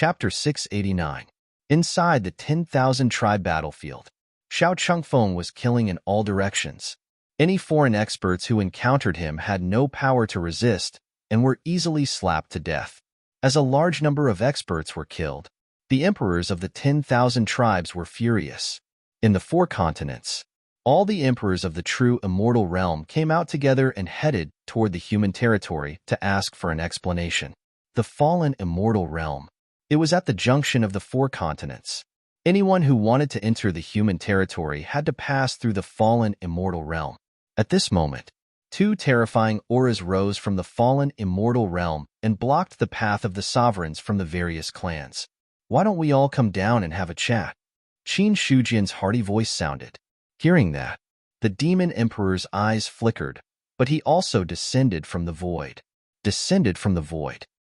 Chapter 689. Inside the 10,000 tribe battlefield, Xiao Chengfeng was killing in all directions. Any foreign experts who encountered him had no power to resist and were easily slapped to death. As a large number of experts were killed, the emperors of the 10,000 tribes were furious. In the 4 continents, all the emperors of the true immortal realm came out together and headed toward the human territory to ask for an explanation. The fallen immortal realm. It was at the junction of the 4 continents. Anyone who wanted to enter the human territory had to pass through the fallen immortal realm. At this moment, 2 terrifying auras rose from the fallen immortal realm and blocked the path of the sovereigns from the various clans. "Why don't we all come down and have a chat?" Qin Shujian's hearty voice sounded. Hearing that, the demon emperor's eyes flickered, but he also descended from the void.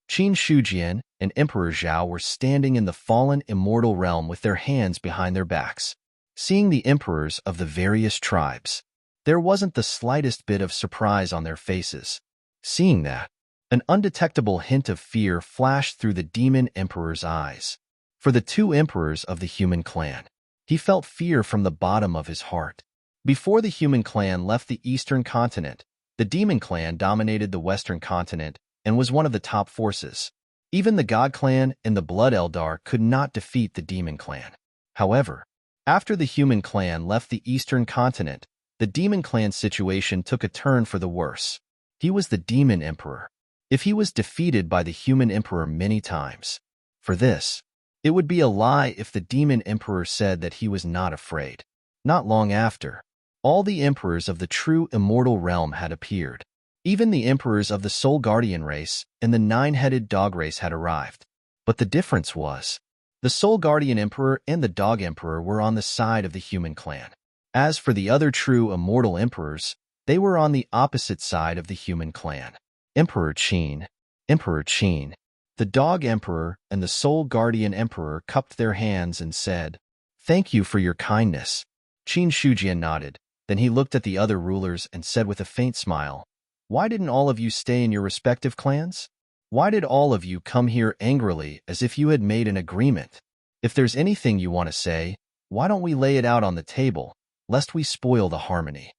Qin Shujian and Emperor Zhao were standing in the fallen immortal realm with their hands behind their backs. Seeing the emperors of the various tribes, there wasn't the slightest bit of surprise on their faces. Seeing that, an undetectable hint of fear flashed through the demon emperor's eyes. For the 2 emperors of the human clan, he felt fear from the bottom of his heart. Before the human clan left the eastern continent, the demon clan dominated the western continent and was one of the top forces. Even the God clan and the Blood Eldar could not defeat the demon clan. However, after the human clan left the eastern continent, the demon clan's situation took a turn for the worse. He was the demon emperor. If he was defeated by the human emperor many times, for this, it would be a lie if the demon emperor said that he was not afraid. Not long after, all the emperors of the true immortal realm had appeared. Even the emperors of the Soul Guardian race and the 9-headed dog race had arrived. But the difference was, the Soul Guardian Emperor and the Dog Emperor were on the side of the human clan. As for the other true immortal emperors, they were on the opposite side of the human clan. Emperor Qin, the Dog Emperor and the Soul Guardian Emperor cupped their hands and said, "Thank you for your kindness." Qin Shujian nodded. Then he looked at the other rulers and said with a faint smile, "Why didn't all of you stay in your respective clans? Why did all of you come here angrily as if you had made an agreement? If there's anything you want to say, why don't we lay it out on the table, lest we spoil the harmony?"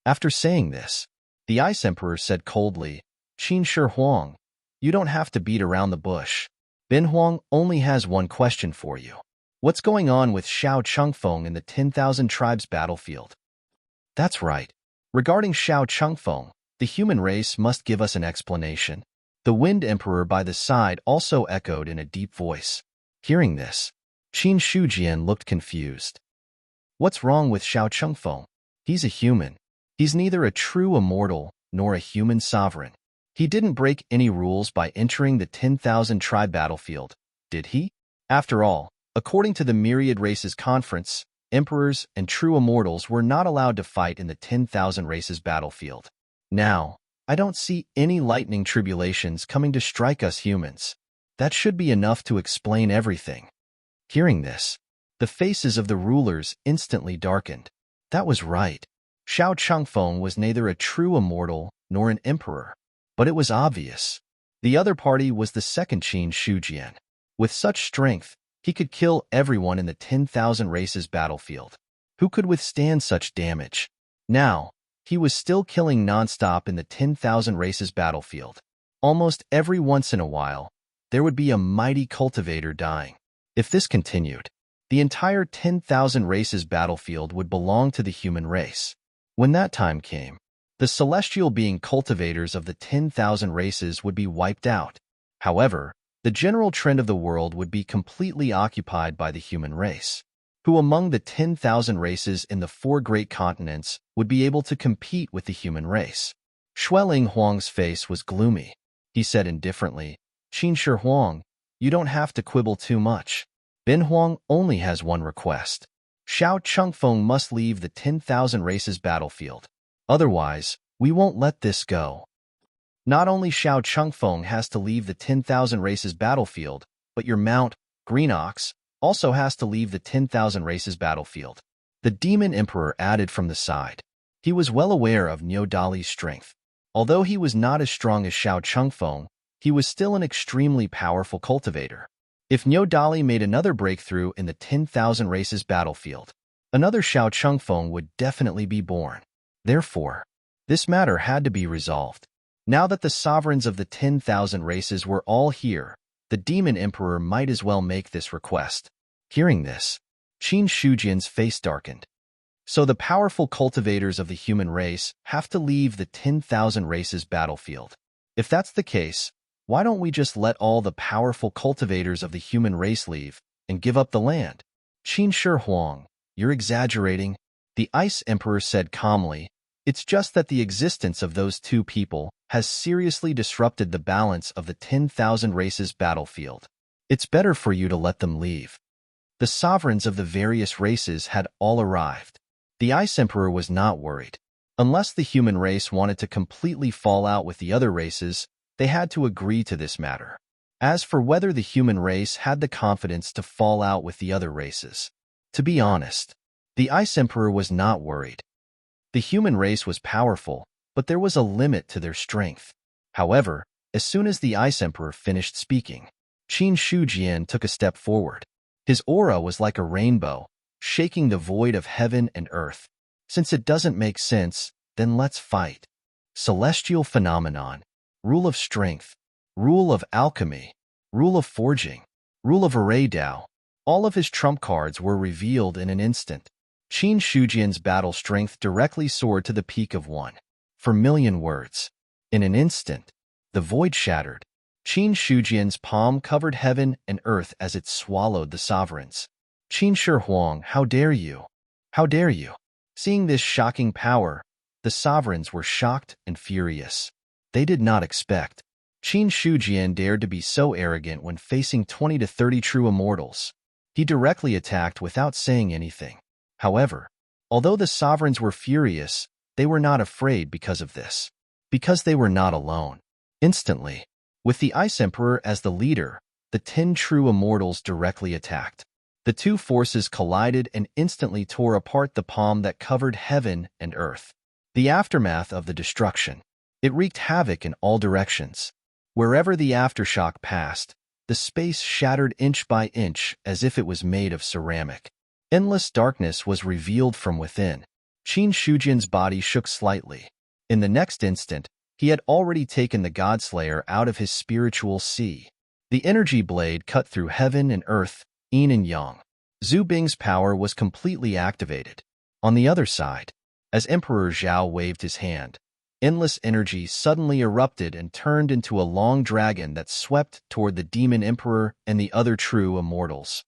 After saying this, the Ice Emperor said coldly, "Qin Shi Huang, you don't have to beat around the bush. Ben Huang only has one question for you. What's going on with Xiao Chengfeng in the 10,000 tribes battlefield?" "That's right. Regarding Xiao Chengfeng, the human race must give us an explanation." The Wind Emperor by the side also echoed in a deep voice. Hearing this, Qin Shujian looked confused. "What's wrong with Xiao Chengfeng? He's a human. He's neither a true immortal nor a human sovereign. He didn't break any rules by entering the 10,000 tribe battlefield, did he? After all, according to the Myriad Races Conference, emperors and true immortals were not allowed to fight in the 10,000 races battlefield. Now, I don't see any lightning tribulations coming to strike us humans. That should be enough to explain everything." Hearing this, the faces of the rulers instantly darkened. That was right. Xiao Chengfeng was neither a true immortal nor an emperor. But it was obvious. The other party was the second Qin Shujian. With such strength, he could kill everyone in the 10,000 races battlefield. Who could withstand such damage? Now, he was still killing nonstop in the 10,000 races battlefield. Almost every once in a while, there would be a mighty cultivator dying. If this continued, the entire 10,000 races battlefield would belong to the human race. When that time came, the celestial being cultivators of the 10,000 races would be wiped out. However, the general trend of the world would be completely occupied by the human race. Who among the 10,000 races in the 4 great continents would be able to compete with the human race? Xueling Huang's face was gloomy. He said indifferently, "Qin Shi Huang, you don't have to quibble too much. Ben Huang only has one request. Xiao Chengfeng must leave the 10,000 races battlefield. Otherwise, we won't let this go." Not only Xiao Chengfeng has to leave the 10,000 races battlefield, but your mount, Green Ox, also has to leave the 10,000 races battlefield. The Demon Emperor added from the side. He was well aware of Niu Dali's strength. Although he was not as strong as Xiao Chengfeng, he was still an extremely powerful cultivator. If Dali made another breakthrough in the 10,000 races battlefield, another Xiao Chengfeng would definitely be born. Therefore, this matter had to be resolved. Now that the sovereigns of the 10,000 races were all here, the Demon Emperor might as well make this request. Hearing this, Qin Shujian's face darkened. So the powerful cultivators of the human race have to leave the 10,000 races battlefield. If that's the case, why don't we just let all the powerful cultivators of the human race leave and give up the land? Qin Shi Huang, you're exaggerating, the Ice Emperor said calmly. It's just that the existence of those two people has seriously disrupted the balance of the 10,000 races battlefield. It's better for you to let them leave. The sovereigns of the various races had all arrived. The Ice Emperor was not worried. Unless the human race wanted to completely fall out with the other races, they had to agree to this matter. As for whether the human race had the confidence to fall out with the other races, to be honest, the Ice Emperor was not worried. The human race was powerful, but there was a limit to their strength. However, as soon as the Ice Emperor finished speaking, Qin Shujian took a step forward. His aura was like a rainbow, shaking the void of heaven and earth. Since it doesn't make sense, then let's fight. Celestial phenomenon, rule of strength, rule of alchemy, rule of forging, rule of array Dao. All of his trump cards were revealed in an instant. Qin Shujian's battle strength directly soared to the peak of 1 per million words. In an instant, the void shattered. Qin Shujian's palm covered heaven and earth as it swallowed the sovereigns. Qin Shi Huang, how dare you? How dare you? Seeing this shocking power, the sovereigns were shocked and furious. They did not expect Qin Shujian dared to be so arrogant when facing 20 to 30 true immortals. He directly attacked without saying anything. However, although the sovereigns were furious, they were not afraid because of this. Because they were not alone. Instantly, with the Ice Emperor as the leader, the 10 true immortals directly attacked. The two forces collided and instantly tore apart the palm that covered heaven and earth. The aftermath of the destruction. It wreaked havoc in all directions. Wherever the aftershock passed, the space shattered inch by inch as if it was made of ceramic. Endless darkness was revealed from within. Qin Shujian's body shook slightly. In the next instant, he had already taken the Godslayer out of his spiritual sea. The energy blade cut through heaven and earth, yin and yang. Zhu Bing's power was completely activated. On the other side, as Emperor Zhao waved his hand, endless energy suddenly erupted and turned into a long dragon that swept toward the Demon Emperor and the other true immortals.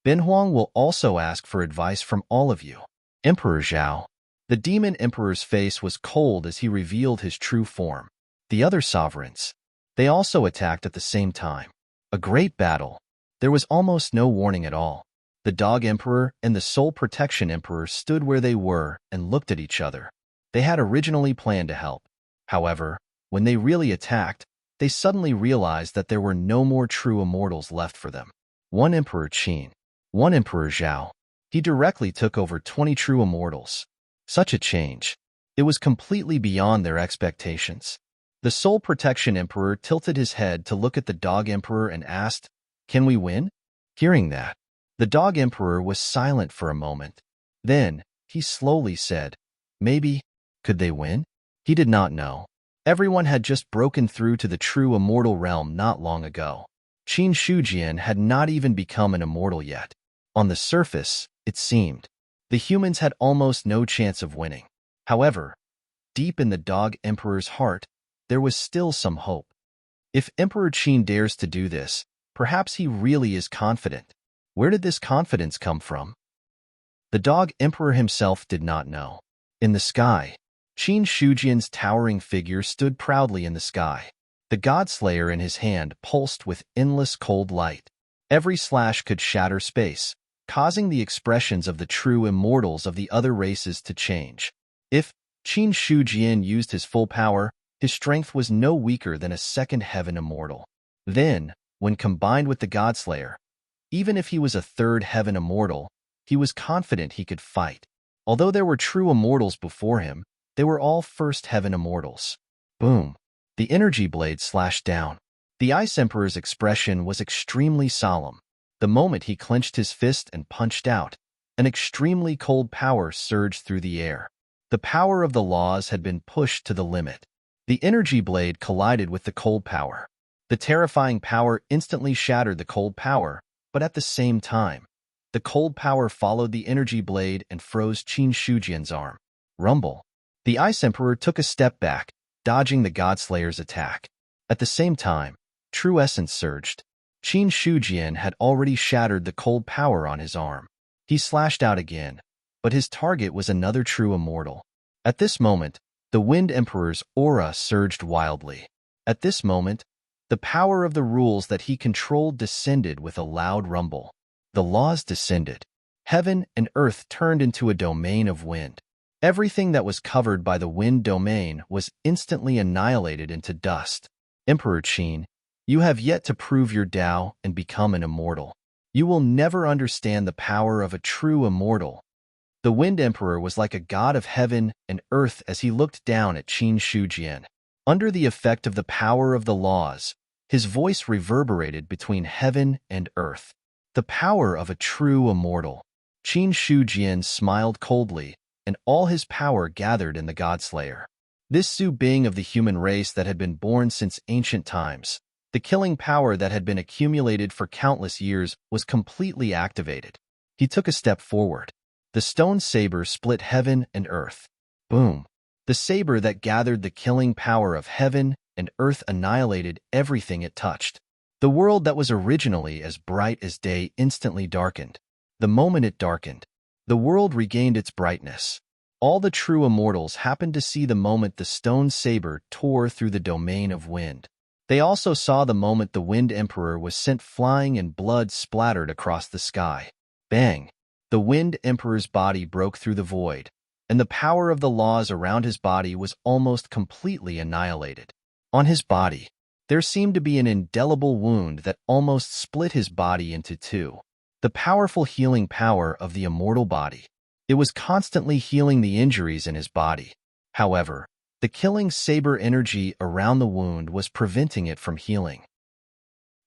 Ben Huang will also ask for advice from all of you. Emperor Zhao. The Demon Emperor's face was cold as he revealed his true form. The other sovereigns. They also attacked at the same time. A great battle. There was almost no warning at all. The Dog Emperor and the Soul Protection Emperor stood where they were and looked at each other. They had originally planned to help. However, when they really attacked, they suddenly realized that there were no more true immortals left for them. One Emperor Qin. One Emperor Zhao. He directly took over 20 true immortals. Such a change. It was completely beyond their expectations. The Soul Protection Emperor tilted his head to look at the Dog Emperor and asked, "Can we win?" Hearing that, the Dog Emperor was silent for a moment. Then, he slowly said, "Maybe. Could they win?" He did not know. Everyone had just broken through to the true immortal realm not long ago. Qin Shujian had not even become an immortal yet. On the surface, it seemed, the humans had almost no chance of winning. However, deep in the Dog Emperor's heart, there was still some hope. If Emperor Qin dares to do this, perhaps he really is confident. Where did this confidence come from? The Dog Emperor himself did not know. In the sky, Qin Shujian's towering figure stood proudly in the sky. The Godslayer in his hand pulsed with endless cold light. Every slash could shatter space, causing the expressions of the true immortals of the other races to change. If Qin Shujian used his full power, his strength was no weaker than a second heaven immortal. Then, when combined with the Godslayer, even if he was a third heaven immortal, he was confident he could fight. Although there were true immortals before him, they were all first heaven immortals. Boom! The energy blade slashed down. The Ice Emperor's expression was extremely solemn. The moment he clenched his fist and punched out, an extremely cold power surged through the air. The power of the laws had been pushed to the limit. The energy blade collided with the cold power. The terrifying power instantly shattered the cold power, but at the same time, the cold power followed the energy blade and froze Qin Shujian's arm. Rumble. The Ice Emperor took a step back, dodging the Godslayer's attack. At the same time, true essence surged. Qin Shujian had already shattered the cold power on his arm. He slashed out again, but his target was another true immortal. At this moment, the Wind Emperor's aura surged wildly. At this moment, the power of the rules that he controlled descended with a loud rumble. The laws descended. Heaven and earth turned into a domain of wind. Everything that was covered by the wind domain was instantly annihilated into dust. Emperor Qin, you have yet to prove your Tao and become an immortal. You will never understand the power of a true immortal. The Wind Emperor was like a god of heaven and earth as he looked down at Qin Shujian. Under the effect of the power of the laws, his voice reverberated between heaven and earth. The power of a true immortal. Qin Shujian smiled coldly, and all his power gathered in the Godslayer. This Zhu Bing of the human race that had been born since ancient times, the killing power that had been accumulated for countless years, was completely activated. He took a step forward. The stone saber split heaven and earth. Boom. The saber that gathered the killing power of heaven and earth annihilated everything it touched. The world that was originally as bright as day instantly darkened. The moment it darkened, the world regained its brightness. All the true immortals happened to see the moment the stone saber tore through the domain of wind. They also saw the moment the Wind Emperor was sent flying and blood splattered across the sky. Bang! The Wind Emperor's body broke through the void, and the power of the laws around his body was almost completely annihilated. On his body, there seemed to be an indelible wound that almost split his body into two. The powerful healing power of the immortal body. It was constantly healing the injuries in his body. However, the killing saber energy around the wound was preventing it from healing.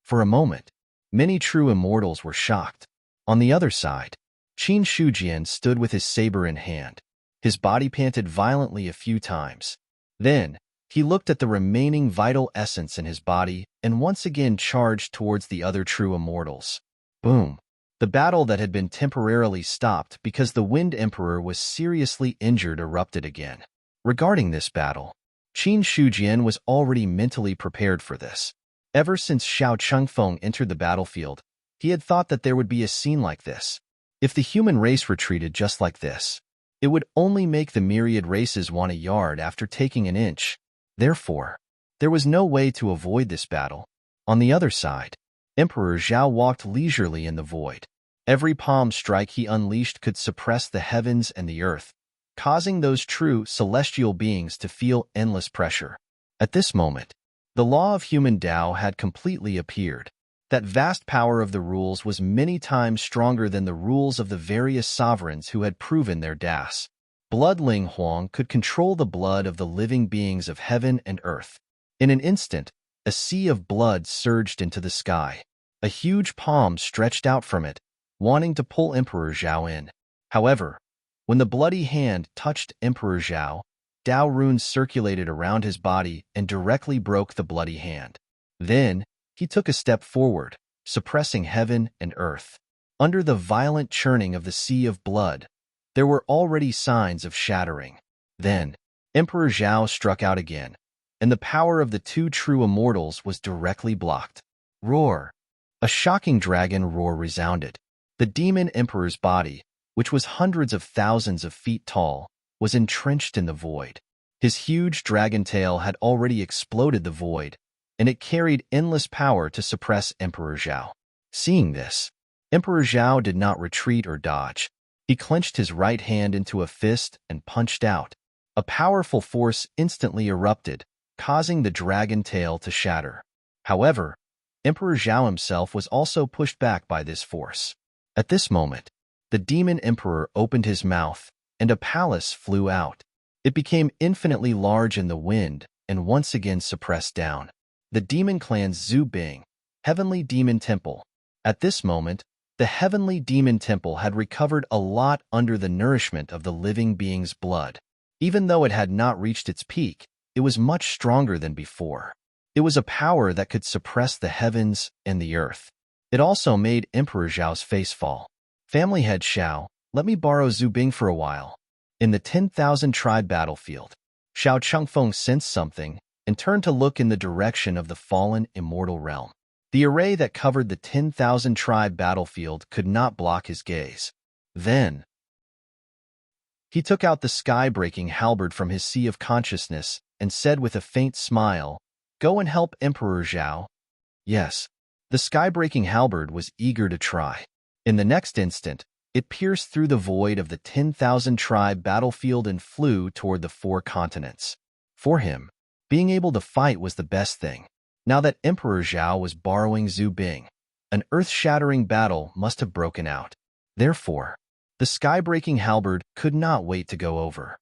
For a moment, many true immortals were shocked. On the other side, Qin Shujian stood with his saber in hand. His body panted violently a few times. Then, he looked at the remaining vital essence in his body and once again charged towards the other true immortals. Boom! The battle that had been temporarily stopped because the Wind Emperor was seriously injured erupted again. Regarding this battle, Qin Shujian was already mentally prepared for this. Ever since Xiao Chengfeng entered the battlefield, he had thought that there would be a scene like this. If the human race retreated just like this, it would only make the myriad races want a yard after taking an inch. Therefore, there was no way to avoid this battle. On the other side, Emperor Zhao walked leisurely in the void. Every palm strike he unleashed could suppress the heavens and the earth, causing those true celestial beings to feel endless pressure. At this moment, the law of human Tao had completely appeared. That vast power of the rules was many times stronger than the rules of the various sovereigns who had proven their das. Blood Ling Huang could control the blood of the living beings of heaven and earth. In an instant, a sea of blood surged into the sky. A huge palm stretched out from it, wanting to pull Emperor Zhao in. However, when the bloody hand touched Emperor Zhao, Tao runes circulated around his body and directly broke the bloody hand. Then, he took a step forward, suppressing heaven and earth. Under the violent churning of the sea of blood, there were already signs of shattering. Then, Emperor Zhao struck out again, and the power of the two true immortals was directly blocked. Roar! A shocking dragon roar resounded. The demon emperor's body, which was hundreds of thousands of feet tall, was entrenched in the void. His huge dragon tail had already exploded the void, and it carried endless power to suppress Emperor Zhao. Seeing this, Emperor Zhao did not retreat or dodge. He clenched his right hand into a fist and punched out. A powerful force instantly erupted, causing the dragon tail to shatter. However, Emperor Zhao himself was also pushed back by this force. At this moment, the demon emperor opened his mouth, and a palace flew out. It became infinitely large in the wind and once again suppressed down. the demon clan's Zhu Bing, Heavenly Demon Temple. At this moment, the Heavenly Demon Temple had recovered a lot under the nourishment of the living being's blood. Even though it had not reached its peak, it was much stronger than before. It was a power that could suppress the heavens and the earth. It also made Emperor Zhao's face fall. Family head Xiao, let me borrow Zhu Bing for a while. In the 10,000 tribe battlefield, Xiao Chengfeng sensed something and turned to look in the direction of the fallen immortal realm. The array that covered the 10,000 tribe battlefield could not block his gaze. Then, he took out the sky-breaking halberd from his sea of consciousness and said with a faint smile, "Go and help Emperor Zhao." Yes, the sky-breaking halberd was eager to try. In the next instant, it pierced through the void of the 10,000 tribe battlefield and flew toward the 4 continents. For him, being able to fight was the best thing. Now that Emperor Zhao was borrowing Zhu Bing, an earth-shattering battle must have broken out. Therefore, the sky-breaking halberd could not wait to go over.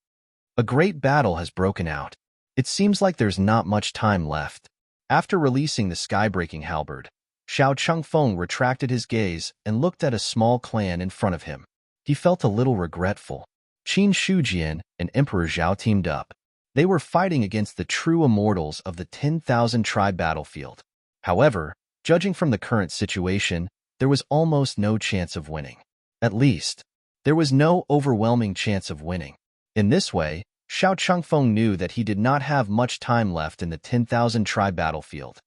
A great battle has broken out. It seems like there's not much time left. After releasing the sky-breaking halberd, Xiao Chengfeng retracted his gaze and looked at a small clan in front of him. He felt a little regretful. Qin Shujian and Emperor Zhao teamed up. They were fighting against the true immortals of the 10,000 tribe battlefield. However, judging from the current situation, there was almost no chance of winning. At least, there was no overwhelming chance of winning. In this way, Xiao Chengfeng knew that he did not have much time left in the 10,000 tribe battlefield.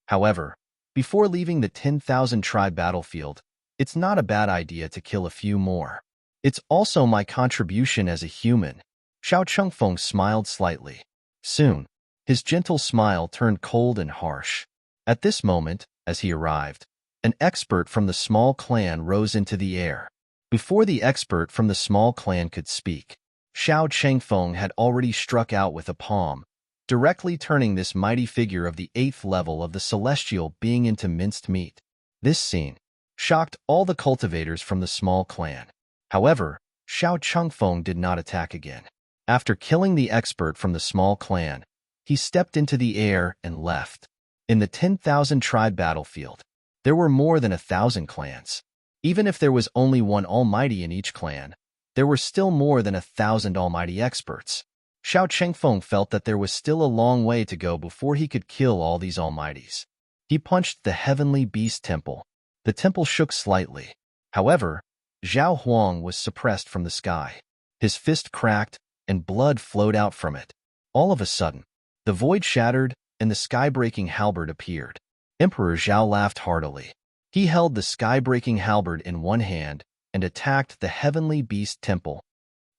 However, before leaving the 10,000 tribe battlefield, it's not a bad idea to kill a few more. It's also my contribution as a human. Xiao Chengfeng smiled slightly. Soon, his gentle smile turned cold and harsh. At this moment, as he arrived, an expert from the small clan rose into the air. Before the expert from the small clan could speak, Xiao Chengfeng had already struck out with a palm, directly turning this mighty figure of the 8th level of the celestial being into minced meat. This scene shocked all the cultivators from the small clan. However, Xiao Chengfeng did not attack again. After killing the expert from the small clan, he stepped into the air and left. In the 10,000 tribe battlefield, there were more than 1,000 clans. Even if there was only one almighty in each clan, there were still more than 1,000 almighty experts. Xiao Chengfeng felt that there was still a long way to go before he could kill all these almighties. He punched the Heavenly Beast Temple. The temple shook slightly. However, Zhao Huang was suppressed from the sky. His fist cracked, and blood flowed out from it. All of a sudden, the void shattered, and the sky-breaking halberd appeared. Emperor Zhao laughed heartily. He held the sky-breaking halberd in one hand and attacked the Heavenly Beast Temple.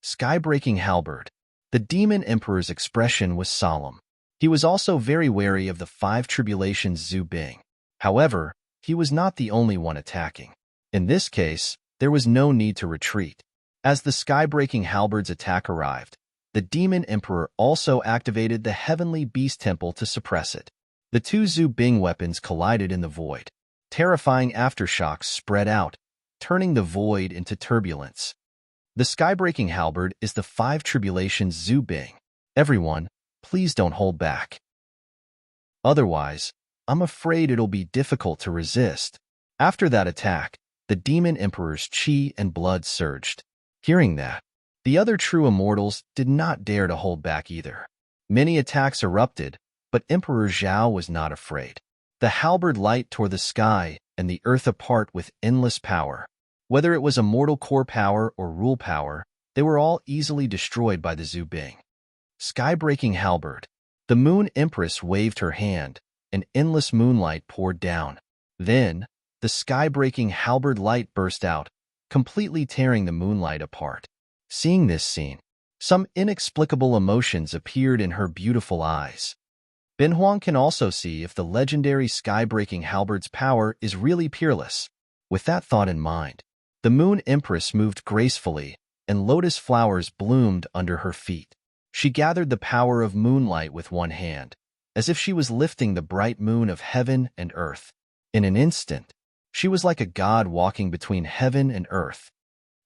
Sky-breaking halberd. The demon emperor's expression was solemn. He was also very wary of the 5 tribulations Zhu Bing. However, he was not the only one attacking. In this case, there was no need to retreat. As the sky-breaking halberd's attack arrived, the demon emperor also activated the Heavenly Beast Temple to suppress it. The 2 Zhu Bing weapons collided in the void. Terrifying aftershocks spread out, turning the void into turbulence. The sky-breaking halberd is the 5 tribulations Zhu Bing. Everyone, please don't hold back. Otherwise, I'm afraid it'll be difficult to resist. After that attack, the demon emperor's chi and blood surged. Hearing that, the other true immortals did not dare to hold back either. Many attacks erupted, but Emperor Zhao was not afraid. The halberd light tore the sky and the earth apart with endless power. Whether it was a mortal core power or rule power, they were all easily destroyed by the Zhu Bing. Sky-breaking halberd. The Moon Empress waved her hand, and endless moonlight poured down. Then, the sky-breaking halberd light burst out, completely tearing the moonlight apart. Seeing this scene, some inexplicable emotions appeared in her beautiful eyes. Ben Huang can also see if the legendary sky-breaking halberd's power is really peerless. With that thought in mind, the Moon Empress moved gracefully, and lotus flowers bloomed under her feet. She gathered the power of moonlight with one hand, as if she was lifting the bright moon of heaven and earth. In an instant, she was like a god walking between heaven and earth.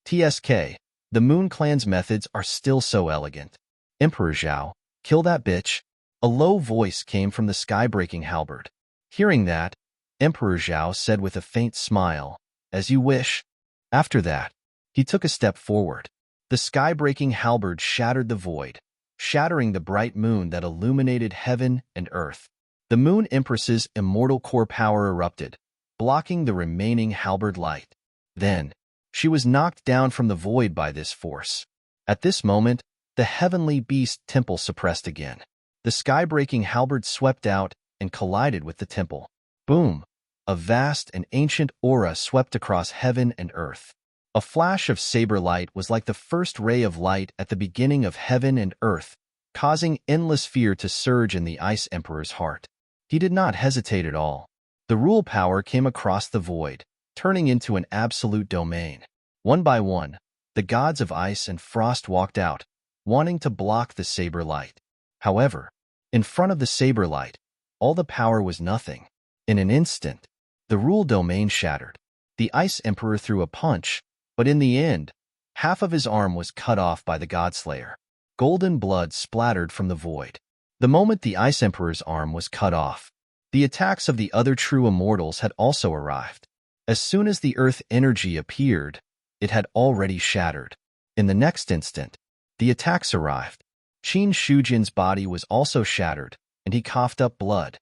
TSK, the Moon Clan's methods are still so elegant. Emperor Zhao, kill that bitch. A low voice came from the sky-breaking halberd. Hearing that, Emperor Zhao said with a faint smile, "As you wish." After that, he took a step forward. The sky-breaking halberd shattered the void, shattering the bright moon that illuminated heaven and earth. The Moon Empress's immortal core power erupted, blocking the remaining halberd light. Then, she was knocked down from the void by this force. At this moment, the heavenly beast temple suppressed again. The sky-breaking halberd swept out and collided with the temple. Boom! A vast and ancient aura swept across heaven and earth. A flash of saber light was like the first ray of light at the beginning of heaven and earth, causing endless fear to surge in the Ice Emperor's heart. He did not hesitate at all. The rule power came across the void, turning into an absolute domain. One by one, the gods of ice and frost walked out, wanting to block the saber light. However, in front of the saber light, all the power was nothing. In an instant, the rule domain shattered. The Ice Emperor threw a punch, but in the end, half of his arm was cut off by the Godslayer. Golden blood splattered from the void. The moment the Ice Emperor's arm was cut off, the attacks of the other true immortals had also arrived. As soon as the earth energy appeared, it had already shattered. In the next instant, the attacks arrived. Qin Shujin's body was also shattered, and he coughed up blood.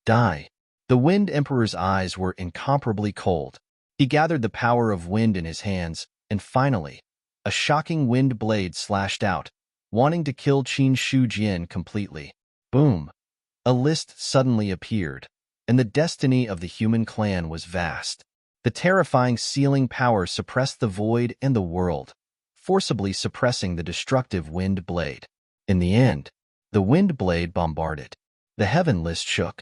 Die. The Wind Emperor's eyes were incomparably cold. He gathered the power of wind in his hands, and finally, a shocking wind blade slashed out, wanting to kill Qin Shujin completely. Boom! A list suddenly appeared, and the destiny of the human clan was vast. The terrifying sealing power suppressed the void and the world, forcibly suppressing the destructive wind blade. In the end, the wind blade bombarded. The heaven list shook.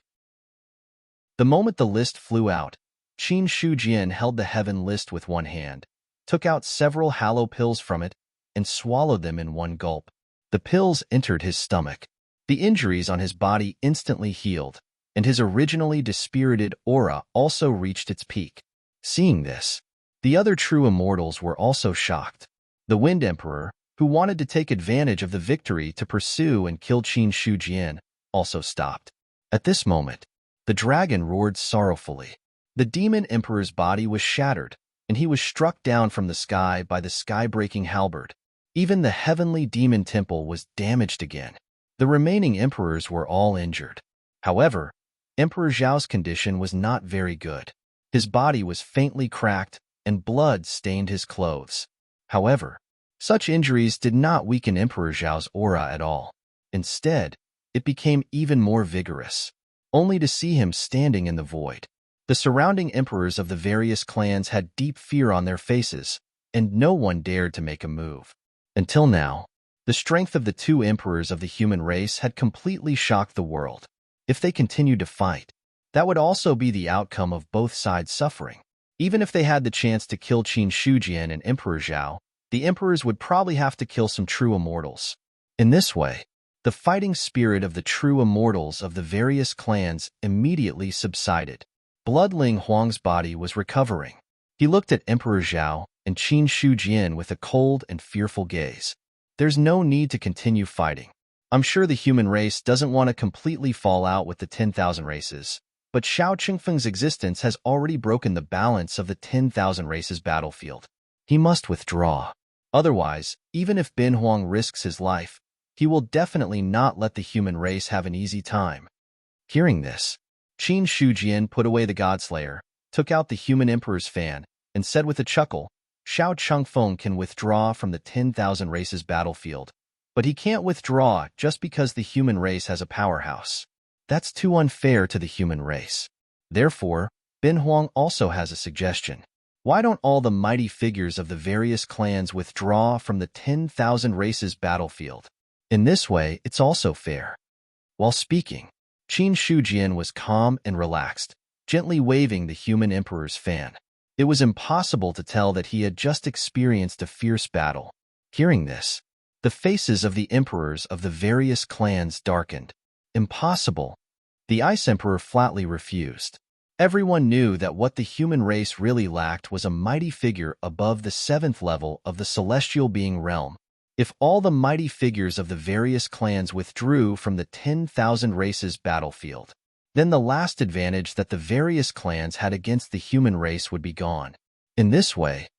The moment the list flew out, Qin Shujin held the heaven list with one hand, took out several hollow pills from it, and swallowed them in one gulp. The pills entered his stomach. The injuries on his body instantly healed, and his originally dispirited aura also reached its peak. Seeing this, the other true immortals were also shocked. The Wind Emperor, who wanted to take advantage of the victory to pursue and kill Qin Shujin, also stopped. At this moment, the dragon roared sorrowfully. The Demon Emperor's body was shattered, and he was struck down from the sky by the sky-breaking halberd. Even the heavenly demon temple was damaged again. The remaining emperors were all injured. However, Emperor Zhao's condition was not very good. His body was faintly cracked, and blood stained his clothes. However, such injuries did not weaken Emperor Zhao's aura at all. Instead, it became even more vigorous, only to see him standing in the void. The surrounding emperors of the various clans had deep fear on their faces, and no one dared to make a move. Until now, the strength of the two emperors of the human race had completely shocked the world. If they continued to fight, that would also be the outcome of both sides suffering. Even if they had the chance to kill Qin Shujin and Emperor Zhao, the emperors would probably have to kill some true immortals. In this way, the fighting spirit of the true immortals of the various clans immediately subsided. Bloodling Huang's body was recovering. He looked at Emperor Zhao and Qin Shujin with a cold and fearful gaze. There's no need to continue fighting. I'm sure the human race doesn't want to completely fall out with the 10,000 races, but Xiao Qingfeng's existence has already broken the balance of the 10,000 races battlefield. He must withdraw. Otherwise, even if Bin Huang risks his life, he will definitely not let the human race have an easy time. Hearing this, Qin Shujin put away the Godslayer, took out the human emperor's fan, and said with a chuckle, Xiao Qingfeng can withdraw from the 10,000 races battlefield, but he can't withdraw just because the human race has a powerhouse. That's too unfair to the human race. Therefore, Bin Huang also has a suggestion. Why don't all the mighty figures of the various clans withdraw from the 10,000 races battlefield? In this way, it's also fair. While speaking, Qin Shujin was calm and relaxed, gently waving the human emperor's fan. It was impossible to tell that he had just experienced a fierce battle. Hearing this, the faces of the emperors of the various clans darkened. Impossible. The Ice Emperor flatly refused. Everyone knew that what the human race really lacked was a mighty figure above the 7th level of the celestial being realm. If all the mighty figures of the various clans withdrew from the 10,000 races battlefield, then the last advantage that the various clans had against the human race would be gone. In this way,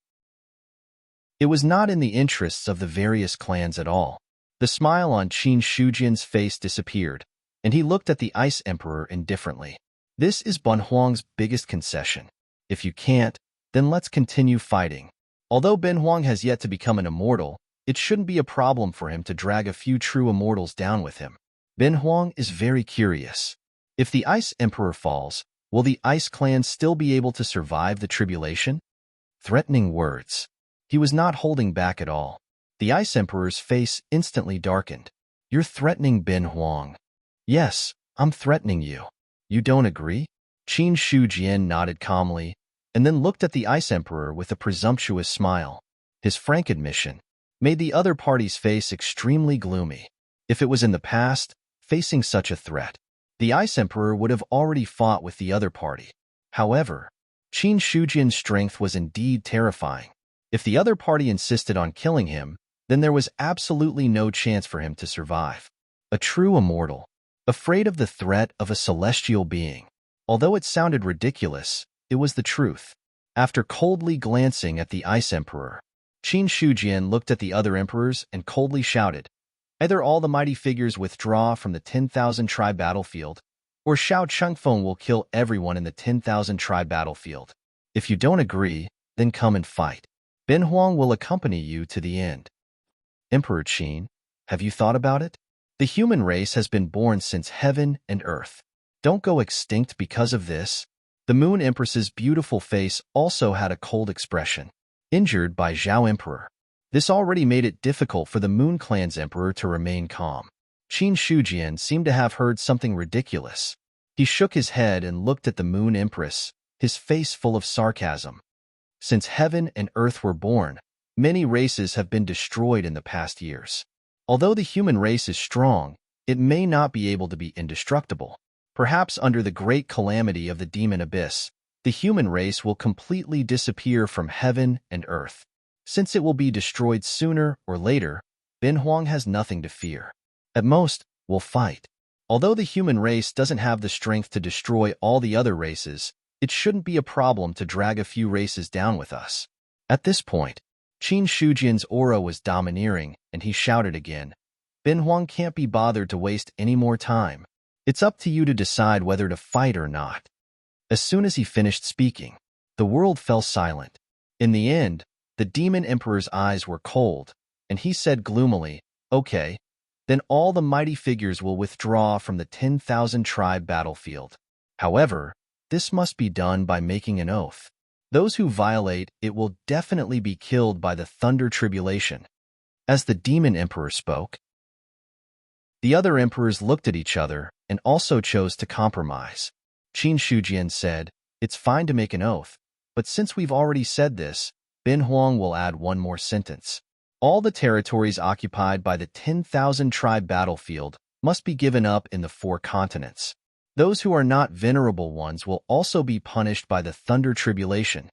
it was not in the interests of the various clans at all. The smile on Qin Shujian's face disappeared, and he looked at the Ice Emperor indifferently. This is Benhuang's biggest concession. If you can't, then let's continue fighting. Although Benhuang has yet to become an immortal, it shouldn't be a problem for him to drag a few true immortals down with him. Benhuang is very curious. If the Ice Emperor falls, will the Ice Clan still be able to survive the tribulation? Threatening words. He was not holding back at all. The Ice Emperor's face instantly darkened. You're threatening Benhuang. Yes, I'm threatening you. You don't agree? Qin Shujian nodded calmly, and then looked at the Ice Emperor with a presumptuous smile. His frank admission made the other party's face extremely gloomy. If it was in the past, facing such a threat, the Ice Emperor would have already fought with the other party. However, Qin Shujian's strength was indeed terrifying. If the other party insisted on killing him, then there was absolutely no chance for him to survive. A true immortal, afraid of the threat of a celestial being. Although it sounded ridiculous, it was the truth. After coldly glancing at the Ice Emperor, Qin Shujian looked at the other emperors and coldly shouted, "Either all the mighty figures withdraw from the 10,000 tribe battlefield, or Xiao Chengfeng will kill everyone in the 10,000 tribe battlefield. If you don't agree, then come and fight. Benhuang will accompany you to the end." Emperor Qin, have you thought about it? The human race has been born since heaven and earth. Don't go extinct because of this. The Moon Empress's beautiful face also had a cold expression. Injured by Zhao Emperor. This already made it difficult for the Moon Clan's emperor to remain calm. Qin Shujian seemed to have heard something ridiculous. He shook his head and looked at the Moon Empress, his face full of sarcasm. Since heaven and earth were born, many races have been destroyed in the past years. Although the human race is strong, it may not be able to be indestructible. Perhaps under the great calamity of the demon abyss, the human race will completely disappear from heaven and earth. Since it will be destroyed sooner or later, Benhuang has nothing to fear. At most, we'll fight. Although the human race doesn't have the strength to destroy all the other races, it shouldn't be a problem to drag a few races down with us. At this point, Qin Shujian's aura was domineering, and he shouted again, "Benhuang can't be bothered to waste any more time. It's up to you to decide whether to fight or not." As soon as he finished speaking, the world fell silent. In the end, the Demon Emperor's eyes were cold, and he said gloomily, "Okay, then all the mighty figures will withdraw from the 10,000 tribe battlefield. However, this must be done by making an oath. Those who violate it will definitely be killed by the Thunder Tribulation." As the Demon Emperor spoke, the other emperors looked at each other and also chose to compromise. Qin Shujian said, "It's fine to make an oath, but since we've already said this, Benhuang will add one more sentence. All the territories occupied by the 10,000 tribe battlefield must be given up in the 4 continents. Those who are not venerable ones will also be punished by the Thunder Tribulation."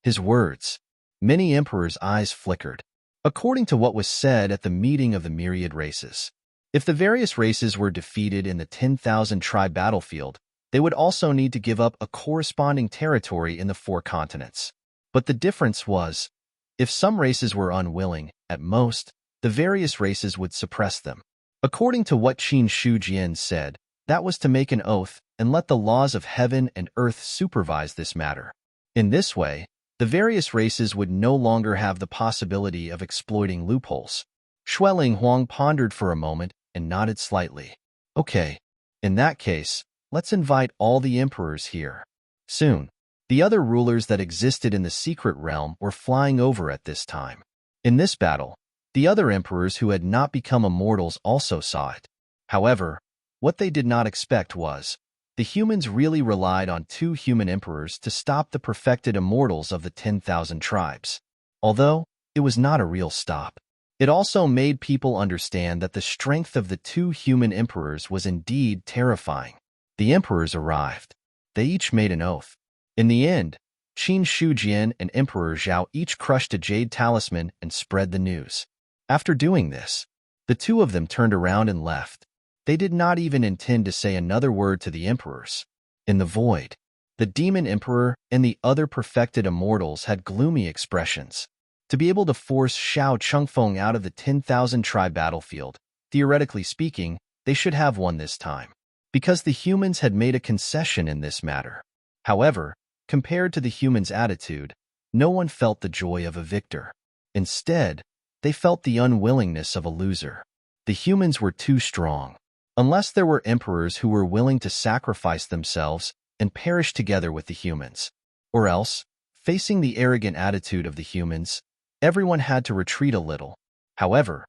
His words. Many emperors' eyes flickered. According to what was said at the meeting of the myriad races, if the various races were defeated in the 10,000 tribe battlefield, they would also need to give up a corresponding territory in the 4 continents. But the difference was, if some races were unwilling, at most, the various races would suppress them. According to what Qin Shujian said, that was to make an oath and let the laws of heaven and earth supervise this matter. In this way, the various races would no longer have the possibility of exploiting loopholes. Xueling Huang pondered for a moment and nodded slightly. "Okay, in that case, let's invite all the emperors here." Soon, the other rulers that existed in the secret realm were flying over at this time. In this battle, the other emperors who had not become immortals also saw it. However, what they did not expect was, the humans really relied on 2 human emperors to stop the perfected immortals of the 10,000 tribes. Although, it was not a real stop. It also made people understand that the strength of the 2 human emperors was indeed terrifying. The emperors arrived. They each made an oath. In the end, Qin Shujian and Emperor Zhao each crushed a jade talisman and spread the news. After doing this, the two of them turned around and left. They did not even intend to say another word to the emperors. In the void, the demon emperor and the other perfected immortals had gloomy expressions. To be able to force Xiao Chengfeng out of the 10,000 tribe battlefield, theoretically speaking, they should have won this time, because the humans had made a concession in this matter. However, compared to the humans' attitude, no one felt the joy of a victor. Instead, they felt the unwillingness of a loser. The humans were too strong. Unless there were emperors who were willing to sacrifice themselves and perish together with the humans. Or else, facing the arrogant attitude of the humans, everyone had to retreat a little. However,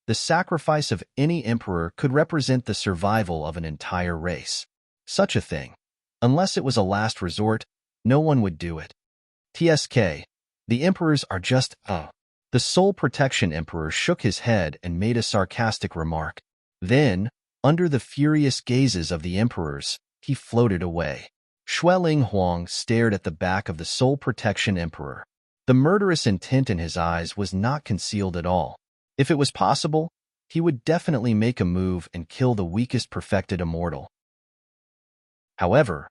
the sacrifice of any emperor could represent the survival of an entire race. Such a thing, unless it was a last resort, no one would do it. TSK, the emperors are just, The Soul Protection Emperor shook his head and made a sarcastic remark. Then, under the furious gazes of the emperors, he floated away. Xueling Huang stared at the back of the Soul Protection Emperor. The murderous intent in his eyes was not concealed at all. If it was possible, he would definitely make a move and kill the weakest perfected immortal. However,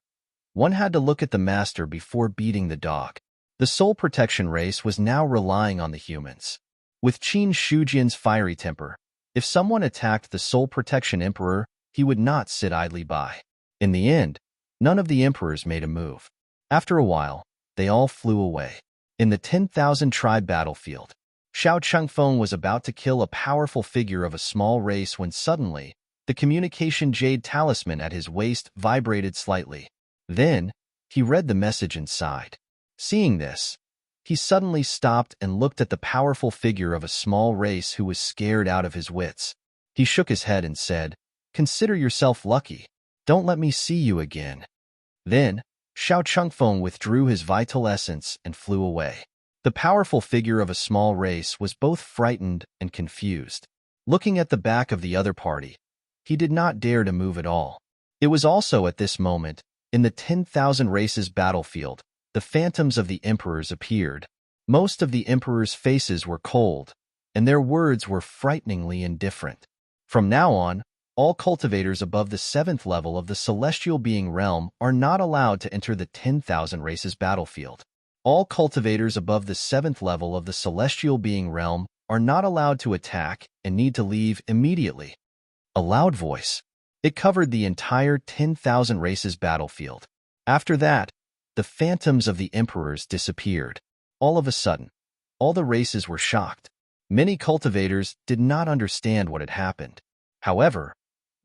one had to look at the master before beating the dog. The Soul Protection race was now relying on the humans. With Qin Shujian's fiery temper, if someone attacked the Soul Protection Emperor, he would not sit idly by. In the end, none of the emperors made a move. After a while, they all flew away. In the 10,000 tribe battlefield, Xiao Chengfeng was about to kill a powerful figure of a small race when suddenly, the communication jade talisman at his waist vibrated slightly. Then, he read the message inside. Seeing this, he suddenly stopped and looked at the powerful figure of a small race who was scared out of his wits. He shook his head and said, "Consider yourself lucky. Don't let me see you again." Then, Xiao Chengfeng withdrew his vital essence and flew away. The powerful figure of a small race was both frightened and confused. Looking at the back of the other party, he did not dare to move at all. It was also at this moment, in the 10,000 races battlefield, the phantoms of the emperors appeared. Most of the emperors' faces were cold, and their words were frighteningly indifferent. From now on, all cultivators above the 7th level of the celestial being realm are not allowed to enter the 10,000 races battlefield. All cultivators above the 7th level of the celestial being realm are not allowed to attack and need to leave immediately. A loud voice. It covered the entire 10,000 races battlefield. After that, the phantoms of the emperors disappeared. All of a sudden, all the races were shocked. Many cultivators did not understand what had happened. However,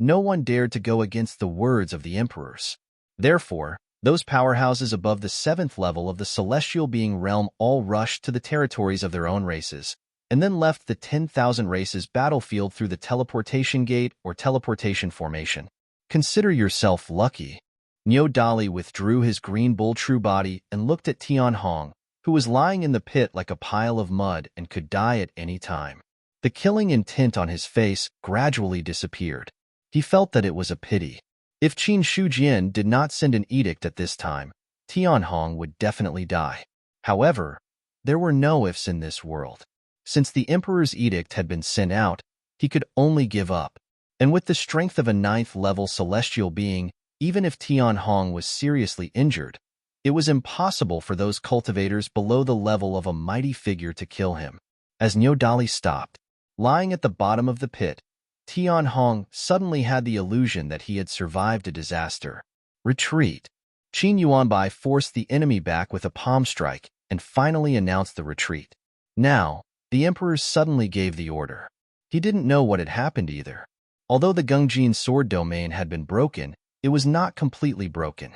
no one dared to go against the words of the emperors. Therefore, those powerhouses above the 7th level of the celestial being realm all rushed to the territories of their own races, and then left the 10,000 races battlefield through the teleportation gate or teleportation formation. Consider yourself lucky. Niu Dali withdrew his green bull true body and looked at Tian Hong, who was lying in the pit like a pile of mud and could die at any time. The killing intent on his face gradually disappeared. He felt that it was a pity. If Qin Shujian did not send an edict at this time, Tian Hong would definitely die. However, there were no ifs in this world. Since the emperor's edict had been sent out, he could only give up. And with the strength of a 9th level celestial being, even if Tian Hong was seriously injured, it was impossible for those cultivators below the level of a mighty figure to kill him. As Niu Dali stopped, lying at the bottom of the pit, Tian Hong suddenly had the illusion that he had survived a disaster. Retreat. Qin Yuanbai forced the enemy back with a palm strike and finally announced the retreat. Now, the emperor suddenly gave the order. He didn't know what had happened either. Although the Gungjin sword domain had been broken, it was not completely broken.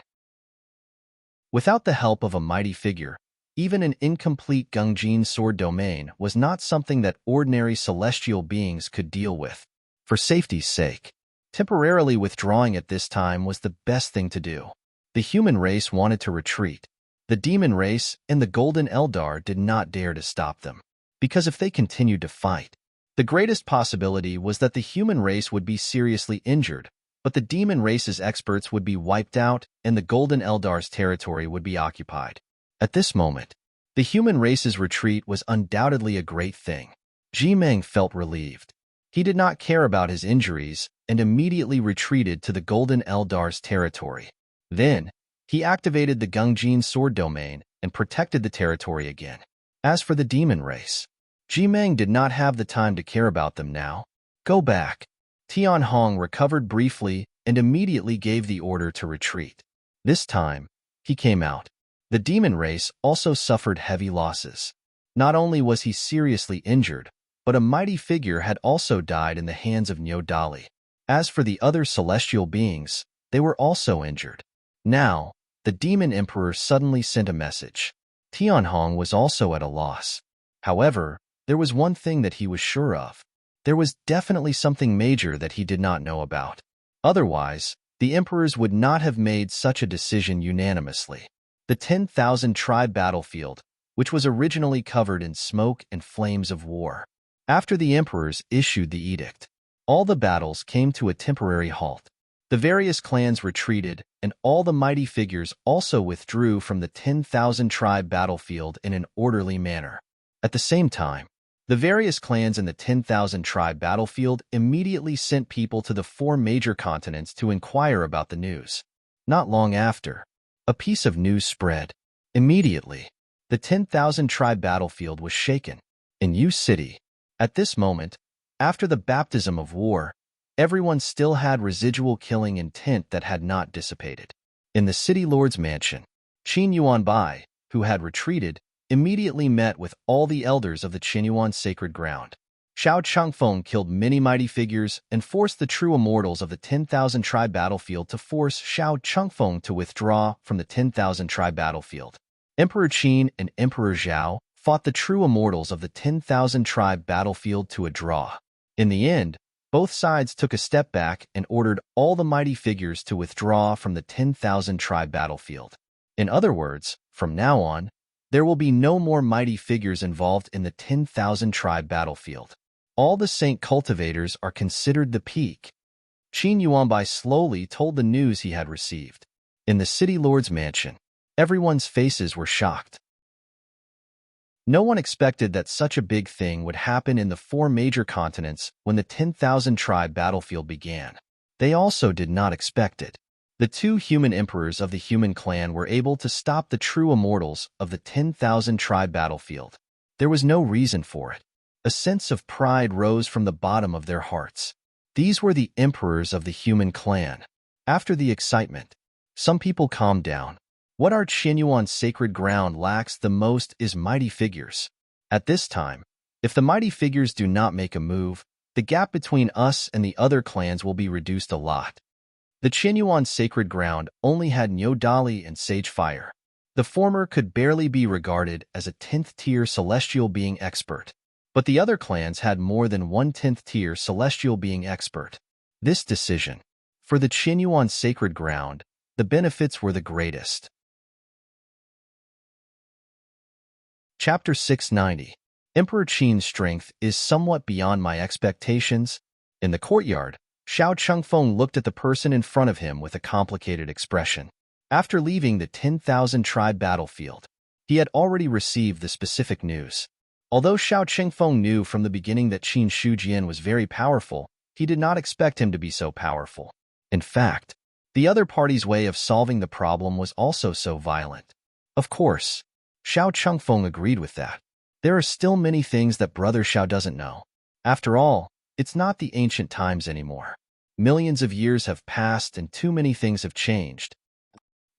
Without the help of a mighty figure, even an incomplete Gungjin sword domain was not something that ordinary celestial beings could deal with. For safety's sake, temporarily withdrawing at this time was the best thing to do. The human race wanted to retreat. The demon race and the golden Eldar did not dare to stop them, because if they continued to fight, the greatest possibility was that the human race would be seriously injured, but the demon race's experts would be wiped out and the golden Eldar's territory would be occupied. At this moment, the human race's retreat was undoubtedly a great thing. Meng felt relieved. He did not care about his injuries and immediately retreated to the Golden Eldar's territory. Then, he activated the Gungjin sword domain and protected the territory again. As for the demon race, Meng did not have the time to care about them now. Go back. Tian Hong recovered briefly and immediately gave the order to retreat. This time, he came out. The demon race also suffered heavy losses. Not only was he seriously injured, but a mighty figure had also died in the hands of Niu Dali. As for the other celestial beings, they were also injured. Now, the demon emperor suddenly sent a message. Tian Hong was also at a loss. However, there was one thing that he was sure of. There was definitely something major that he did not know about. Otherwise, the emperors would not have made such a decision unanimously. The 10,000 tribe battlefield, which was originally covered in smoke and flames of war. After the emperors issued the edict, all the battles came to a temporary halt. The various clans retreated, and all the mighty figures also withdrew from the 10,000 tribe battlefield in an orderly manner. At the same time, the various clans in the 10,000 tribe battlefield immediately sent people to the 4 major continents to inquire about the news. Not long after, a piece of news spread. Immediately, the 10,000 tribe battlefield was shaken. In Yu City, at this moment, after the baptism of war, everyone still had residual killing intent that had not dissipated. In the city lord's mansion, Qin Yuanbai, who had retreated, immediately met with all the elders of the Qinyuan sacred ground. Xiao Chengfeng killed many mighty figures and forced the true immortals of the 10,000 tribe battlefield to force Xiao Chengfeng to withdraw from the 10,000 tribe battlefield. Emperor Qin and Emperor Zhao fought the true immortals of the 10,000 tribe battlefield to a draw. In the end, both sides took a step back and ordered all the mighty figures to withdraw from the 10,000 tribe battlefield. In other words, from now on, there will be no more mighty figures involved in the 10,000 tribe battlefield. All the saint cultivators are considered the peak. Qin Yuanbai slowly told the news he had received. In the city lord's mansion, everyone's faces were shocked. No one expected that such a big thing would happen in the 4 major continents when the 10,000 tribe battlefield began. They also did not expect it. The 2 human emperors of the human clan were able to stop the true immortals of the 10,000 tribe battlefield. There was no reason for it. A sense of pride rose from the bottom of their hearts. These were the emperors of the human clan. After the excitement, some people calmed down. What our Qinyuan sacred ground lacks the most is mighty figures. At this time, if the mighty figures do not make a move, the gap between us and the other clans will be reduced a lot. The Qinyuan sacred ground only had Niu Dali and Sage Fire. The former could barely be regarded as a 10th-tier celestial being expert, but the other clans had more than 1 10th-tier celestial being expert. This decision, for the Qinyuan sacred ground, the benefits were the greatest. Chapter 690. Emperor Qin's strength is somewhat beyond my expectations. In the courtyard, Xiao Chengfeng looked at the person in front of him with a complicated expression. After leaving the 10,000 tribe battlefield, he had already received the specific news. Although Xiao Chengfeng knew from the beginning that Qin Shujian was very powerful, he did not expect him to be so powerful. In fact, the other party's way of solving the problem was also so violent. Of course, Xiao Chengfeng agreed with that. There are still many things that Brother Xiao doesn't know. After all, it's not the ancient times anymore. Millions of years have passed and too many things have changed.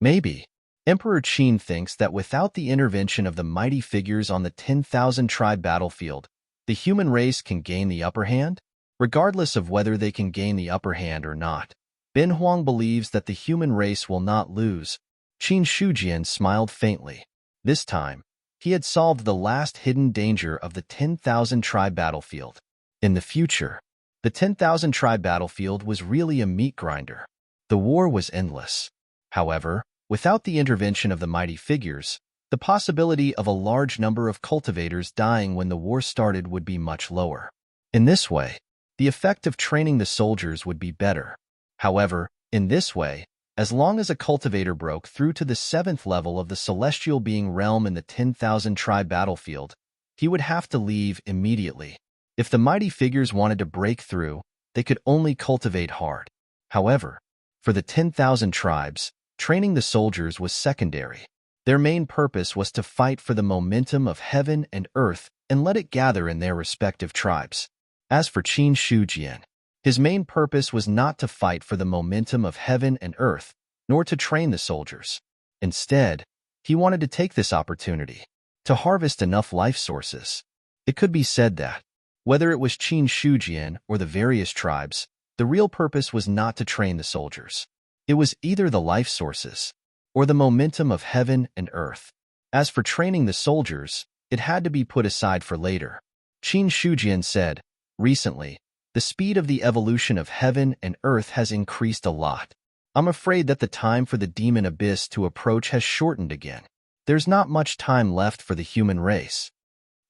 Maybe, Emperor Qin thinks that without the intervention of the mighty figures on the 10,000 tribe battlefield, the human race can gain the upper hand? Regardless of whether they can gain the upper hand or not, Ben Huang believes that the human race will not lose. Qin Shujian smiled faintly. This time, he had solved the last hidden danger of the 10,000 tribe battlefield. In the future, the 10,000 tribe battlefield was really a meat grinder. The war was endless. However, without the intervention of the mighty figures, the possibility of a large number of cultivators dying when the war started would be much lower. In this way, the effect of training the soldiers would be better. However, in this way, as long as a cultivator broke through to the 7th level of the celestial being realm in the 10,000 tribe battlefield, he would have to leave immediately. If the mighty figures wanted to break through, they could only cultivate hard. However, for the 10,000 tribes, training the soldiers was secondary. Their main purpose was to fight for the momentum of heaven and earth and let it gather in their respective tribes. As for Qin Shujian, his main purpose was not to fight for the momentum of heaven and earth, nor to train the soldiers. Instead, he wanted to take this opportunity to harvest enough life sources. It could be said that, whether it was Qin Shujian or the various tribes, the real purpose was not to train the soldiers. It was either the life sources or the momentum of heaven and earth. As for training the soldiers, it had to be put aside for later. Qin Shujian said, "Recently, the speed of the evolution of heaven and earth has increased a lot. I'm afraid that the time for the demon abyss to approach has shortened again. There's not much time left for the human race."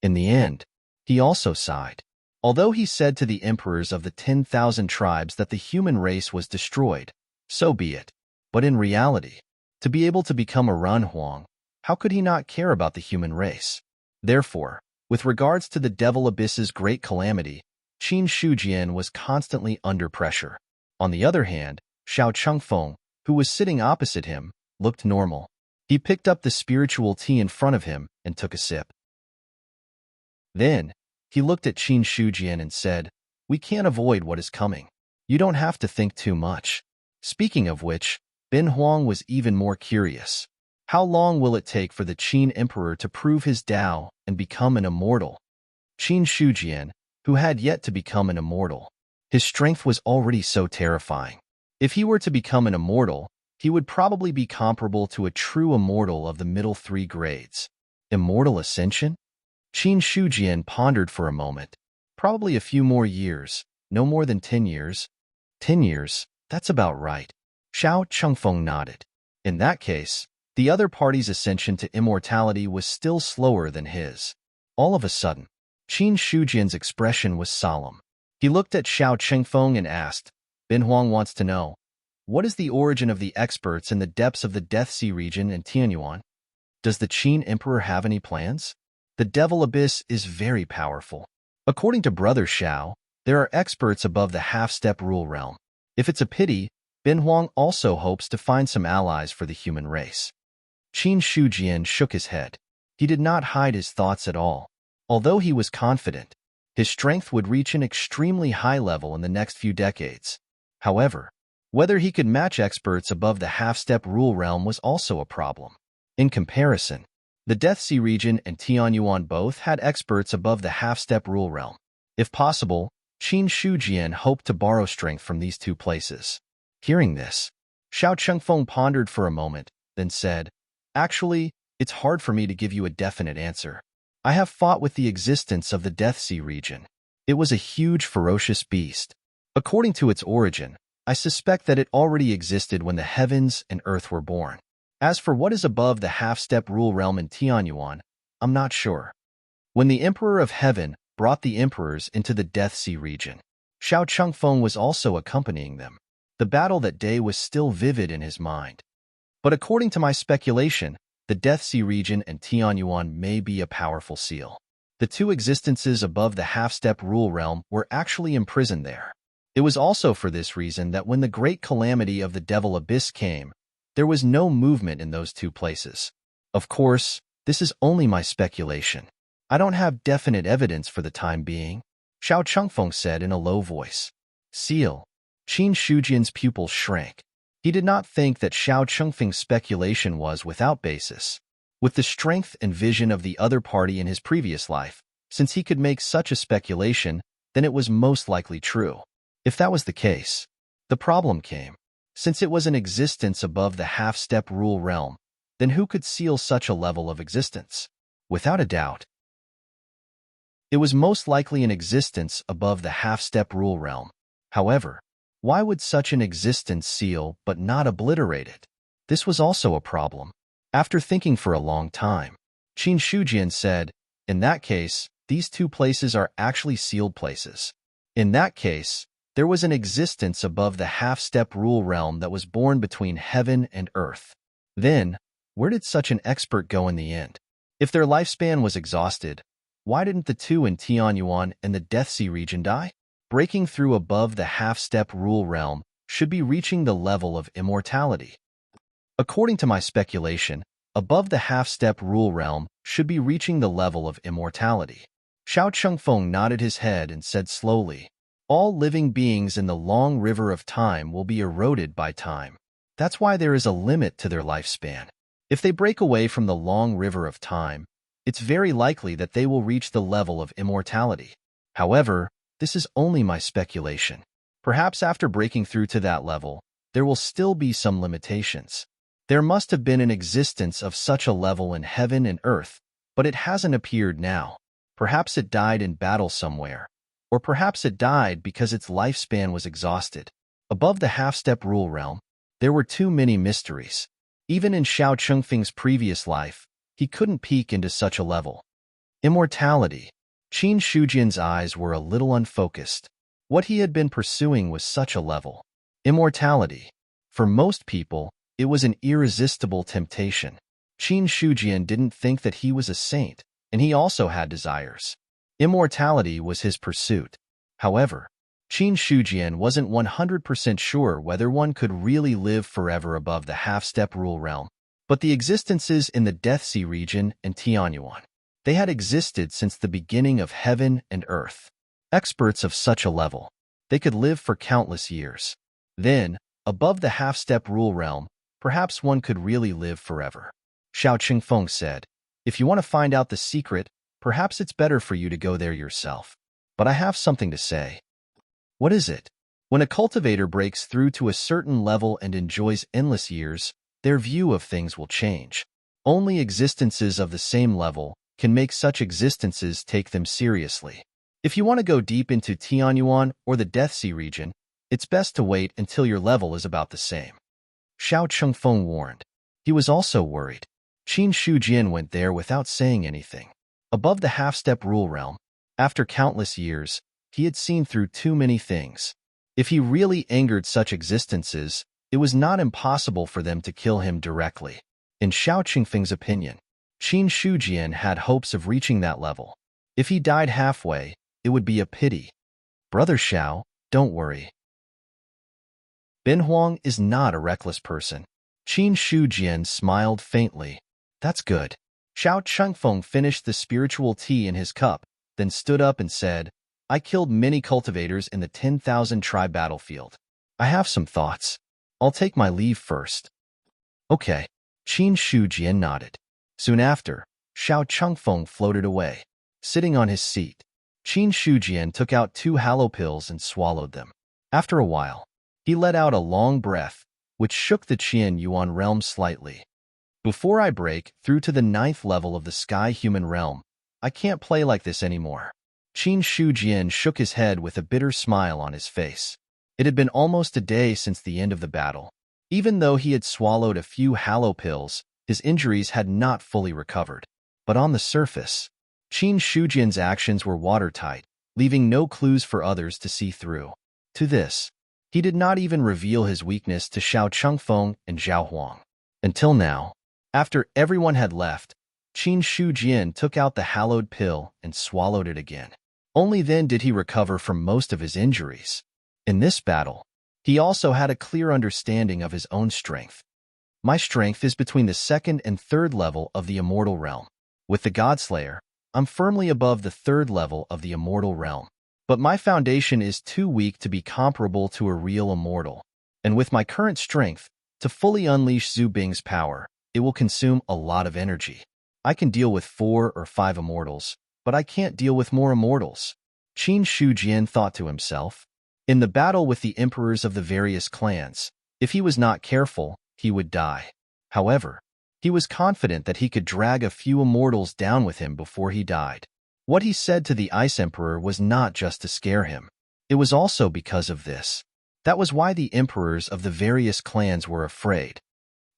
In the end, he also sighed. Although he said to the emperors of the 10,000 tribes that the human race was destroyed, so be it. But in reality, to be able to become a Runhuang, how could he not care about the human race? Therefore, with regards to the Devil Abyss's great calamity, Qin Shujian was constantly under pressure. On the other hand, Xiao Chengfeng, who was sitting opposite him, looked normal. He picked up the spiritual tea in front of him and took a sip. Then, he looked at Qin Shujian and said, "We can't avoid what is coming. You don't have to think too much." Speaking of which, Ben Huang was even more curious. How long will it take for the Qin emperor to prove his Tao and become an immortal? Qin Shujian, who had yet to become an immortal, his strength was already so terrifying. If he were to become an immortal, he would probably be comparable to a true immortal of the middle 3 grades. Immortal ascension? Qin Shujian pondered for a moment. Probably a few more years, no more than 10 years. 10 years, that's about right. Xiao Chengfeng nodded. In that case, the other party's ascension to immortality was still slower than his. All of a sudden, Qin Shujian's expression was solemn. He looked at Xiao Chengfeng and asked, "Ben Huang wants to know, what is the origin of the experts in the depths of the Death Sea region in Tianyuan? Does the Qin emperor have any plans? The Devil Abyss is very powerful. According to Brother Xiao, there are experts above the half-step rule realm. If it's a pity, Ben Huang also hopes to find some allies for the human race." Qin Shujian shook his head. He did not hide his thoughts at all. Although he was confident, his strength would reach an extremely high level in the next few decades. However, whether he could match experts above the half-step rule realm was also a problem. In comparison, the Death Sea region and Tianyuan both had experts above the half-step rule realm. If possible, Qin Shujian hoped to borrow strength from these two places. Hearing this, Xiao Chengfeng pondered for a moment, then said, "Actually, it's hard for me to give you a definite answer. I have fought with the existence of the Death Sea region. It was a huge, ferocious beast. According to its origin, I suspect that it already existed when the heavens and earth were born. As for what is above the half-step rule realm in Tianyuan, I'm not sure." When the Emperor of Heaven brought the emperors into the Death Sea region, Xiao Chengfeng was also accompanying them. The battle that day was still vivid in his mind. But according to my speculation, the Death Sea region and Tianyuan may be a powerful seal. The two existences above the half-step rule realm were actually imprisoned there. It was also for this reason that when the great calamity of the Devil Abyss came, there was no movement in those two places. Of course, this is only my speculation. I don't have definite evidence for the time being, Xiao Chengfeng said in a low voice. Seal. Qin Shujian's pupils shrank. He did not think that Xiao Chengfeng's speculation was without basis. With the strength and vision of the other party in his previous life, since he could make such a speculation, then it was most likely true. If that was the case, the problem came. Since it was an existence above the half-step rule realm, then who could seal such a level of existence? Without a doubt, it was most likely an existence above the half-step rule realm. However, why would such an existence seal but not obliterate it? This was also a problem. After thinking for a long time, Qin Shujian said, "In that case, these two places are actually sealed places. In that case, there was an existence above the half-step rule realm that was born between heaven and earth. Then, where did such an expert go in the end? If their lifespan was exhausted, Why didn't the two in Tianyuan and the Death Sea region die? Breaking through above the half-step rule realm should be reaching the level of immortality. According to my speculation, above the half-step rule realm should be reaching the level of immortality. Xiao Chengfeng nodded his head and said slowly, all living beings in the long river of time will be eroded by time. That's why there is a limit to their lifespan. If they break away from the long river of time, it's very likely that they will reach the level of immortality. However, this is only my speculation. Perhaps after breaking through to that level, there will still be some limitations. There must have been an existence of such a level in heaven and earth, but it hasn't appeared now. Perhaps it died in battle somewhere. Or perhaps it died because its lifespan was exhausted. Above the half-step rule realm, there were too many mysteries. Even in Xiao Chengfeng's previous life, he couldn't peek into such a level. Immortality. Qin Shujian's eyes were a little unfocused. What he had been pursuing was such a level. Immortality. For most people, it was an irresistible temptation. Qin Shujian didn't think that he was a saint, and he also had desires. Immortality was his pursuit. However, Qin Shujian wasn't 100% sure whether one could really live forever above the half-step rule realm. But the existences in the Death Sea region and Tianyuan, they had existed since the beginning of heaven and earth. Experts of such a level, they could live for countless years. Then, above the half-step rule realm, perhaps one could really live forever. Xiao Qingfeng said, if you want to find out the secret, perhaps it's better for you to go there yourself. But I have something to say. What is it? When a cultivator breaks through to a certain level and enjoys endless years, their view of things will change. Only existences of the same level can make such existences take them seriously. If you want to go deep into Tianyuan or the Death Sea region, it's best to wait until your level is about the same. Xiao Chengfeng warned. He was also worried. Qin Shujian went there without saying anything. Above the half-step rule realm, after countless years, he had seen through too many things. If he really angered such existences, it was not impossible for them to kill him directly. In Xiao Qingfeng's opinion, Qin Shujian had hopes of reaching that level. If he died halfway, it would be a pity. Brother Xiao, don't worry. Bin Huang is not a reckless person. Qin Shujian smiled faintly. That's good. Xiao Chengfeng finished the spiritual tea in his cup, then stood up and said, I killed many cultivators in the 10,000 tribe battlefield. I have some thoughts. I'll take my leave first. Okay. Qin Shujian nodded. Soon after, Xiao Chengfeng floated away. Sitting on his seat, Qin Shujian took out 2 hallow pills and swallowed them. After a while, he let out a long breath, which shook the Qian Yuan realm slightly. Before I break through to the 9th level of the sky human realm, I can't play like this anymore. Qin Shujian shook his head with a bitter smile on his face. It had been almost a day since the end of the battle. Even though he had swallowed a few hallow pills, his injuries had not fully recovered. But on the surface, Qin Shujian's actions were watertight, leaving no clues for others to see through. To this, he did not even reveal his weakness to Xiao Chengfeng and Zhao Huang. Until now, after everyone had left, Qin Shujian took out the hallowed pill and swallowed it again. Only then did he recover from most of his injuries. In this battle, he also had a clear understanding of his own strength. My strength is between the 2nd and 3rd level of the immortal realm. With the Godslayer, I'm firmly above the 3rd level of the immortal realm. But my foundation is too weak to be comparable to a real immortal. And with my current strength, to fully unleash Zhu Bing's power, it will consume a lot of energy. I can deal with 4 or 5 immortals, but I can't deal with more immortals. Qin Shujian thought to himself. In the battle with the emperors of the various clans, if he was not careful, he would die. However, he was confident that he could drag a few immortals down with him before he died. What he said to the Ice Emperor was not just to scare him. It was also because of this. That was why the emperors of the various clans were afraid.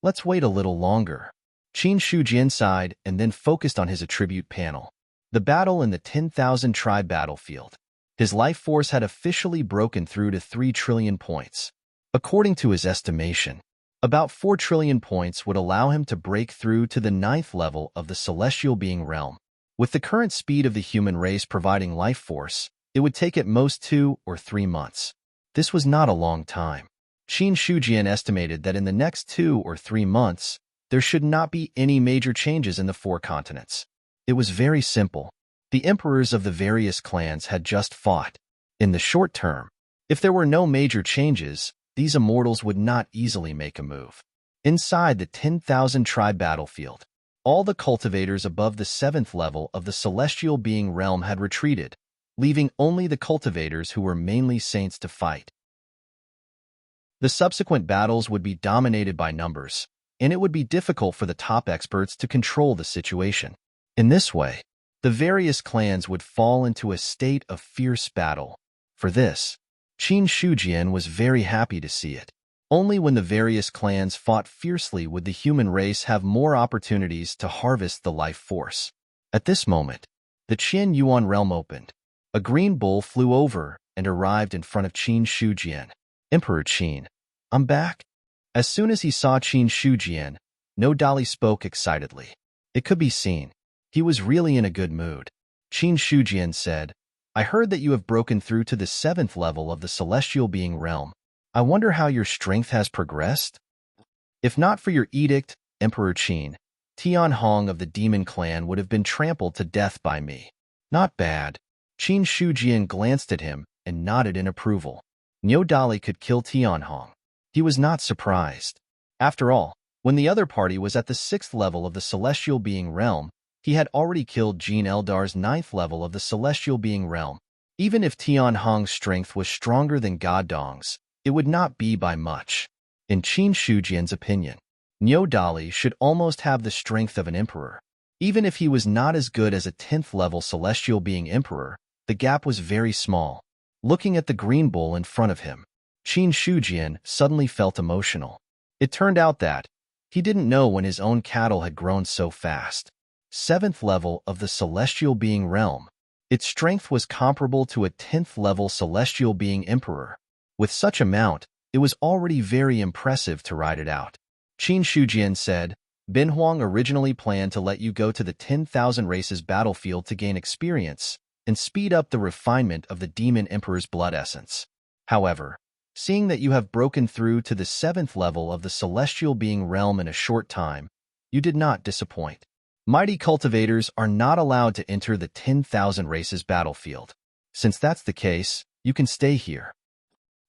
Let's wait a little longer. Qin Shujian sighed and then focused on his attribute panel. The battle in the 10,000 tribe battlefield. His life force had officially broken through to 3 trillion points. According to his estimation, about 4 trillion points would allow him to break through to the 9th level of the celestial being realm. With the current speed of the human race providing life force, it would take at most 2 or 3 months. This was not a long time. Qin Shujian estimated that in the next 2 or 3 months, there should not be any major changes in the 4 continents. It was very simple. The emperors of the various clans had just fought. In the short term, if there were no major changes, these immortals would not easily make a move. Inside the 10,000 tribe battlefield, all the cultivators above the 7th level of the celestial being realm had retreated, leaving only the cultivators who were mainly saints to fight. The subsequent battles would be dominated by numbers, and it would be difficult for the top experts to control the situation. In this way, the various clans would fall into a state of fierce battle. For this, Qin Shujian was very happy to see it. Only when the various clans fought fiercely would the human race have more opportunities to harvest the life force. At this moment, the Qian Yuan realm opened. A green bull flew over and arrived in front of Qin Shujian. Emperor Qin, I'm back. As soon as he saw Qin Shujian, No Dali spoke excitedly. It could be seen. He was really in a good mood. Qin Shujian said, I heard that you have broken through to the 7th level of the celestial being realm. I wonder how your strength has progressed? If not for your edict, Emperor Qin, Tian Hong of the demon clan would have been trampled to death by me. Not bad. Qin Shujian glanced at him and nodded in approval. No Dali could kill Tian Hong. He was not surprised. After all, when the other party was at the 6th level of the celestial being realm, he had already killed Jean Eldar's 9th level of the celestial being realm. Even if Tian Hong's strength was stronger than God Dong's, it would not be by much. In Qin Shujian's opinion, No Dali should almost have the strength of an emperor. Even if he was not as good as a 10th level celestial being emperor, the gap was very small. Looking at the green bull in front of him, Qin Shujian suddenly felt emotional. It turned out that he didn't know when his own cattle had grown so fast. 7th level of the celestial being realm. Its strength was comparable to a 10th level celestial being emperor. With such amount, it was already very impressive to ride it out. Qin Shujian said, Bin Huang originally planned to let you go to the 10,000 races battlefield to gain experience and speed up the refinement of the demon emperor's blood essence. However, seeing that you have broken through to the 7th level of the celestial being realm in a short time, you did not disappoint. Mighty cultivators are not allowed to enter the 10,000 races battlefield. Since that's the case, you can stay here.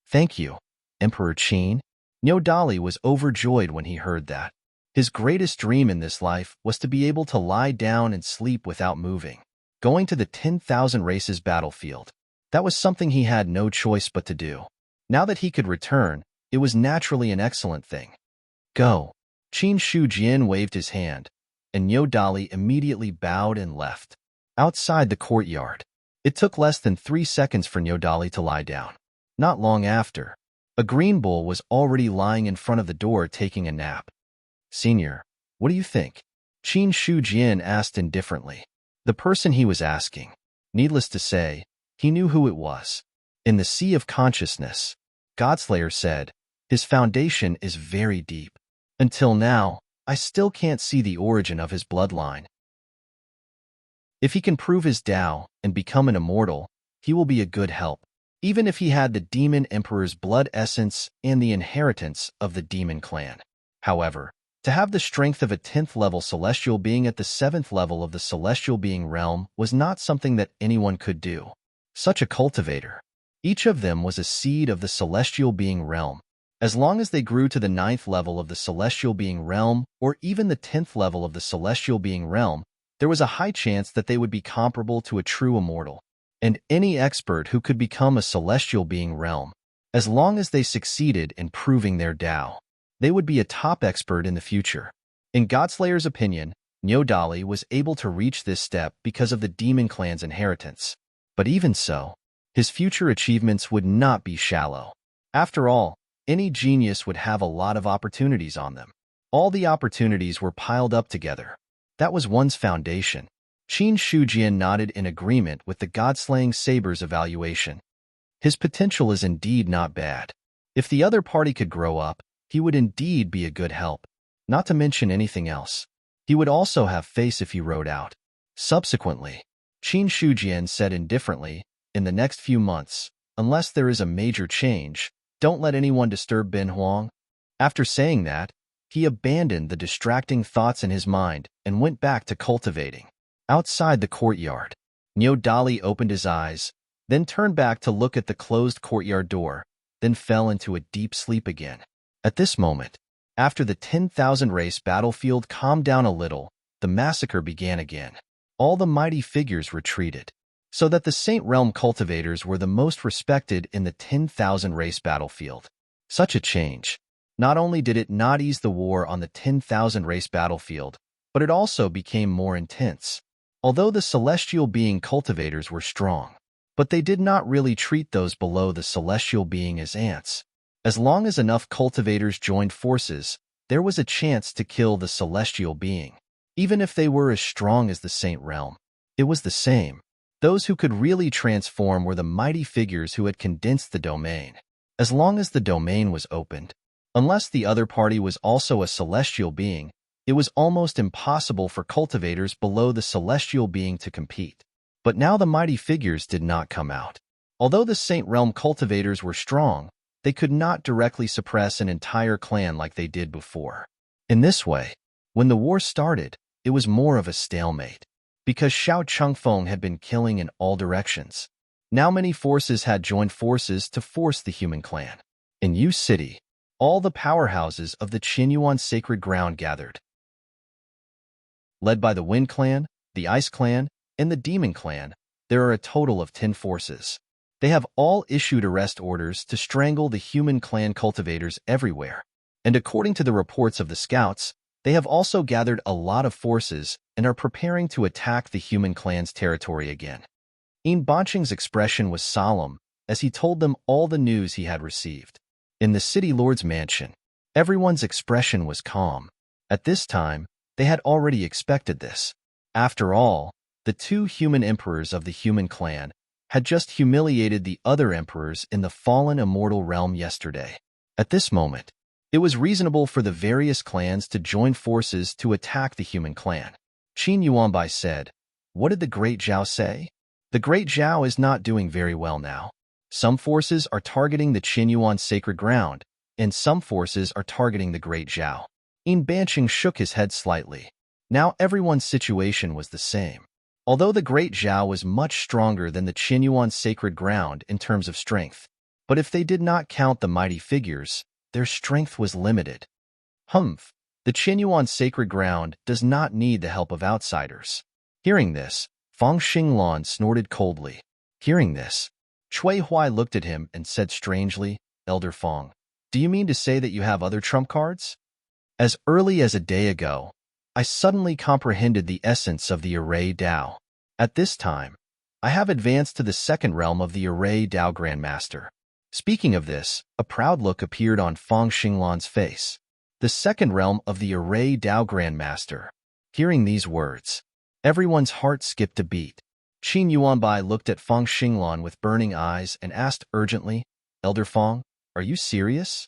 Thank you, Emperor Qin. No Dali was overjoyed when he heard that. His greatest dream in this life was to be able to lie down and sleep without moving. Going to the 10,000 races battlefield, that was something he had no choice but to do. Now that he could return, it was naturally an excellent thing. Go. Qin Shujian waved his hand, and No Dali immediately bowed and left. Outside the courtyard, it took less than 3 seconds for No Dali to lie down. Not long after, a green bull was already lying in front of the door taking a nap. Senior, what do you think? Qin Shujian asked indifferently. The person he was asking, needless to say, he knew who it was. In the sea of consciousness, Godslayer said, his foundation is very deep. Until now, I still can't see the origin of his bloodline. If he can prove his Tao and become an immortal, he will be a good help. Even if he had the demon emperor's blood essence and the inheritance of the demon clan. However, to have the strength of a 10th level celestial being at the 7th level of the celestial being realm was not something that anyone could do. Such a cultivator. Each of them was a seed of the celestial being realm. As long as they grew to the 9th level of the celestial being realm or even the 10th level of the celestial being realm, there was a high chance that they would be comparable to a true immortal. And any expert who could become a celestial being realm, as long as they succeeded in proving their Tao, they would be a top expert in the future. In Godslayer's opinion, No Dali was able to reach this step because of the demon clan's inheritance. But even so, his future achievements would not be shallow. After all, any genius would have a lot of opportunities on them. All the opportunities were piled up together. That was one's foundation. Qin Shujian nodded in agreement with the God-slaying saber's evaluation. His potential is indeed not bad. If the other party could grow up, he would indeed be a good help. Not to mention anything else. He would also have face if he rode out. Subsequently, Qin Shujian said indifferently, in the next few months, unless there is a major change, don't let anyone disturb Bin Huang. After saying that, he abandoned the distracting thoughts in his mind and went back to cultivating. Outside the courtyard, Niu Dali opened his eyes, then turned back to look at the closed courtyard door, then fell into a deep sleep again. At this moment, after the 10,000 race battlefield calmed down a little, the massacre began again. All the mighty figures retreated, so that the Saint Realm cultivators were the most respected in the 10,000 race battlefield. Such a change. Not only did it not ease the war on the 10,000 race battlefield, but it also became more intense. Although the celestial being cultivators were strong, but they did not really treat those below the celestial being as ants. As long as enough cultivators joined forces, there was a chance to kill the celestial being. Even if they were as strong as the Saint Realm, it was the same. Those who could really transform were the mighty figures who had condensed the domain. As long as the domain was opened, unless the other party was also a celestial being, it was almost impossible for cultivators below the celestial being to compete. But now the mighty figures did not come out. Although the Saint Realm cultivators were strong, they could not directly suppress an entire clan like they did before. In this way, when the war started, it was more of a stalemate, because Xiao Chengfeng had been killing in all directions. Now many forces had joined forces to force the human clan. In Yu City, all the powerhouses of the Qinyuan sacred ground gathered. Led by the Wind Clan, the Ice Clan, and the Demon Clan, there are a total of 10 forces. They have all issued arrest orders to strangle the human clan cultivators everywhere. And according to the reports of the scouts, they have also gathered a lot of forces and are preparing to attack the human clan's territory again. Yin Banqing's expression was solemn as he told them all the news he had received. In the city lord's mansion, everyone's expression was calm. At this time, they had already expected this. After all, the 2 human emperors of the human clan had just humiliated the other emperors in the fallen immortal realm yesterday. At this moment, it was reasonable for the various clans to join forces to attack the human clan. Qin Yuanbai said, "What did the Great Zhao say?" The Great Zhao is not doing very well now. Some forces are targeting the Qinyuan sacred ground, and some forces are targeting the Great Zhao. Yin Banqing shook his head slightly. Now everyone's situation was the same. Although the Great Zhao was much stronger than the Qinyuan sacred ground in terms of strength, but if they did not count the mighty figures, their strength was limited. Humph, the Qinyuan sacred ground does not need the help of outsiders. Hearing this, Fang Xinglan snorted coldly. Hearing this, Cui Huai looked at him and said strangely, "Elder Fang, do you mean to say that you have other trump cards?" As early as a day ago, I suddenly comprehended the essence of the Array Dao. At this time, I have advanced to the second realm of the Array Dao Grandmaster. Speaking of this, a proud look appeared on Fang Xinglan's face. The second realm of the Array Dao Grandmaster. Hearing these words, everyone's heart skipped a beat. Qin Yuanbai looked at Fang Xinglan with burning eyes and asked urgently, "Elder Fang, are you serious?"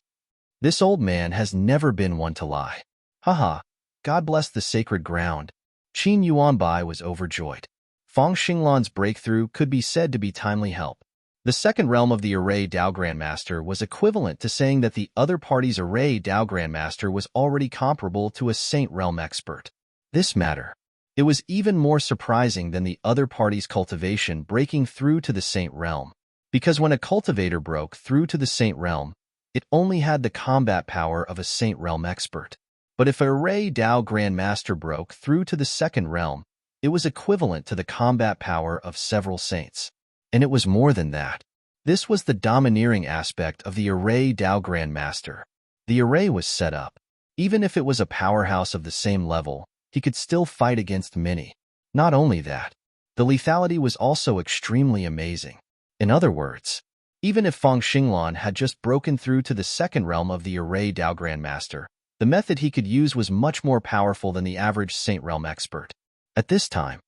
This old man has never been one to lie. Haha, God bless the sacred ground. Qin Yuanbai was overjoyed. Fang Xinglan's breakthrough could be said to be timely help. The second realm of the Array Dao Grandmaster was equivalent to saying that the other party's Array Dao Grandmaster was already comparable to a Saint Realm expert. This matter, it was even more surprising than the other party's cultivation breaking through to the Saint Realm, because when a cultivator broke through to the Saint Realm, it only had the combat power of a Saint Realm expert. But if an Array Dao Grandmaster broke through to the second realm, it was equivalent to the combat power of several saints. And it was more than that. This was the domineering aspect of the Array Dao Grandmaster. The array was set up. Even if it was a powerhouse of the same level, he could still fight against many. Not only that, the lethality was also extremely amazing. In other words, even if Fang Xinglan had just broken through to the second realm of the Array Dao Grandmaster, the method he could use was much more powerful than the average Saint Realm expert. At this time,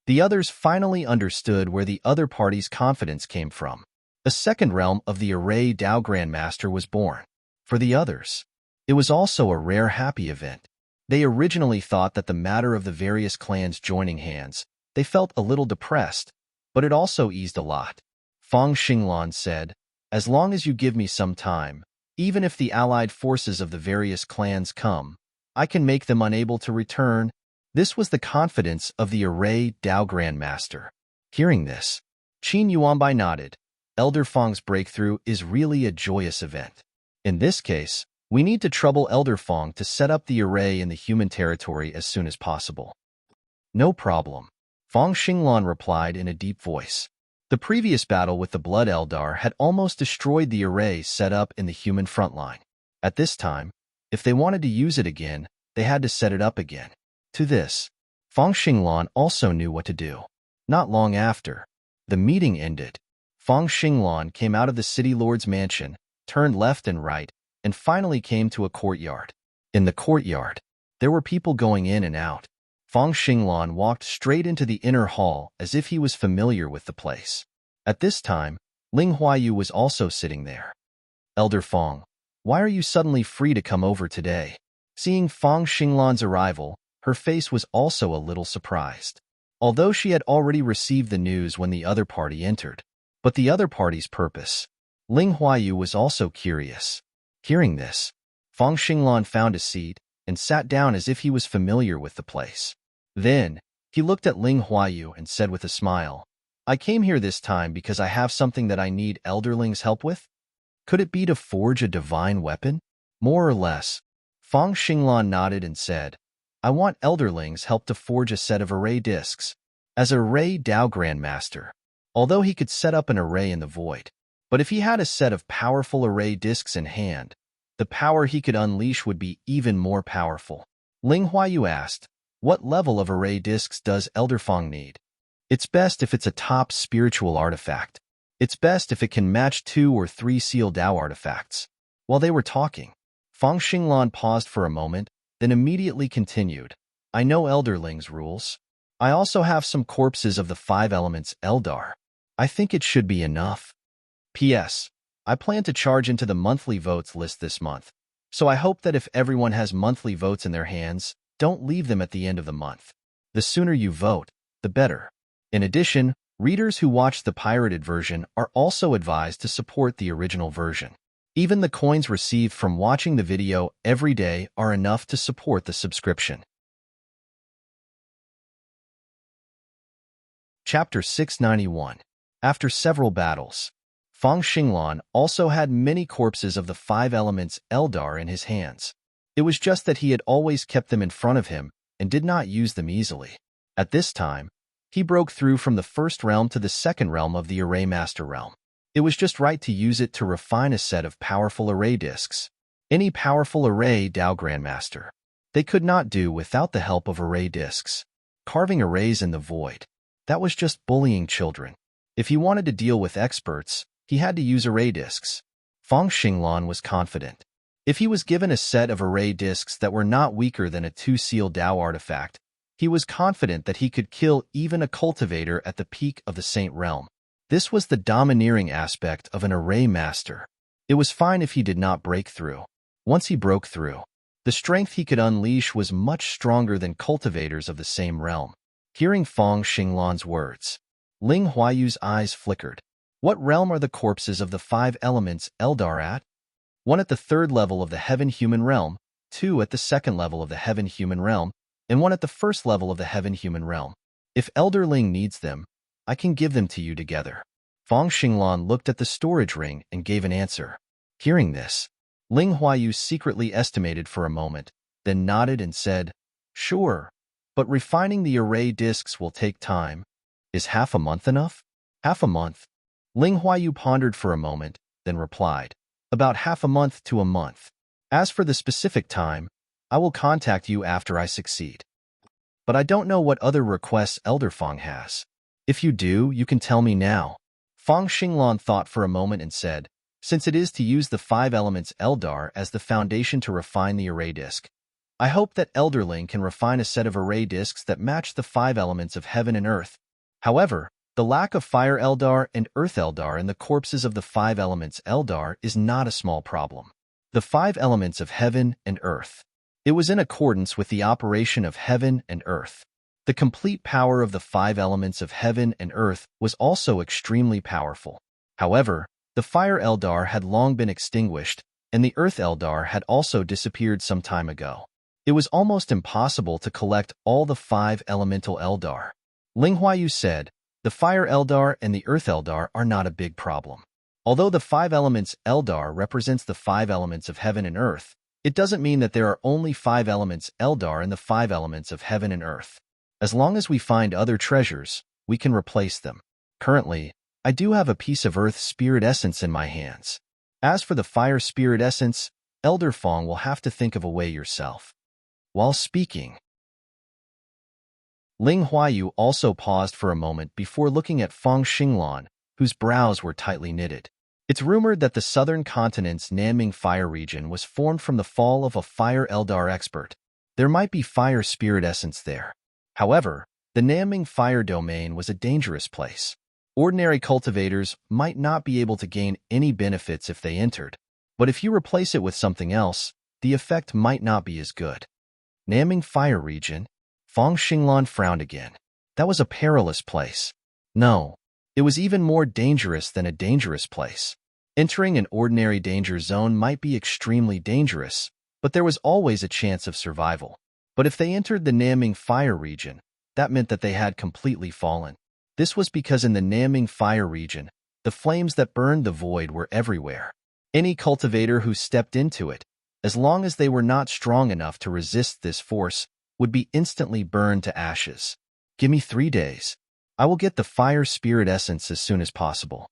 the others finally understood where the other party's confidence came from. A second realm of the Array Dao Grandmaster was born. For the others, it was also a rare happy event. They originally thought that the matter of the various clans joining hands, they felt a little depressed, but it also eased a lot. Fang Xinglan said, "As long as you give me some time, even if the allied forces of the various clans come, I can make them unable to return." This was the confidence of the Array Dao Grandmaster. Hearing this, Qin Yuanbai nodded. Elder Fang's breakthrough is really a joyous event. In this case, we need to trouble Elder Fang to set up the array in the human territory as soon as possible. No problem, Fang Xinglan replied in a deep voice. The previous battle with the Blood Eldar had almost destroyed the array set up in the human front line. At this time, if they wanted to use it again, they had to set it up again. To this, Fang Xinglan also knew what to do. Not long after, the meeting ended. Fang Xinglan came out of the city lord's mansion, turned left and right, and finally came to a courtyard. In the courtyard, there were people going in and out. Fang Xinglan walked straight into the inner hall as if he was familiar with the place. At this time, Ling Huayu was also sitting there. "Elder Fang, why are you suddenly free to come over today?" Seeing Fang Xinglan's arrival, her face was also a little surprised. Although she had already received the news when the other party entered, but the other party's purpose, Ling Huayu was also curious. Hearing this, Fang Xinglan found a seat and sat down as if he was familiar with the place. Then, he looked at Ling Huayu and said with a smile, "I came here this time because I have something that I need Elderling's help with. Could it be to forge a divine weapon?" More or less, Fang Xinglan nodded and said, "I want Elderling's help to forge a set of array discs." As a Array Dao Grandmaster, although he could set up an array in the void, but if he had a set of powerful array discs in hand, the power he could unleash would be even more powerful. Ling Huayu asked, "What level of array discs does Elder Fang need?" "It's best if it's a top spiritual artifact. It's best if it can match 2 or 3 Seal Dao artifacts." While they were talking, Fang Xinglan paused for a moment, then immediately continued, "I know Elderling's rules. I also have some corpses of the 5 elements Eldar. I think it should be enough. P.S. I plan to charge into the monthly votes list this month, so I hope that if everyone has monthly votes in their hands, don't leave them at the end of the month. The sooner you vote, the better." In addition, readers who watch the pirated version are also advised to support the original version. Even the coins received from watching the video every day are enough to support the subscription. Chapter 691. After several battles, Fang Xinglan also had many corpses of the 5 elements Eldar in his hands. It was just that he had always kept them in front of him and did not use them easily. At this time, he broke through from the first realm to the second realm of the Array Master realm. It was just right to use it to refine a set of powerful array discs. Any powerful Array Dao Grandmaster, they could not do without the help of array discs. Carving arrays in the void, that was just bullying children. If he wanted to deal with experts, he had to use array discs. Fang Xinglan was confident. If he was given a set of array discs that were not weaker than a 2 Seal Dao artifact, he was confident that he could kill even a cultivator at the peak of the Saint Realm. This was the domineering aspect of an array master. It was fine if he did not break through. Once he broke through, the strength he could unleash was much stronger than cultivators of the same realm. Hearing Fang Xinglan's words, Ling Huayu's eyes flickered. What realm are the corpses of the 5 elements Eldar at? 1 at the 3rd level of the Heaven-Human realm, 2 at the 2nd level of the Heaven-Human realm, and 1 at the 1st level of the Heaven-Human realm. If Elderling needs them, I can give them to you together. Fang Xinglan looked at the storage ring and gave an answer. Hearing this, Ling Huayu secretly estimated for a moment, then nodded and said, "Sure, but refining the array discs will take time. Is half a month enough?" "Half a month?" Ling Huayu pondered for a moment, then replied, "About half a month to a month. As for the specific time, I will contact you after I succeed. But I don't know what other requests Elder Fang has. If you do, you can tell me now." Fang Xinglan thought for a moment and said, "Since it is to use the 5 elements Eldar as the foundation to refine the array disc, I hope that Elderling can refine a set of array discs that match the 5 elements of heaven and earth. However, the lack of Fire Eldar and Earth Eldar in the corpses of the 5 elements Eldar is not a small problem. The 5 elements of heaven and earth, It was in accordance with the operation of heaven and earth. The complete power of the 5 elements of heaven and earth was also extremely powerful. However, the fire Eldar had long been extinguished, and the earth Eldar had also disappeared some time ago. It was almost impossible to collect all the 5 elemental Eldar. Ling Huayu said, "The fire Eldar and the earth Eldar are not a big problem. Although the 5 elements Eldar represents the 5 elements of heaven and earth, it doesn't mean that there are only 5 elements Eldar in the 5 elements of heaven and earth. As long as we find other treasures, we can replace them. Currently, I do have a piece of earth spirit essence in my hands. As for the fire spirit essence, Elder Fong will have to think of a way yourself." While speaking, Ling Huayu also paused for a moment before looking at Fong Xinglan, whose brows were tightly knitted. It's rumored that the southern continent's Nanming fire region was formed from the fall of a fire Eldar expert. There might be fire spirit essence there. However, the Nanming fire domain was a dangerous place. Ordinary cultivators might not be able to gain any benefits if they entered, but if you replace it with something else, the effect might not be as good. Nanming fire region? Fong Xinglan frowned again. That was a perilous place. No, it was even more dangerous than a dangerous place. Entering an ordinary danger zone might be extremely dangerous, but there was always a chance of survival. But if they entered the Nanming fire region, that meant that they had completely fallen. This was because in the Nanming fire region, the flames that burned the void were everywhere. Any cultivator who stepped into it, as long as they were not strong enough to resist this force, would be instantly burned to ashes. Give me 3 days. I will get the fire spirit essence as soon as possible.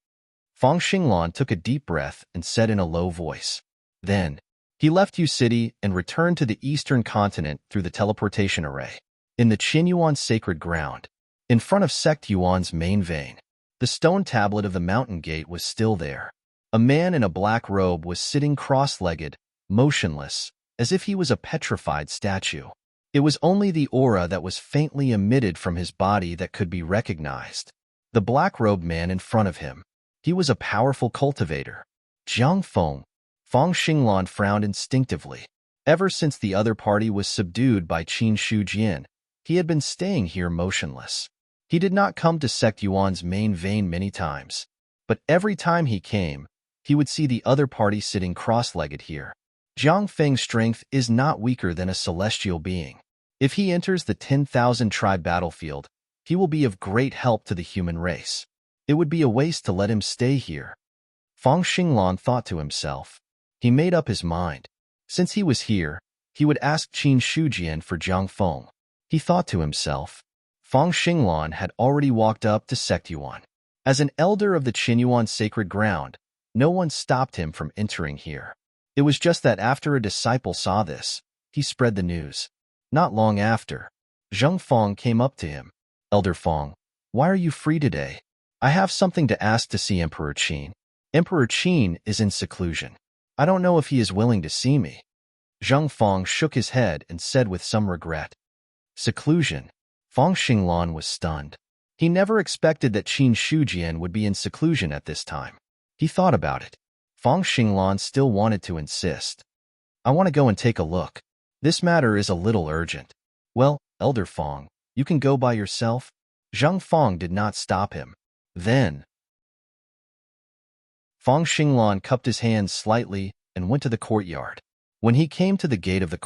Fong Xinglan took a deep breath and said in a low voice. Then, he left Yu City and returned to the eastern continent through the teleportation array. In the Qinyuan sacred ground, in front of Sect Yuan's main vein, the stone tablet of the mountain gate was still there. A man in a black robe was sitting cross-legged, motionless, as if he was a petrified statue. It was only the aura that was faintly emitted from his body that could be recognized. The black-robed man in front of him. He was a powerful cultivator. Jiang Feng. Fong Xinglan frowned instinctively. Ever since the other party was subdued by Qin Shujian, he had been staying here motionless. He did not come to Sect Yuan's main vein many times, but every time he came, he would see the other party sitting cross-legged here. Jiang Feng's strength is not weaker than a celestial being. If he enters the 10,000 tribe battlefield, he will be of great help to the human race. It would be a waste to let him stay here. Fong Xinglan thought to himself. He made up his mind. Since he was here, he would ask Qin Shujian for Jiang Feng. He thought to himself. Fong Xinglan had already walked up to Sect Yuan. As an elder of the Qinyuan sacred ground, no one stopped him from entering here. It was just that after a disciple saw this, he spread the news. Not long after, Zheng Fong came up to him. Elder Fong, why are you free today? I have something to ask to see Emperor Qin. Emperor Qin is in seclusion. I don't know if he is willing to see me. Zheng Fong shook his head and said with some regret. Seclusion. Fong Xinglan was stunned. He never expected that Qin Shujian would be in seclusion at this time. He thought about it. Fong Xinglan still wanted to insist. I want to go and take a look. This matter is a little urgent. Well, Elder Fong, you can go by yourself. Zheng Fong did not stop him. Then, Fong Xinglan cupped his hands slightly and went to the courtyard. When he came to the gate of the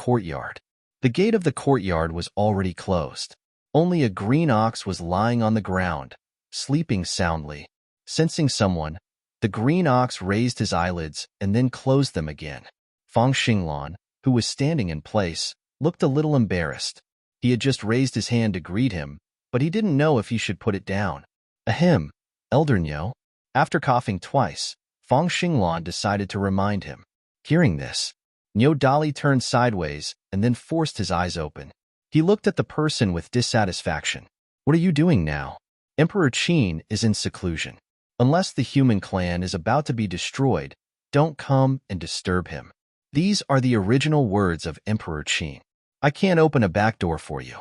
courtyard was already closed. Only a green ox was lying on the ground, sleeping soundly. Sensing someone, the green ox raised his eyelids and then closed them again. Fong Xinglan, who was standing in place, looked a little embarrassed. He had just raised his hand to greet him, but he didn't know if he should put it down. Ahem, Elder Nyo. After coughing twice, Fong Xinglan decided to remind him. Hearing this, Nyo Dali turned sideways and then forced his eyes open. He looked at the person with dissatisfaction. What are you doing now? Emperor Qin is in seclusion. Unless the human clan is about to be destroyed, don't come and disturb him. These are the original words of Emperor Qin. I can't open a back door for you.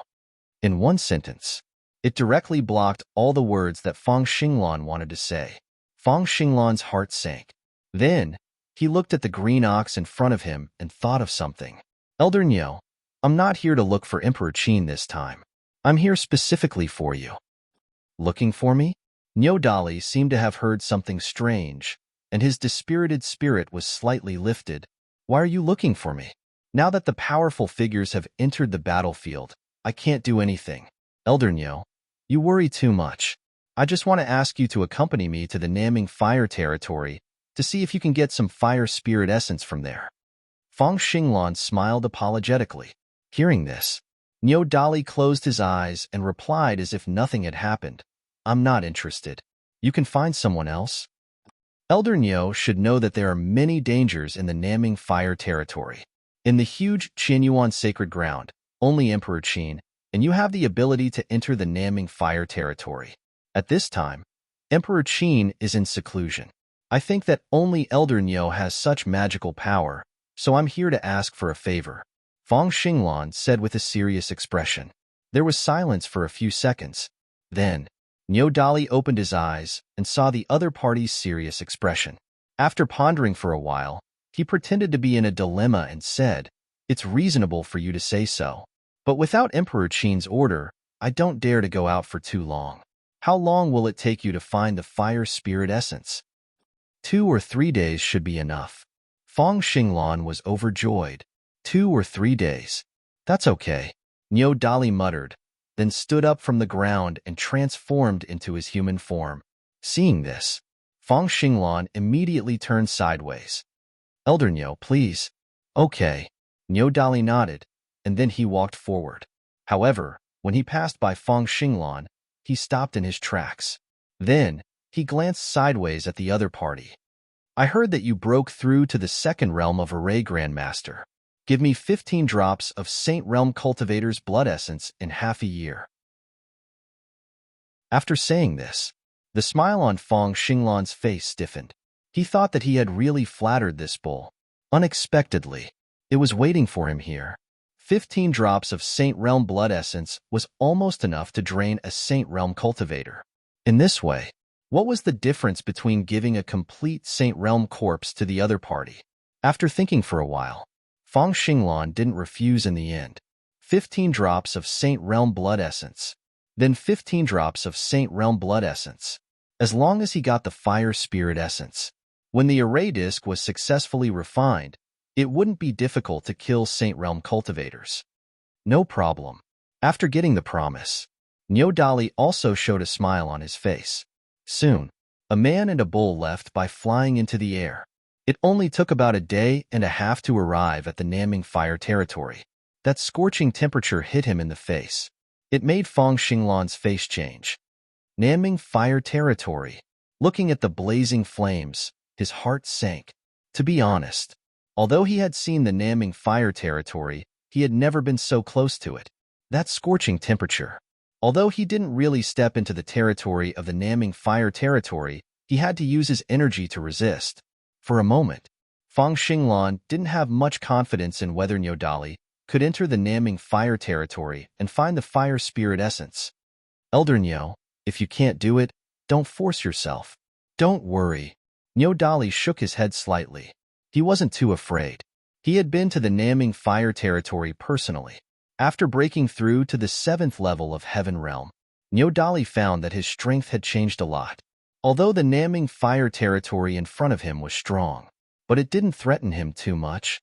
In one sentence, it directly blocked all the words that Fong Xinglan wanted to say. Fong Xinglan's heart sank. Then, he looked at the green ox in front of him and thought of something. Elder Nyo, I'm not here to look for Emperor Qin this time. I'm here specifically for you. Looking for me? Nyodali seemed to have heard something strange, and his dispirited spirit was slightly lifted. Why are you looking for me? Now that the powerful figures have entered the battlefield, I can't do anything. Elder Nyo, you worry too much. I just want to ask you to accompany me to the Naming Fire territory to see if you can get some fire spirit essence from there. Feng Xinglan smiled apologetically. Hearing this, Nyodali closed his eyes and replied as if nothing had happened. I'm not interested. You can find someone else. Elder Nyo should know that there are many dangers in the Naming Fire territory. In the huge Qianyuan sacred ground, only Emperor Qin, and you have the ability to enter the Naming Fire territory. At this time, Emperor Qin is in seclusion. I think that only Elder Nyo has such magical power, so I'm here to ask for a favor. Feng Xinglan said with a serious expression. There was silence for a few seconds. Then, Nyodali opened his eyes and saw the other party's serious expression. After pondering for a while, he pretended to be in a dilemma and said, It's reasonable for you to say so. But without Emperor Qin's order, I don't dare to go out for too long. How long will it take you to find the fire spirit essence? 2 or 3 days should be enough. Feng Xinglan was overjoyed. 2 or 3 days. That's okay. Nyodali muttered, then stood up from the ground and transformed into his human form. Seeing this, Feng Xinglan immediately turned sideways. Elder Nyo, please. Okay. Nyodali nodded, and then he walked forward. However, when he passed by Feng Xinglan, he stopped in his tracks. Then, he glanced sideways at the other party. I heard that you broke through to the second realm of Array Grandmaster. Give me 15 drops of Saint Realm Cultivator's blood essence in half a year. After saying this, the smile on Feng Xinglan's face stiffened. He thought that he had really flattered this bull. Unexpectedly, it was waiting for him here. 15 drops of Saint Realm blood essence was almost enough to drain a Saint Realm cultivator. In this way, what was the difference between giving a complete Saint Realm corpse to the other party? After thinking for a while, Feng Xinglan didn't refuse in the end. 15 drops of Saint Realm blood essence. Then 15 drops of Saint Realm blood essence. As long as he got the fire spirit essence. When the array disc was successfully refined, it wouldn't be difficult to kill Saint Realm cultivators. No problem. After getting the promise, Nyodali also showed a smile on his face. Soon, a man and a bull left by flying into the air. It only took about a day and a half to arrive at the Naming Fire territory. That scorching temperature hit him in the face. It made Feng Xinglan's face change. Naming Fire territory. Looking at the blazing flames, his heart sank. To be honest, although he had seen the Naming Fire territory, he had never been so close to it. That scorching temperature. Although he didn't really step into the territory of the Naming Fire territory, he had to use his energy to resist. For a moment, Feng Xinglan didn't have much confidence in whether Nyodali could enter the Naming Fire territory and find the fire spirit essence. Elder Nyo, if you can't do it, don't force yourself. Don't worry. Nyodali shook his head slightly. He wasn't too afraid. He had been to the Naming Fire territory personally. After breaking through to the 7th level of Heaven Realm, Nyodali found that his strength had changed a lot. Although the Naming Fire territory in front of him was strong, but it didn't threaten him too much.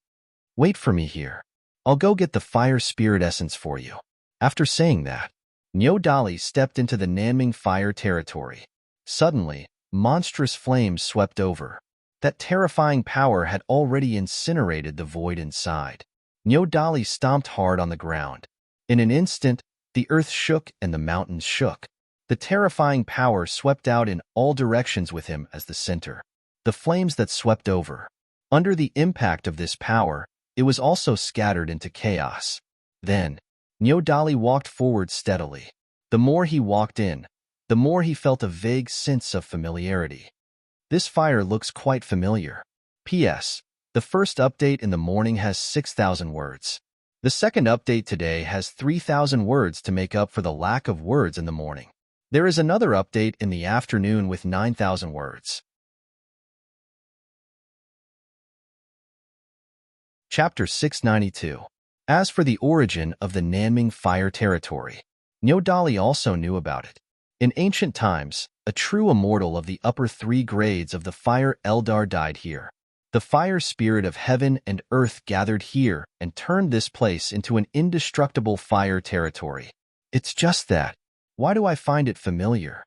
Wait for me here. I'll go get the fire spirit essence for you. After saying that, Nyodali stepped into the Naming Fire territory. Suddenly, monstrous flames swept over. That terrifying power had already incinerated the void inside. Nyodali stomped hard on the ground. In an instant, the earth shook and the mountains shook. The terrifying power swept out in all directions with him as the center. The flames that swept over. Under the impact of this power, it was also scattered into chaos. Then, Nyodali walked forward steadily. The more he walked in, the more he felt a vague sense of familiarity. This fire looks quite familiar. P.S. The first update in the morning has 6,000 words. The second update today has 3,000 words to make up for the lack of words in the morning. There is another update in the afternoon with 9,000 words. Chapter 692. As for the origin of the Nanming Fire Territory, Nyodali also knew about it. In ancient times, a true immortal of the upper three grades of the Fire Eldar died here. The fire spirit of heaven and earth gathered here and turned this place into an indestructible fire territory. It's just that. Why do I find it familiar?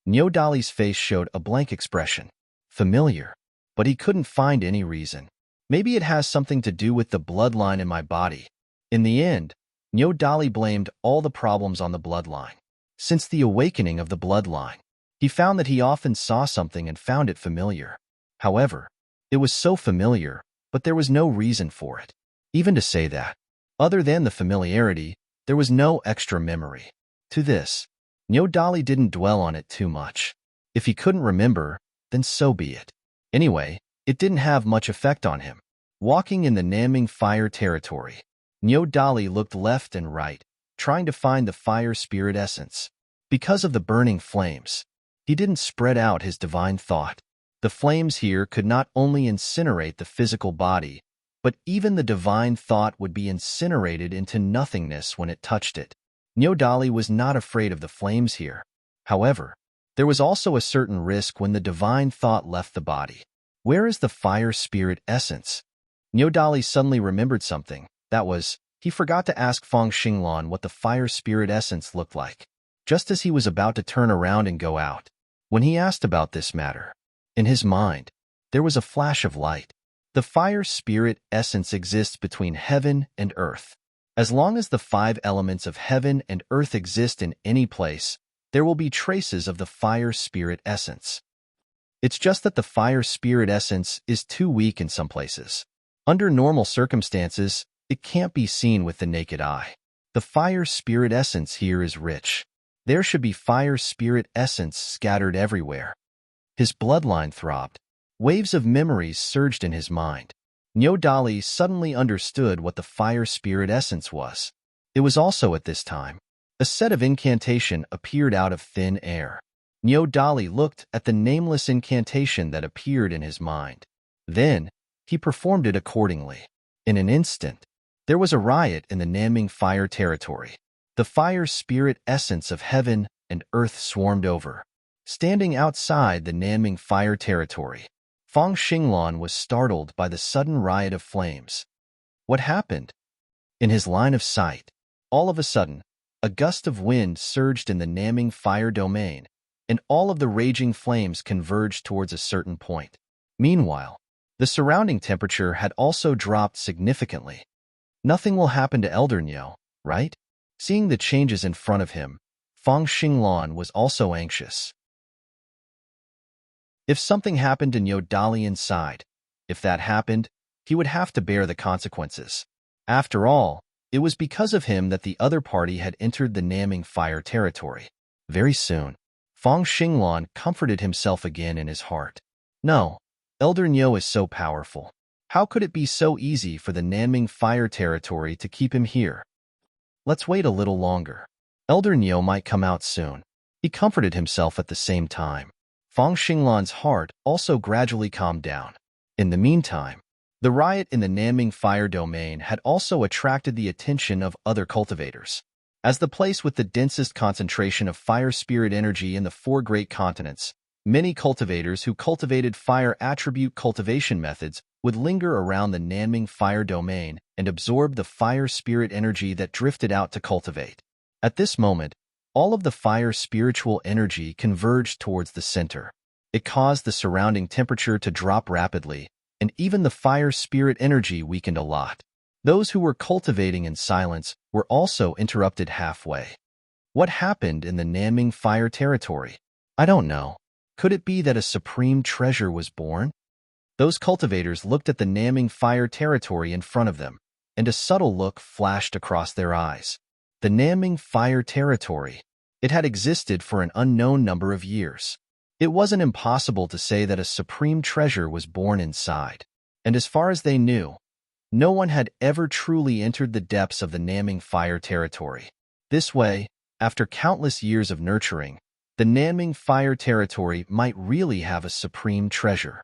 Nyodali's face showed a blank expression. Familiar. But he couldn't find any reason. Maybe it has something to do with the bloodline in my body. In the end, Nyodali blamed all the problems on the bloodline. Since the awakening of the bloodline, he found that he often saw something and found it familiar. However, it was so familiar, but there was no reason for it. Even to say that, other than the familiarity, there was no extra memory. To this, Nyodali didn't dwell on it too much. If he couldn't remember, then so be it. Anyway, it didn't have much effect on him. Walking in the Nanming Fire Territory, Nyodali looked left and right, trying to find the fire spirit essence. Because of the burning flames, he didn't spread out his divine thought. The flames here could not only incinerate the physical body, but even the divine thought would be incinerated into nothingness when it touched it. Nyodali was not afraid of the flames here. However, there was also a certain risk when the divine thought left the body. Where is the fire spirit essence? Nyodali suddenly remembered something. That was, he forgot to ask Feng Xinglan what the fire spirit essence looked like. Just as he was about to turn around and go out, when he asked about this matter, in his mind, there was a flash of light. The fire spirit essence exists between heaven and earth. As long as the 5 elements of heaven and earth exist in any place, there will be traces of the fire spirit essence. It's just that the fire spirit essence is too weak in some places. Under normal circumstances, it can't be seen with the naked eye. The fire spirit essence here is rich. There should be fire spirit essence scattered everywhere. His bloodline throbbed. Waves of memories surged in his mind. Nyodali suddenly understood what the fire spirit essence was. It was also at this time. A set of incantation appeared out of thin air. Nyodali looked at the nameless incantation that appeared in his mind. Then, he performed it accordingly. In an instant, there was a riot in the Nanming Fire Territory. The fire spirit essence of heaven and earth swarmed over. Standing outside the Nanming Fire Territory, Feng Xinglan was startled by the sudden riot of flames. What happened? In his line of sight, all of a sudden, a gust of wind surged in the Nanming Fire domain, and all of the raging flames converged towards a certain point. Meanwhile, the surrounding temperature had also dropped significantly. Nothing will happen to Elder Nyo, right? Seeing the changes in front of him, Feng Xinglan was also anxious. If something happened to Nyodali inside, if that happened, he would have to bear the consequences. After all, it was because of him that the other party had entered the Nanming Fire Territory. Very soon, Feng Xinglan comforted himself again in his heart. No, Elder Nyo is so powerful. How could it be so easy for the Nanming Fire Territory to keep him here? Let's wait a little longer. Elder Nyo might come out soon. He comforted himself at the same time. Feng Xinglan's heart also gradually calmed down. In the meantime, the riot in the Nanming Fire domain had also attracted the attention of other cultivators. As the place with the densest concentration of fire spirit energy in the 4 great continents, many cultivators who cultivated fire attribute cultivation methods would linger around the Nanming Fire domain and absorb the fire spirit energy that drifted out to cultivate. At this moment, all of the fire spiritual energy converged towards the center. It caused the surrounding temperature to drop rapidly, and even the fire spirit energy weakened a lot. Those who were cultivating in silence were also interrupted halfway. What happened in the Nanming Fire Territory? I don't know. Could it be that a supreme treasure was born? Those cultivators looked at the Nanming Fire Territory in front of them, and a subtle look flashed across their eyes. The Nanming Fire Territory. It had existed for an unknown number of years. It wasn't impossible to say that a supreme treasure was born inside. And as far as they knew, no one had ever truly entered the depths of the Nanming Fire Territory. This way, after countless years of nurturing, the Nanming Fire Territory might really have a supreme treasure.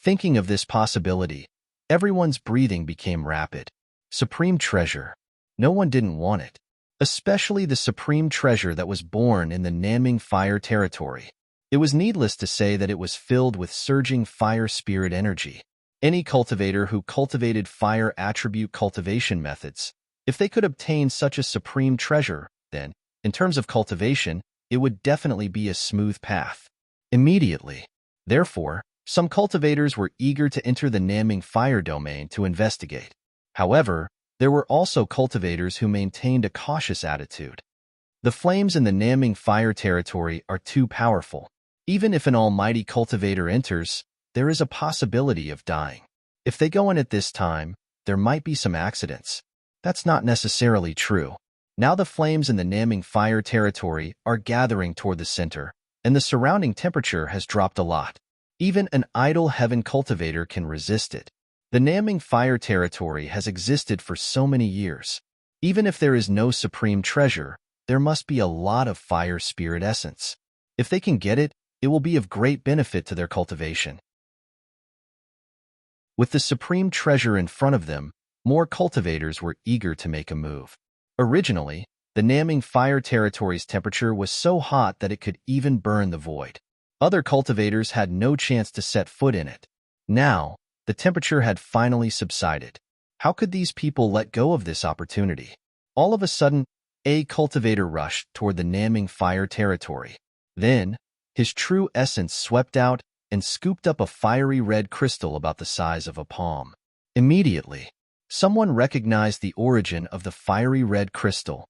Thinking of this possibility, everyone's breathing became rapid. Supreme treasure. No one didn't want it, especially the supreme treasure that was born in the Naming Fire territory. It was needless to say that it was filled with surging fire spirit energy. Any cultivator who cultivated fire attribute cultivation methods, if they could obtain such a supreme treasure, then, in terms of cultivation, it would definitely be a smooth path. Immediately. Therefore, some cultivators were eager to enter the Naming Fire domain to investigate. However, there were also cultivators who maintained a cautious attitude. The flames in the Naming Fire territory are too powerful. Even if an almighty cultivator enters, there is a possibility of dying. If they go in at this time, there might be some accidents. That's not necessarily true. Now the flames in the Naming Fire territory are gathering toward the center, and the surrounding temperature has dropped a lot. Even an idle heaven cultivator can resist it. The Naming Fire territory has existed for so many years. Even if there is no supreme treasure, there must be a lot of fire spirit essence. If they can get it, it will be of great benefit to their cultivation. With the supreme treasure in front of them, more cultivators were eager to make a move. Originally, the Naming Fire territory's temperature was so hot that it could even burn the void. Other cultivators had no chance to set foot in it. Now, the temperature had finally subsided. How could these people let go of this opportunity? All of a sudden, a cultivator rushed toward the Naming Fire territory. Then, his true essence swept out and scooped up a fiery red crystal about the size of a palm. Immediately, someone recognized the origin of the fiery red crystal.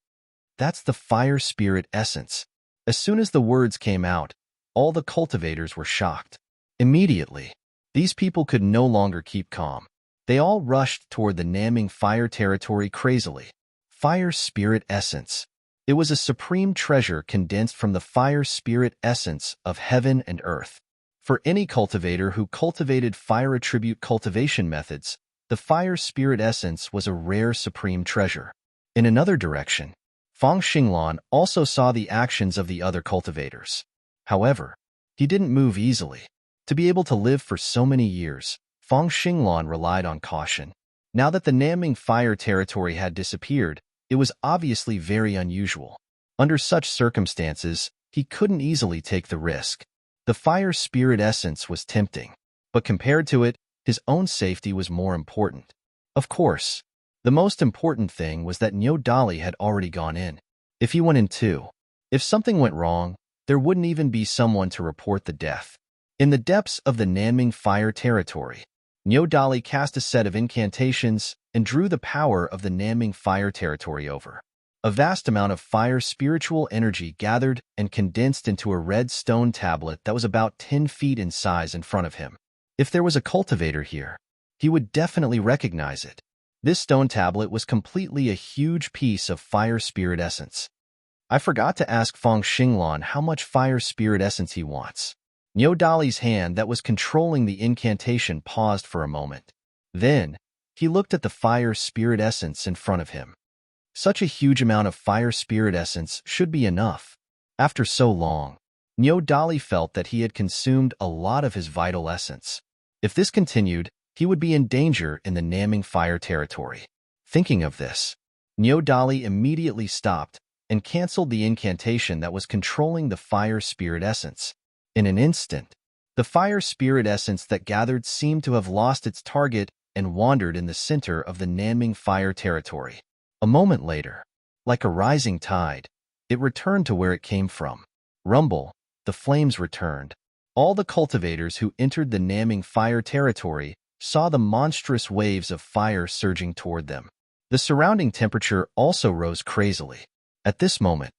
That's the fire spirit essence. As soon as the words came out, all the cultivators were shocked. Immediately, these people could no longer keep calm. They all rushed toward the Naming Fire territory crazily. Fire spirit essence. It was a supreme treasure condensed from the fire spirit essence of heaven and earth. For any cultivator who cultivated fire attribute cultivation methods, the fire spirit essence was a rare supreme treasure. In another direction, Feng Xinglan also saw the actions of the other cultivators. However, he didn't move easily. To be able to live for so many years, Feng Xinglan relied on caution. Now that the Naming Fire territory had disappeared, it was obviously very unusual. Under such circumstances, he couldn't easily take the risk. The fire spirit essence was tempting, but compared to it, his own safety was more important. Of course, the most important thing was that Niu Dali had already gone in. If he went in too, if something went wrong, there wouldn't even be someone to report the death. In the depths of the Naming Fire territory, Niu Dali cast a set of incantations and drew the power of the Naming Fire territory over. A vast amount of fire spiritual energy gathered and condensed into a red stone tablet that was about 10 feet in size in front of him. If there was a cultivator here, he would definitely recognize it. This stone tablet was completely a huge piece of fire spirit essence. I forgot to ask Feng Xinglan how much fire spirit essence he wants. Niu Dali's hand that was controlling the incantation paused for a moment. Then, he looked at the fire spirit essence in front of him. Such a huge amount of fire spirit essence should be enough. After so long, Niu Dali felt that he had consumed a lot of his vital essence. If this continued, he would be in danger in the Naming Fire territory. Thinking of this, Niu Dali immediately stopped and canceled the incantation that was controlling the fire spirit essence. In an instant, the fire spirit essence that gathered seemed to have lost its target and wandered in the center of the Naming Fire territory. A moment later, like a rising tide, it returned to where it came from. Rumble, the flames returned. All the cultivators who entered the Naming Fire territory saw the monstrous waves of fire surging toward them. The surrounding temperature also rose crazily. At this moment,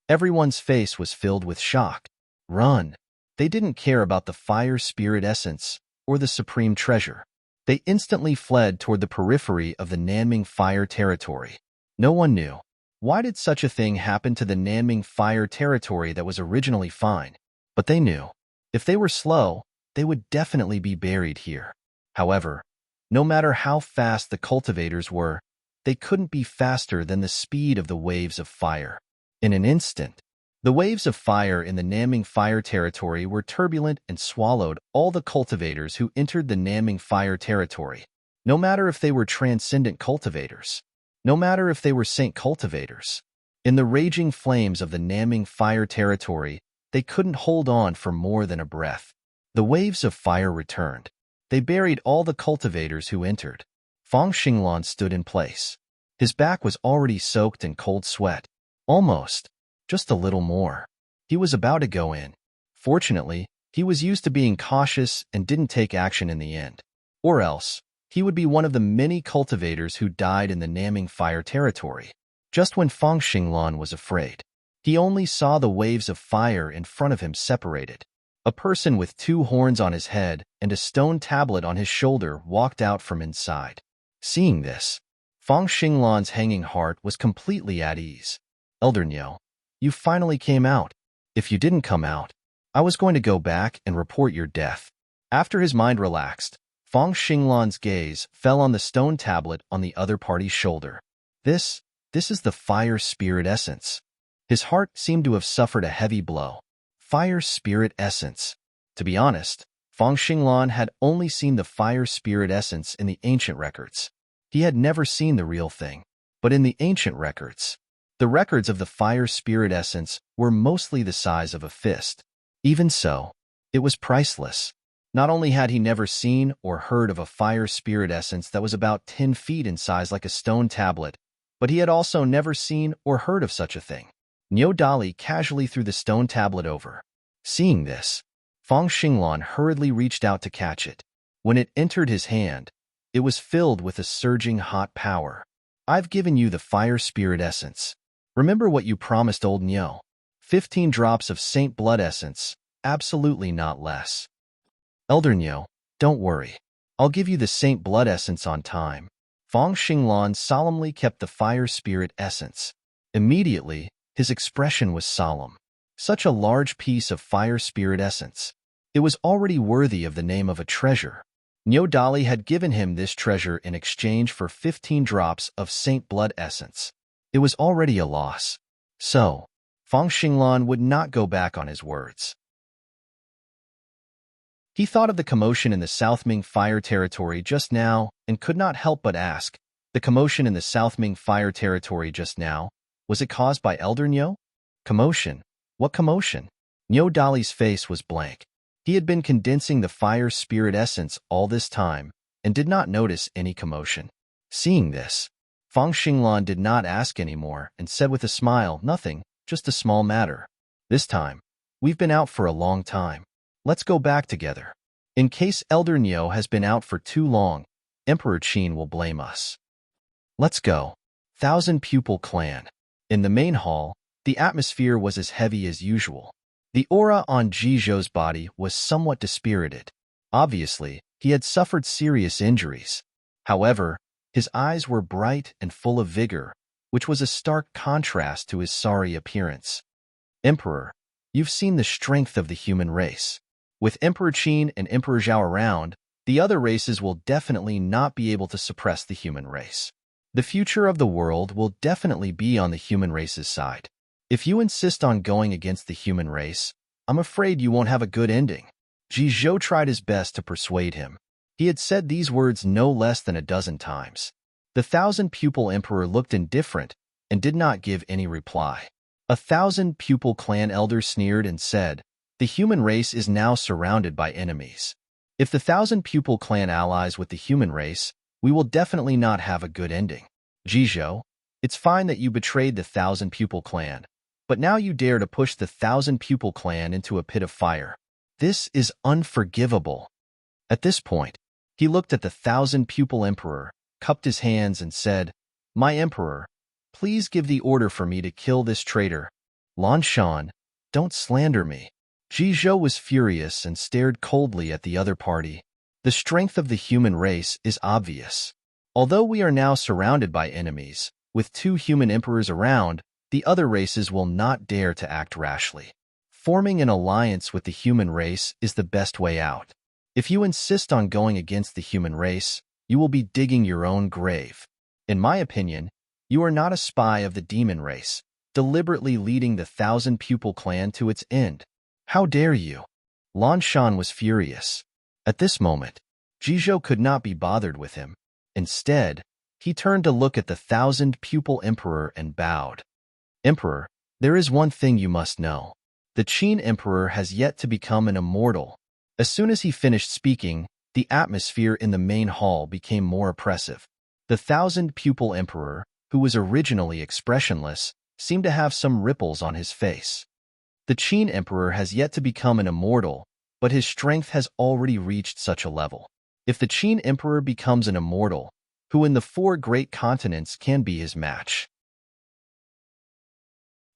everyone's face was filled with shock. Run! They didn't care about the fire spirit essence or the supreme treasure. They instantly fled toward the periphery of the Naming Fire territory. No one knew. Why did such a thing happen to the Naming Fire territory that was originally fine? But they knew. If they were slow, they would definitely be buried here. However, no matter how fast the cultivators were, they couldn't be faster than the speed of the waves of fire. In an instant, the waves of fire in the Naming Fire territory were turbulent and swallowed all the cultivators who entered the Naming Fire territory. No matter if they were transcendent cultivators. No matter if they were saint cultivators. In the raging flames of the Naming fire territory, they couldn't hold on for more than a breath. The waves of fire returned. They buried all the cultivators who entered. Feng Xinglan stood in place. His back was already soaked in cold sweat. Almost. Just a little more. He was about to go in. Fortunately, he was used to being cautious and didn't take action in the end. Or else, he would be one of the many cultivators who died in the Naming fire territory. Just when Feng Xinglan was afraid, he only saw the waves of fire in front of him separated. A person with 2 horns on his head and a stone tablet on his shoulder walked out from inside. Seeing this, Feng Xinglan's hanging heart was completely at ease. Elder Niu, you finally came out. If you didn't come out, I was going to go back and report your death. After his mind relaxed, Feng Xinglan's gaze fell on the stone tablet on the other party's shoulder. This is the fire spirit essence. His heart seemed to have suffered a heavy blow. Fire spirit essence. To be honest, Feng Xinglan had only seen the fire spirit essence in the ancient records. He had never seen the real thing. But in the ancient records, the records of the fire spirit essence were mostly the size of a fist. Even so, it was priceless. Not only had he never seen or heard of a fire spirit essence that was about 10 feet in size like a stone tablet, but he had also never seen or heard of such a thing. Niu Dali casually threw the stone tablet over. Seeing this, Feng Xinglan hurriedly reached out to catch it. When it entered his hand, it was filled with a surging hot power. I've given you the fire spirit essence. Remember what you promised old Niu. 15 drops of Saint Blood essence, absolutely not less. Elder Niu, don't worry. I'll give you the Saint Blood essence on time. Feng Xinglan solemnly kept the fire spirit essence. Immediately, his expression was solemn. Such a large piece of fire spirit essence. It was already worthy of the name of a treasure. Niu Dali had given him this treasure in exchange for 15 drops of Saint Blood essence. It was already a loss. So, Feng Xinglan would not go back on his words. He thought of the commotion in the South Ming fire territory just now and could not help but ask, the commotion in the South Ming fire territory just now, was it caused by Elder Niu? Commotion? What commotion? Niu Dali's face was blank. He had been condensing the fire spirit essence all this time and did not notice any commotion. Seeing this, Feng Xinglan did not ask anymore and said with a smile, nothing, just a small matter. This time, we've been out for a long time. Let's go back together. In case Elder Niu has been out for too long, Emperor Qin will blame us. Let's go. 1,000 Pupil Clan. In the main hall, the atmosphere was as heavy as usual. The aura on Jizhou's body was somewhat dispirited. Obviously, he had suffered serious injuries. However, his eyes were bright and full of vigor, which was a stark contrast to his sorry appearance. Emperor, you've seen the strength of the human race. With Emperor Qin and Emperor Zhao around, the other races will definitely not be able to suppress the human race. The future of the world will definitely be on the human race's side. If you insist on going against the human race, I'm afraid you won't have a good ending. Jizhou tried his best to persuade him. He had said these words no less than a dozen times. The 1,000 Pupil Emperor looked indifferent and did not give any reply. 1,000 Pupil Clan Elder sneered and said, the human race is now surrounded by enemies. If the 1,000 Pupil Clan allies with the human race, we will definitely not have a good ending. Jizhou, it's fine that you betrayed the 1,000 Pupil Clan, but now you dare to push the 1,000 Pupil Clan into a pit of fire. This is unforgivable. At this point, he looked at the 1,000 Pupil Emperor, cupped his hands and said, My Emperor, please give the order for me to kill this traitor. Lan Shan, don't slander me. Jizhou was furious and stared coldly at the other party. The strength of the human race is obvious. Although we are now surrounded by enemies, with 2 human emperors around, the other races will not dare to act rashly. Forming an alliance with the human race is the best way out. If you insist on going against the human race, you will be digging your own grave. In my opinion, you are not a spy of the demon race, deliberately leading the 1,000 Pupil Clan to its end. How dare you? Lan Shan was furious. At this moment, Jizhou could not be bothered with him. Instead, he turned to look at the thousand-pupil emperor and bowed. Emperor, there is one thing you must know. The Qin emperor has yet to become an immortal. As soon as he finished speaking, the atmosphere in the main hall became more oppressive. The thousand-pupil emperor, who was originally expressionless, seemed to have some ripples on his face. The Qin emperor has yet to become an immortal, but his strength has already reached such a level. If the Qin emperor becomes an immortal, who in the 4 great continents can be his match?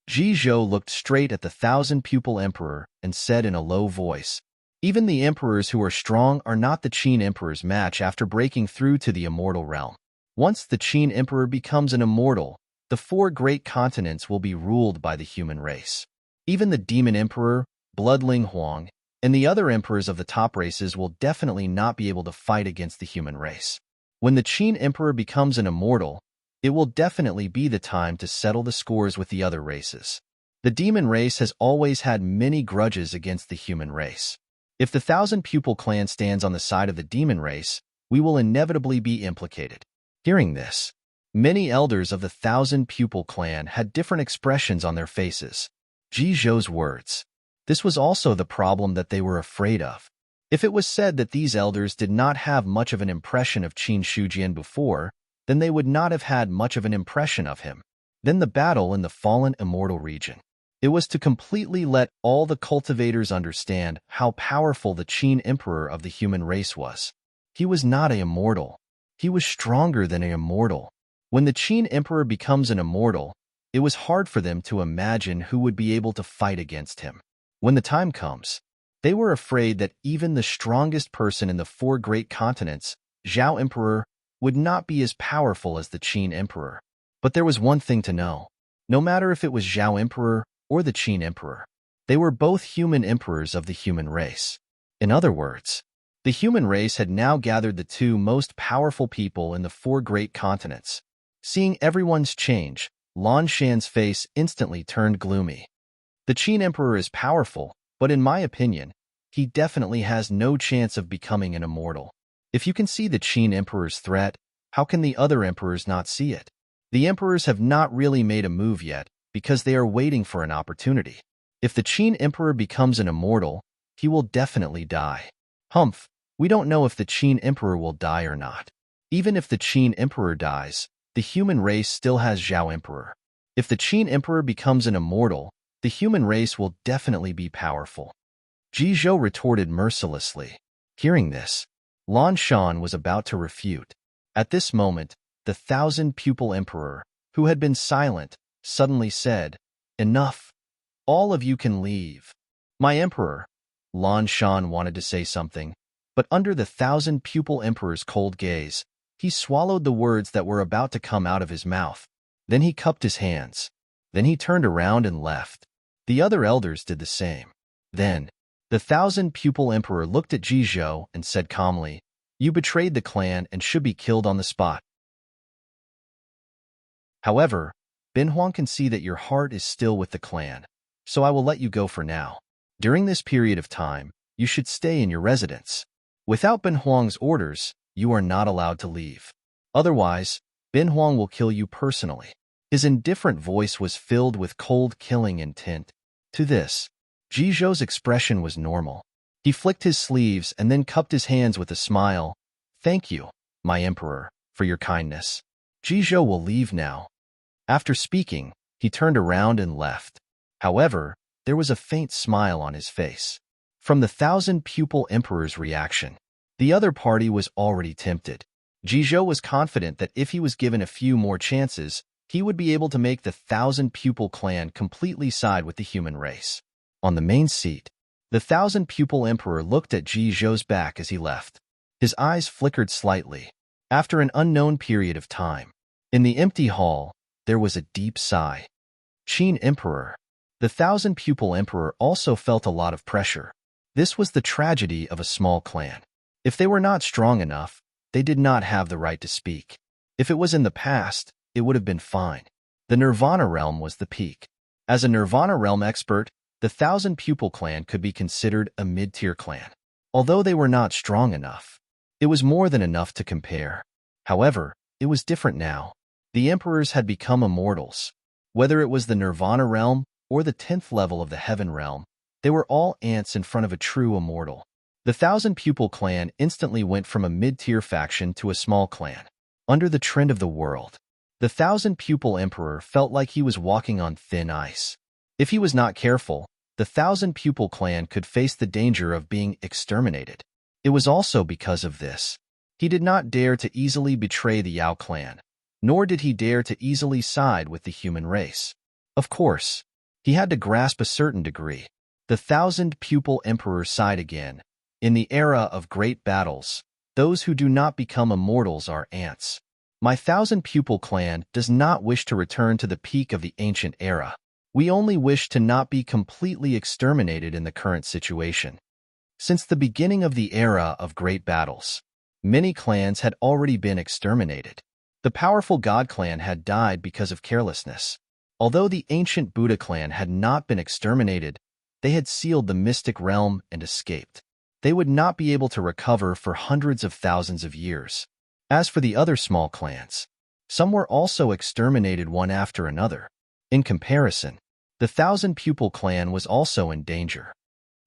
Ji Zhou looked straight at the thousand-pupil emperor and said in a low voice, "Even the emperors who are strong are not the Qin emperor's match after breaking through to the immortal realm. Once the Qin emperor becomes an immortal, the 4 great continents will be ruled by the human race. Even the demon emperor, Bloodling Huang, and the other emperors of the top races will definitely not be able to fight against the human race. When the Qin emperor becomes an immortal, it will definitely be the time to settle the scores with the other races. The demon race has always had many grudges against the human race. If the thousand-pupil clan stands on the side of the demon race, we will inevitably be implicated." Hearing this, many elders of the thousand-pupil clan had different expressions on their faces. Ji Zhou's words. This was also the problem that they were afraid of. If it was said that these elders did not have much of an impression of Qin Shujian before, then they would not have had much of an impression of him. Then the battle in the fallen immortal region. It was to completely let all the cultivators understand how powerful the Qin emperor of the human race was. He was not an immortal. He was stronger than an immortal. When the Qin emperor becomes an immortal, it was hard for them to imagine who would be able to fight against him. When the time comes, they were afraid that even the strongest person in the 4 great continents, Zhao Emperor, would not be as powerful as the Qin emperor. But there was one thing to know. No matter if it was Zhao Emperor or the Qin emperor, they were both human emperors of the human race. In other words, the human race had now gathered the 2 most powerful people in the 4 great continents. Seeing everyone's change, Lan Shan's face instantly turned gloomy. The Qin emperor is powerful, but in my opinion, he definitely has no chance of becoming an immortal. If you can see the Qin emperor's threat, how can the other emperors not see it? The emperors have not really made a move yet, because they are waiting for an opportunity. If the Qin emperor becomes an immortal, he will definitely die. Humph, we don't know if the Qin emperor will die or not. Even if the Qin emperor dies, the human race still has Zhao emperor. If the Qin emperor becomes an immortal, the human race will definitely be powerful. Ji Zhou retorted mercilessly. Hearing this, Lan Shan was about to refute. At this moment, the thousand-pupil emperor, who had been silent, suddenly said, "Enough. All of you can leave." "My emperor." Lan Shan wanted to say something, but under the thousand-pupil emperor's cold gaze, he swallowed the words that were about to come out of his mouth. Then he cupped his hands. Then he turned around and left. The other elders did the same. Then, the thousand-pupil emperor looked at Ji Zhou and said calmly, "You betrayed the clan and should be killed on the spot. However, Ben Huang can see that your heart is still with the clan, so I will let you go for now. During this period of time, you should stay in your residence. Without Ben Huang's orders, you are not allowed to leave. Otherwise, Ben Huang will kill you personally." His indifferent voice was filled with cold killing intent. To this, Ji Zhou's expression was normal. He flicked his sleeves and then cupped his hands with a smile. "Thank you, my emperor, for your kindness. Ji Zhou will leave now." After speaking, he turned around and left. However, there was a faint smile on his face. From the thousand-pupil emperor's reaction, the other party was already tempted. Ji Zhou was confident that if he was given a few more chances, he would be able to make the thousand-pupil clan completely side with the human race. On the main seat, the thousand-pupil emperor looked at Ji Zhou's back as he left. His eyes flickered slightly. After an unknown period of time, in the empty hall, there was a deep sigh. Qin emperor. The thousand-pupil emperor also felt a lot of pressure. This was the tragedy of a small clan. If they were not strong enough, they did not have the right to speak. If it was in the past, it would have been fine. The Nirvana realm was the peak. As a Nirvana realm expert, the thousand-pupil clan could be considered a mid-tier clan. Although they were not strong enough, it was more than enough to compare. However, it was different now. The emperors had become immortals. Whether it was the Nirvana realm or the 10th level of the Heaven realm, they were all ants in front of a true immortal. The Thousand Pupil clan instantly went from a mid-tier faction to a small clan. Under the trend of the world, the Thousand Pupil Emperor felt like he was walking on thin ice. If he was not careful, the Thousand Pupil clan could face the danger of being exterminated. It was also because of this. He did not dare to easily betray the Yao clan, nor did he dare to easily side with the human race. Of course, he had to grasp a certain degree. The Thousand Pupil Emperor sighed again. In the era of great battles, those who do not become immortals are ants. My Thousand Pupil clan does not wish to return to the peak of the ancient era. We only wish to not be completely exterminated in the current situation. Since the beginning of the era of great battles, many clans had already been exterminated. The powerful God clan had died because of carelessness. Although the ancient Buddha clan had not been exterminated, they had sealed the mystic realm and escaped. They would not be able to recover for hundreds of thousands of years. As for the other small clans, some were also exterminated one after another. In comparison, the Thousand Pupil clan was also in danger.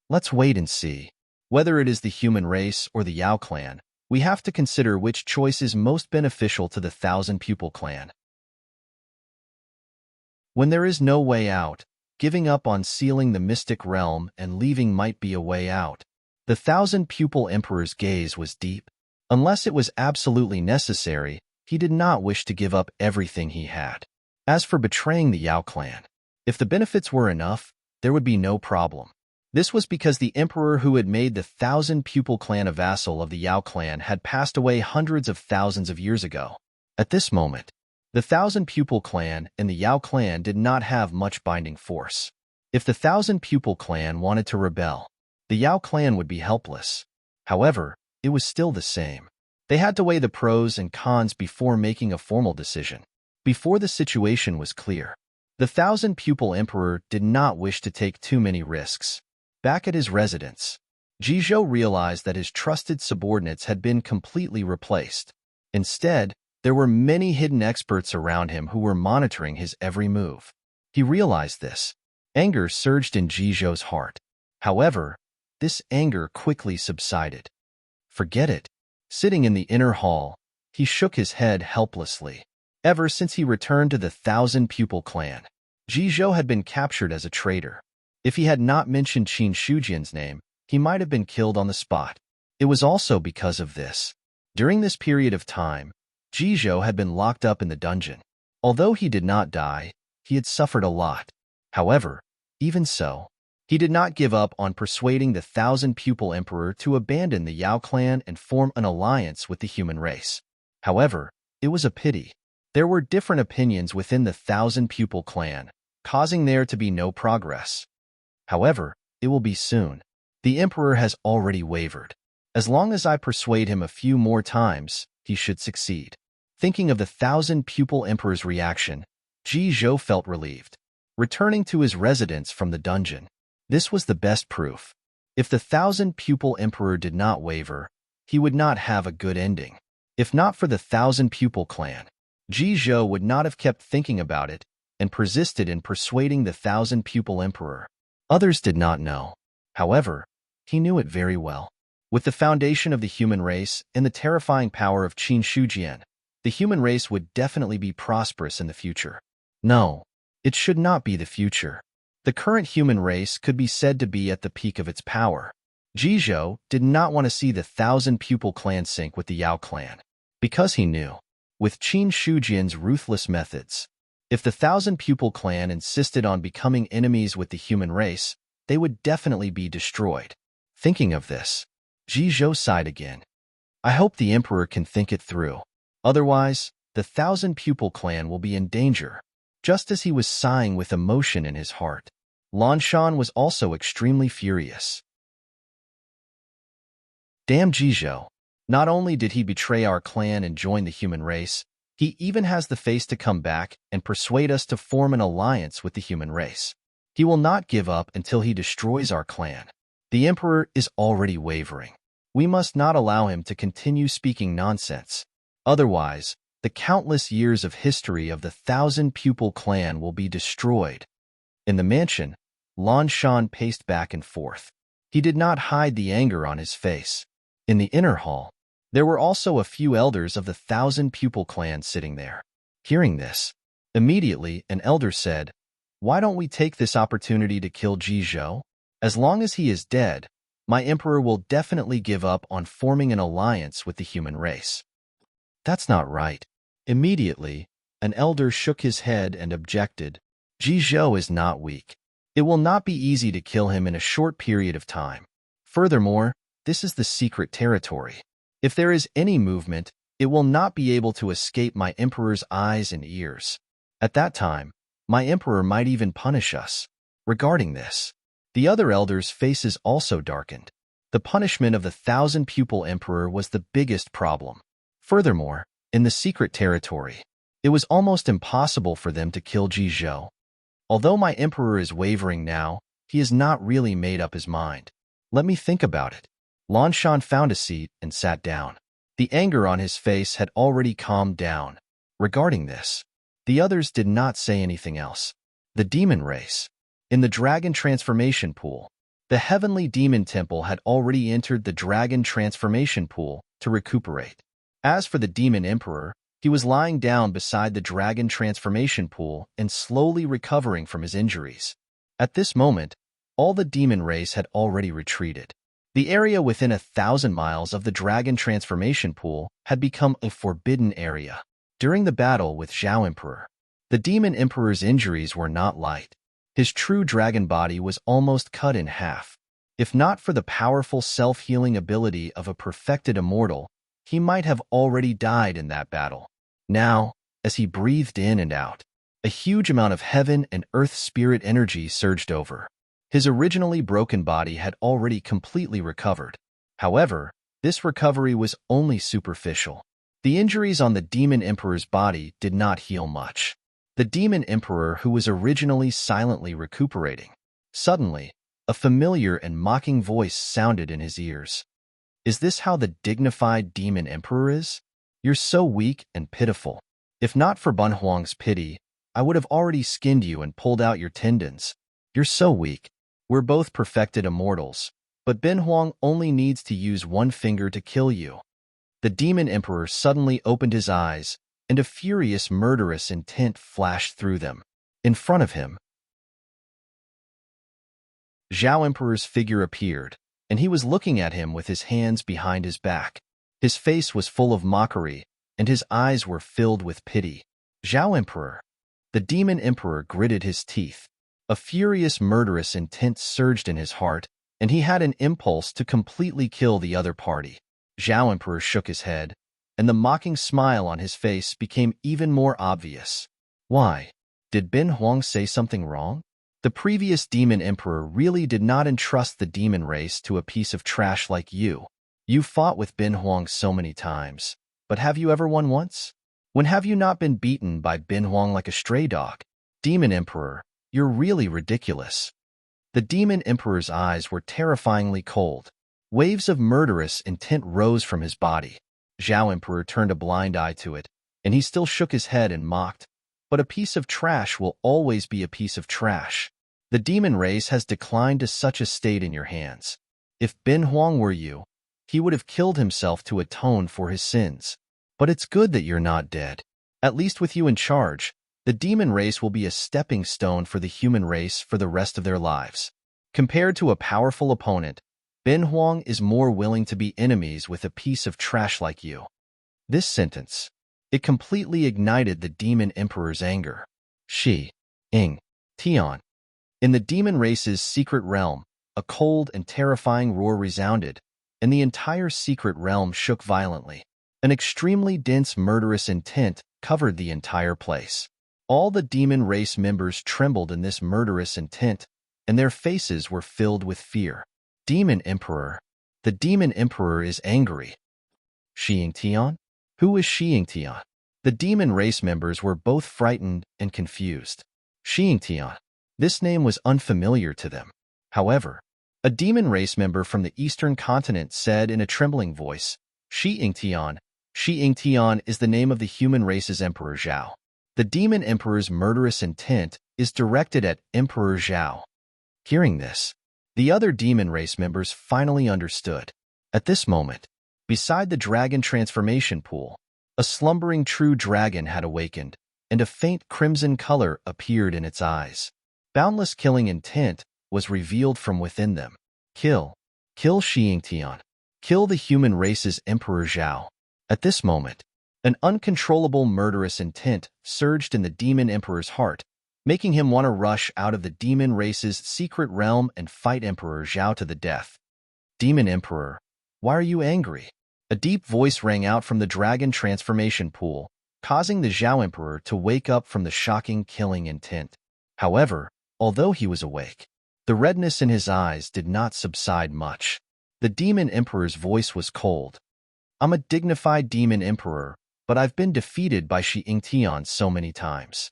Let's wait and see. Whether it is the human race or the Yao clan, we have to consider which choice is most beneficial to the Thousand Pupil clan. When there is no way out, giving up on sealing the mystic realm and leaving might be a way out. The Thousand Pupil Emperor's gaze was deep. Unless it was absolutely necessary, he did not wish to give up everything he had. As for betraying the Yao clan, if the benefits were enough, there would be no problem. This was because the emperor who had made the Thousand Pupil clan a vassal of the Yao clan had passed away hundreds of thousands of years ago. At this moment, the Thousand Pupil clan and the Yao clan did not have much binding force. If the Thousand Pupil clan wanted to rebel, the Yao clan would be helpless. However, it was still the same. They had to weigh the pros and cons before making a formal decision. Before the situation was clear, the Thousand Pupil Emperor did not wish to take too many risks. Back at his residence, Jizhou realized that his trusted subordinates had been completely replaced. Instead, there were many hidden experts around him who were monitoring his every move. He realized this. Anger surged in Jizhou's heart. However, this anger quickly subsided. Forget it. Sitting in the inner hall, he shook his head helplessly. Ever since he returned to the Thousand Pupil clan, Jizhou had been captured as a traitor. If he had not mentioned Qin Shujian's name, he might have been killed on the spot. It was also because of this. During this period of time, Jizhou had been locked up in the dungeon. Although he did not die, he had suffered a lot. However, even so, he did not give up on persuading the Thousand Pupil Emperor to abandon the Yao clan and form an alliance with the human race. However, it was a pity. There were different opinions within the Thousand Pupil clan, causing there to be no progress. However, it will be soon. The Emperor has already wavered. As long as I persuade him a few more times, he should succeed. Thinking of the Thousand Pupil Emperor's reaction, Jizhou felt relieved. Returning to his residence from the dungeon, this was the best proof. If the Thousand Pupil Emperor did not waver, he would not have a good ending. If not for the Thousand Pupil clan, Jizhou would not have kept thinking about it and persisted in persuading the Thousand Pupil Emperor. Others did not know. However, he knew it very well. With the foundation of the human race and the terrifying power of Qin Shujian, the human race would definitely be prosperous in the future. No, it should not be the future. The current human race could be said to be at the peak of its power. Jizhou did not want to see the Thousand Pupil clan sink with the Yao clan, because he knew, with Qin Shujian's ruthless methods, if the Thousand Pupil clan insisted on becoming enemies with the human race, they would definitely be destroyed. Thinking of this, Jizhou sighed again. I hope the Emperor can think it through. Otherwise, the Thousand Pupil clan will be in danger. Just as he was sighing with emotion in his heart, Lanshan was also extremely furious. Damn Jizhou. Not only did he betray our clan and join the human race, he even has the face to come back and persuade us to form an alliance with the human race. He will not give up until he destroys our clan. The Emperor is already wavering. We must not allow him to continue speaking nonsense. Otherwise, the countless years of history of the thousand-pupil clan will be destroyed. In the mansion, Lan Shan paced back and forth. He did not hide the anger on his face. In the inner hall, there were also a few elders of the thousand-pupil clan sitting there. Hearing this, immediately an elder said, "Why don't we take this opportunity to kill Ji Zhou? As long as he is dead, my emperor will definitely give up on forming an alliance with the human race." "That's not right." Immediately, an elder shook his head and objected. "Ji Zhou is not weak. It will not be easy to kill him in a short period of time. Furthermore, this is the secret territory. If there is any movement, it will not be able to escape my emperor's eyes and ears. At that time, my emperor might even punish us." Regarding this, the other elders' faces also darkened. The punishment of the thousand-pupil emperor was the biggest problem. Furthermore, in the secret territory, it was almost impossible for them to kill Ji Zhou. Although my emperor is wavering now, he has not really made up his mind. Let me think about it. Lan Shan found a seat and sat down. The anger on his face had already calmed down. Regarding this, the others did not say anything else. The demon race. In the dragon transformation pool, the heavenly demon temple had already entered the dragon transformation pool to recuperate. As for the demon emperor, he was lying down beside the dragon transformation pool and slowly recovering from his injuries. At this moment, all the demon race had already retreated. The area within 1,000 miles of the dragon transformation pool had become a forbidden area. During the battle with Zhao Emperor, the demon emperor's injuries were not light. His true dragon body was almost cut in half. If not for the powerful self-healing ability of a perfected immortal, he might have already died in that battle. Now, as he breathed in and out, a huge amount of heaven and earth spirit energy surged over. His originally broken body had already completely recovered. However, this recovery was only superficial. The injuries on the demon emperor's body did not heal much. The demon emperor, who was originally silently recuperating, suddenly, a familiar and mocking voice sounded in his ears. "Is this how the dignified demon emperor is? You're so weak and pitiful. If not for Bun Huang's pity, I would have already skinned you and pulled out your tendons. You're so weak. We're both perfected immortals, but Ben Huang only needs to use one finger to kill you." The demon emperor suddenly opened his eyes, and a furious, murderous intent flashed through them. In front of him, Zhao Emperor's figure appeared, and he was looking at him with his hands behind his back. His face was full of mockery, and his eyes were filled with pity. "Zhao Emperor." The demon emperor gritted his teeth. A furious, murderous intent surged in his heart, and he had an impulse to completely kill the other party. Zhao Emperor shook his head, and the mocking smile on his face became even more obvious. "Why? Did Ben Huang say something wrong?" The previous demon emperor really did not entrust the demon race to a piece of trash like you. You fought with Ben Huang so many times, but have you ever won once? When have you not been beaten by Ben Huang like a stray dog? Demon emperor, you're really ridiculous. The demon emperor's eyes were terrifyingly cold. Waves of murderous intent rose from his body. Zhao Emperor turned a blind eye to it, and he still shook his head and mocked. But a piece of trash will always be a piece of trash. The demon race has declined to such a state in your hands. If Ben Huang were you, he would have killed himself to atone for his sins. But it's good that you're not dead. At least with you in charge, the demon race will be a stepping stone for the human race for the rest of their lives. Compared to a powerful opponent, Ben Huang is more willing to be enemies with a piece of trash like you. This sentence, it completely ignited the demon emperor's anger. Shi, Ing, Tian. In the demon race's secret realm, a cold and terrifying roar resounded, and the entire secret realm shook violently. An extremely dense murderous intent covered the entire place. All the demon race members trembled in this murderous intent, and their faces were filled with fear. Demon Emperor. The demon emperor is angry. Xiying Tian? Who is Xiying Tian? The demon race members were both frightened and confused. Xiying Tian. This name was unfamiliar to them. However, a demon race member from the eastern continent said in a trembling voice, Xiying Tian, Shi Yingtian is the name of the human race's Emperor Zhao. The demon emperor's murderous intent is directed at Emperor Zhao. Hearing this, the other demon race members finally understood. At this moment, beside the dragon transformation pool, a slumbering true dragon had awakened, and a faint crimson color appeared in its eyes. Boundless killing intent was revealed from within them. Kill Shi Yingtian. Kill the human race's Emperor Zhao. At this moment, an uncontrollable murderous intent surged in the demon emperor's heart, making him want to rush out of the demon race's secret realm and fight Emperor Zhao to the death. Demon Emperor, why are you angry? A deep voice rang out from the dragon transformation pool, causing the Zhao Emperor to wake up from the shocking killing intent. However, although he was awake, the redness in his eyes did not subside much. The demon emperor's voice was cold. I'm a dignified demon emperor, but I've been defeated by Shi Yingtian so many times.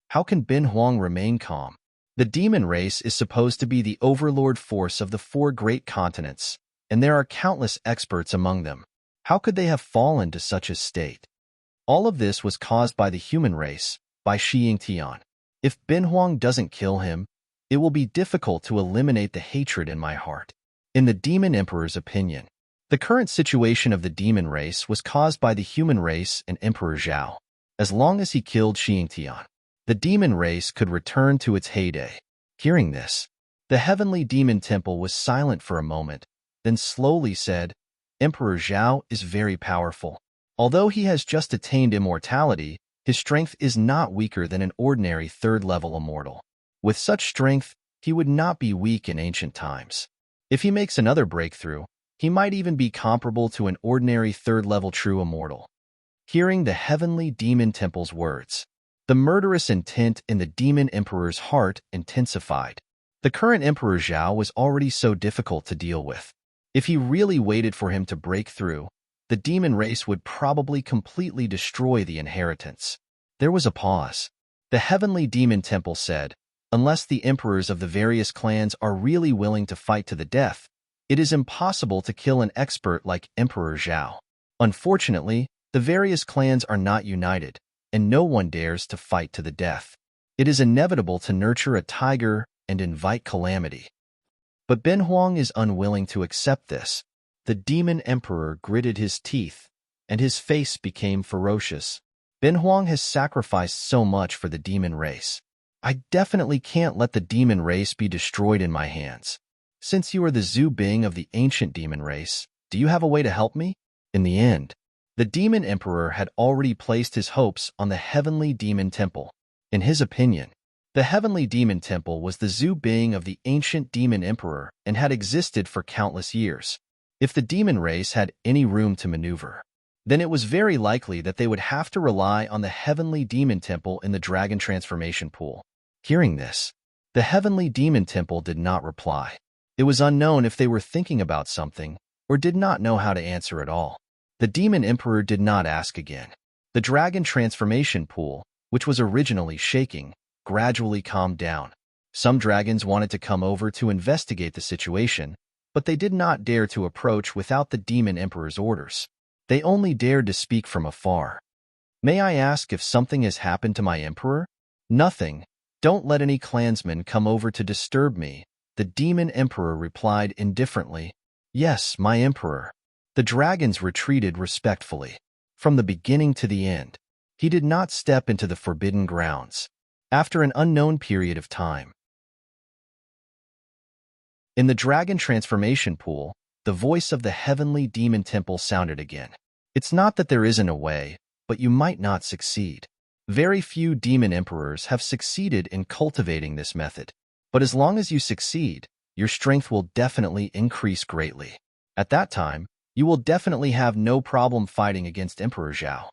How can Bin Huang remain calm? The demon race is supposed to be the overlord force of the 4 great continents, and there are countless experts among them. How could they have fallen to such a state? All of this was caused by the human race, by Shi Yingtian. If Bin Huang doesn't kill him, it will be difficult to eliminate the hatred in my heart. In the demon emperor's opinion, the current situation of the demon race was caused by the human race and Emperor Zhao. As long as he killed Shi Yingtian, the demon race could return to its heyday. Hearing this, the heavenly demon temple was silent for a moment, then slowly said, Emperor Zhao is very powerful. Although he has just attained immortality, his strength is not weaker than an ordinary 3rd-level immortal. With such strength, he would not be weak in ancient times. If he makes another breakthrough, he might even be comparable to an ordinary 3rd-level true immortal. Hearing the heavenly demon temple's words, the murderous intent in the demon emperor's heart intensified. The current Emperor Zhao was already so difficult to deal with. If he really waited for him to break through, the demon race would probably completely destroy the inheritance. There was a pause. The heavenly demon temple said, unless the emperors of the various clans are really willing to fight to the death, it is impossible to kill an expert like Emperor Zhao. Unfortunately, the various clans are not united, and no one dares to fight to the death. It is inevitable to nurture a tiger and invite calamity. But Bin Huang is unwilling to accept this. The demon emperor gritted his teeth, and his face became ferocious. Bin Huang has sacrificed so much for the demon race. I definitely can't let the demon race be destroyed in my hands. Since you are the Zhu Bing of the ancient demon race, do you have a way to help me? In the end, the demon emperor had already placed his hopes on the heavenly demon temple. In his opinion, the heavenly demon temple was the Zhu Bing of the ancient demon emperor and had existed for countless years. If the demon race had any room to maneuver, then it was very likely that they would have to rely on the heavenly demon temple in the dragon transformation pool. Hearing this, the heavenly demon temple did not reply. It was unknown if they were thinking about something or did not know how to answer at all. The demon emperor did not ask again. The dragon transformation pool, which was originally shaking, gradually calmed down. Some dragons wanted to come over to investigate the situation, but they did not dare to approach without the demon emperor's orders. They only dared to speak from afar. May I ask if something has happened to my emperor? Nothing. Don't let any clansmen come over to disturb me, the demon emperor replied indifferently. Yes, my emperor. The dragons retreated respectfully. From the beginning to the end, he did not step into the forbidden grounds. After an unknown period of time, in the dragon transformation pool, the voice of the heavenly demon temple sounded again. It's not that there isn't a way, but you might not succeed. Very few demon emperors have succeeded in cultivating this method. But as long as you succeed, your strength will definitely increase greatly. At that time, you will definitely have no problem fighting against Emperor Zhao.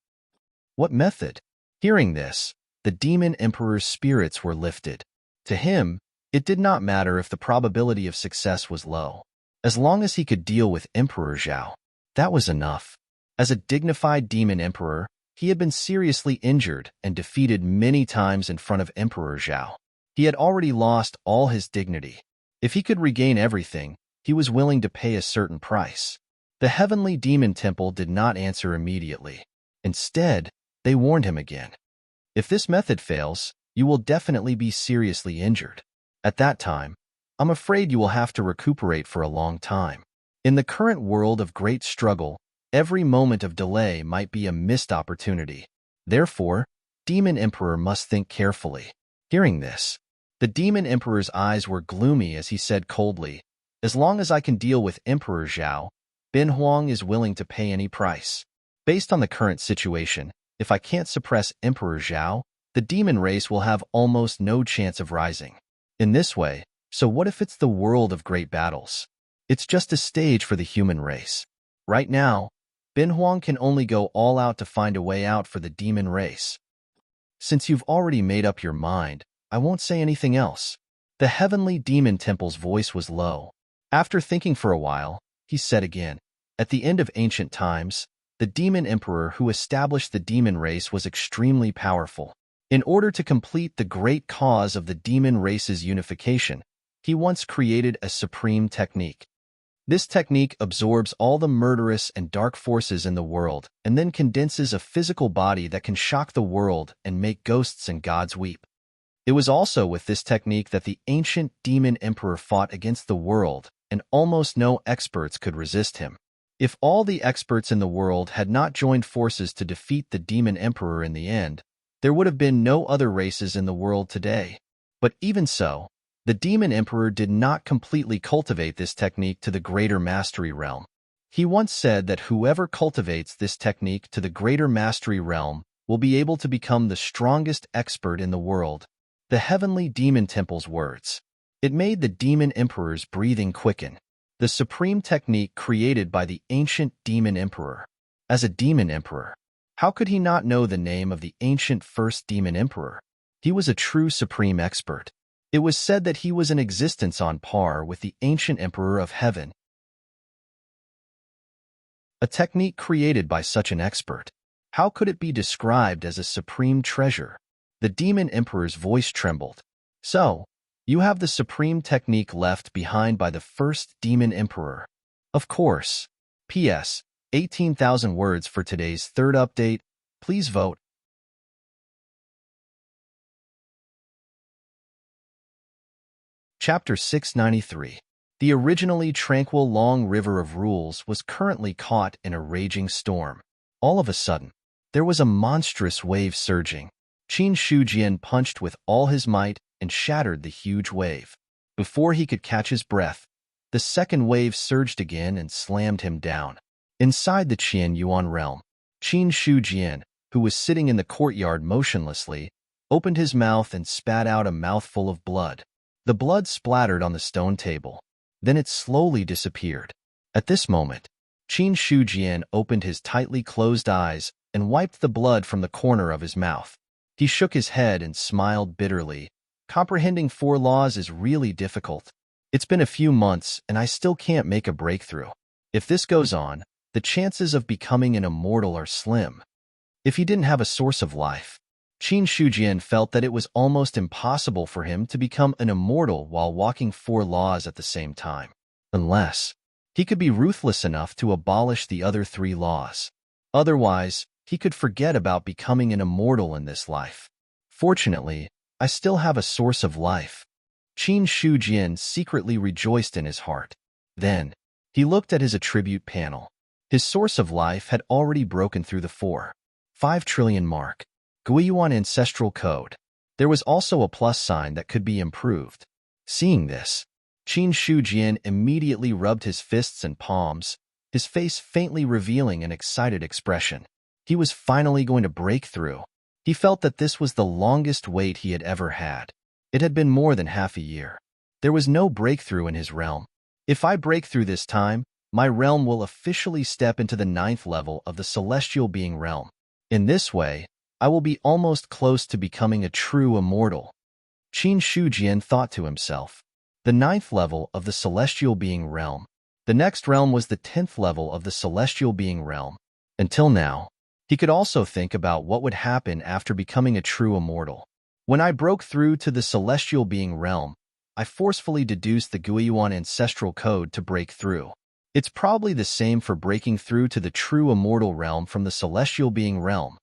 What method? Hearing this, the demon emperor's spirits were lifted. To him, it did not matter if the probability of success was low. As long as he could deal with Emperor Zhao, that was enough. As a dignified demon emperor, he had been seriously injured and defeated many times in front of Emperor Zhao. He had already lost all his dignity. If he could regain everything, he was willing to pay a certain price. The heavenly demon temple did not answer immediately. Instead, they warned him again. If this method fails, you will definitely be seriously injured. At that time, I'm afraid you will have to recuperate for a long time. In the current world of great struggle, every moment of delay might be a missed opportunity. Therefore, Demon Emperor must think carefully. Hearing this, the Demon Emperor's eyes were gloomy as he said coldly, "As long as I can deal with Emperor Zhao, Bin Huang is willing to pay any price. Based on the current situation, if I can't suppress Emperor Zhao, the demon race will have almost no chance of rising. In this way, so what if it's the world of great battles? It's just a stage for the human race. Right now, Bin Huang can only go all out to find a way out for the demon race. Since you've already made up your mind, I won't say anything else." The heavenly demon temple's voice was low. After thinking for a while, he said again, "At the end of ancient times, the demon emperor who established the demon race was extremely powerful. In order to complete the great cause of the demon race's unification, he once created a supreme technique. This technique absorbs all the murderous and dark forces in the world and then condenses a physical body that can shock the world and make ghosts and gods weep. It was also with this technique that the ancient demon emperor fought against the world, and almost no experts could resist him. If all the experts in the world had not joined forces to defeat the demon emperor in the end, there would have been no other races in the world today. But even so, the demon emperor did not completely cultivate this technique to the greater mastery realm. He once said that whoever cultivates this technique to the greater mastery realm will be able to become the strongest expert in the world." The heavenly demon temple's words. It made the demon emperor's breathing quicken. The supreme technique created by the ancient demon emperor. As a demon emperor, how could he not know the name of the ancient first demon emperor? He was a true supreme expert. It was said that he was in existence on par with the ancient emperor of heaven. A technique created by such an expert. How could it be described as a supreme treasure? The demon emperor's voice trembled. "So, you have the supreme technique left behind by the first demon emperor." "Of course." P.S. 18,000 words for today's third update. Please vote. Chapter 693. The originally tranquil long river of rules was currently caught in a raging storm. All of a sudden, there was a monstrous wave surging. Qin Shujian punched with all his might and shattered the huge wave. Before he could catch his breath, the second wave surged again and slammed him down. Inside the Qian Yuan realm, Qin Shujian, who was sitting in the courtyard motionlessly, opened his mouth and spat out a mouthful of blood. The blood splattered on the stone table. Then it slowly disappeared. At this moment, Qin Shujian opened his tightly closed eyes and wiped the blood from the corner of his mouth. He shook his head and smiled bitterly. Comprehending 4 laws is really difficult. It's been a few months and I still can't make a breakthrough. If this goes on, the chances of becoming an immortal are slim. If he didn't have a source of life, Qin Shujian felt that it was almost impossible for him to become an immortal while walking 4 laws at the same time, unless he could be ruthless enough to abolish the other 3 laws. Otherwise, he could forget about becoming an immortal in this life. Fortunately, I still have a source of life. Qin Shujian secretly rejoiced in his heart. Then, he looked at his attribute panel. His source of life had already broken through the 4.5 trillion mark. Guiyuan ancestral code. There was also a plus sign that could be improved. Seeing this, Qin Shujian immediately rubbed his fists and palms, his face faintly revealing an excited expression. He was finally going to break through. He felt that this was the longest wait he had ever had. It had been more than half a year. There was no breakthrough in his realm. If I break through this time, my realm will officially step into the 9th level of the celestial being realm. In this way, I will be almost close to becoming a true immortal. Qin Shujian thought to himself. The 9th level of the celestial being realm. The next realm was the 10th level of the celestial being realm. Until now, he could also think about what would happen after becoming a true immortal. When I broke through to the celestial being realm, I forcefully deduced the Guiyuan ancestral code to break through. It's probably the same for breaking through to the true immortal realm from the celestial being realm.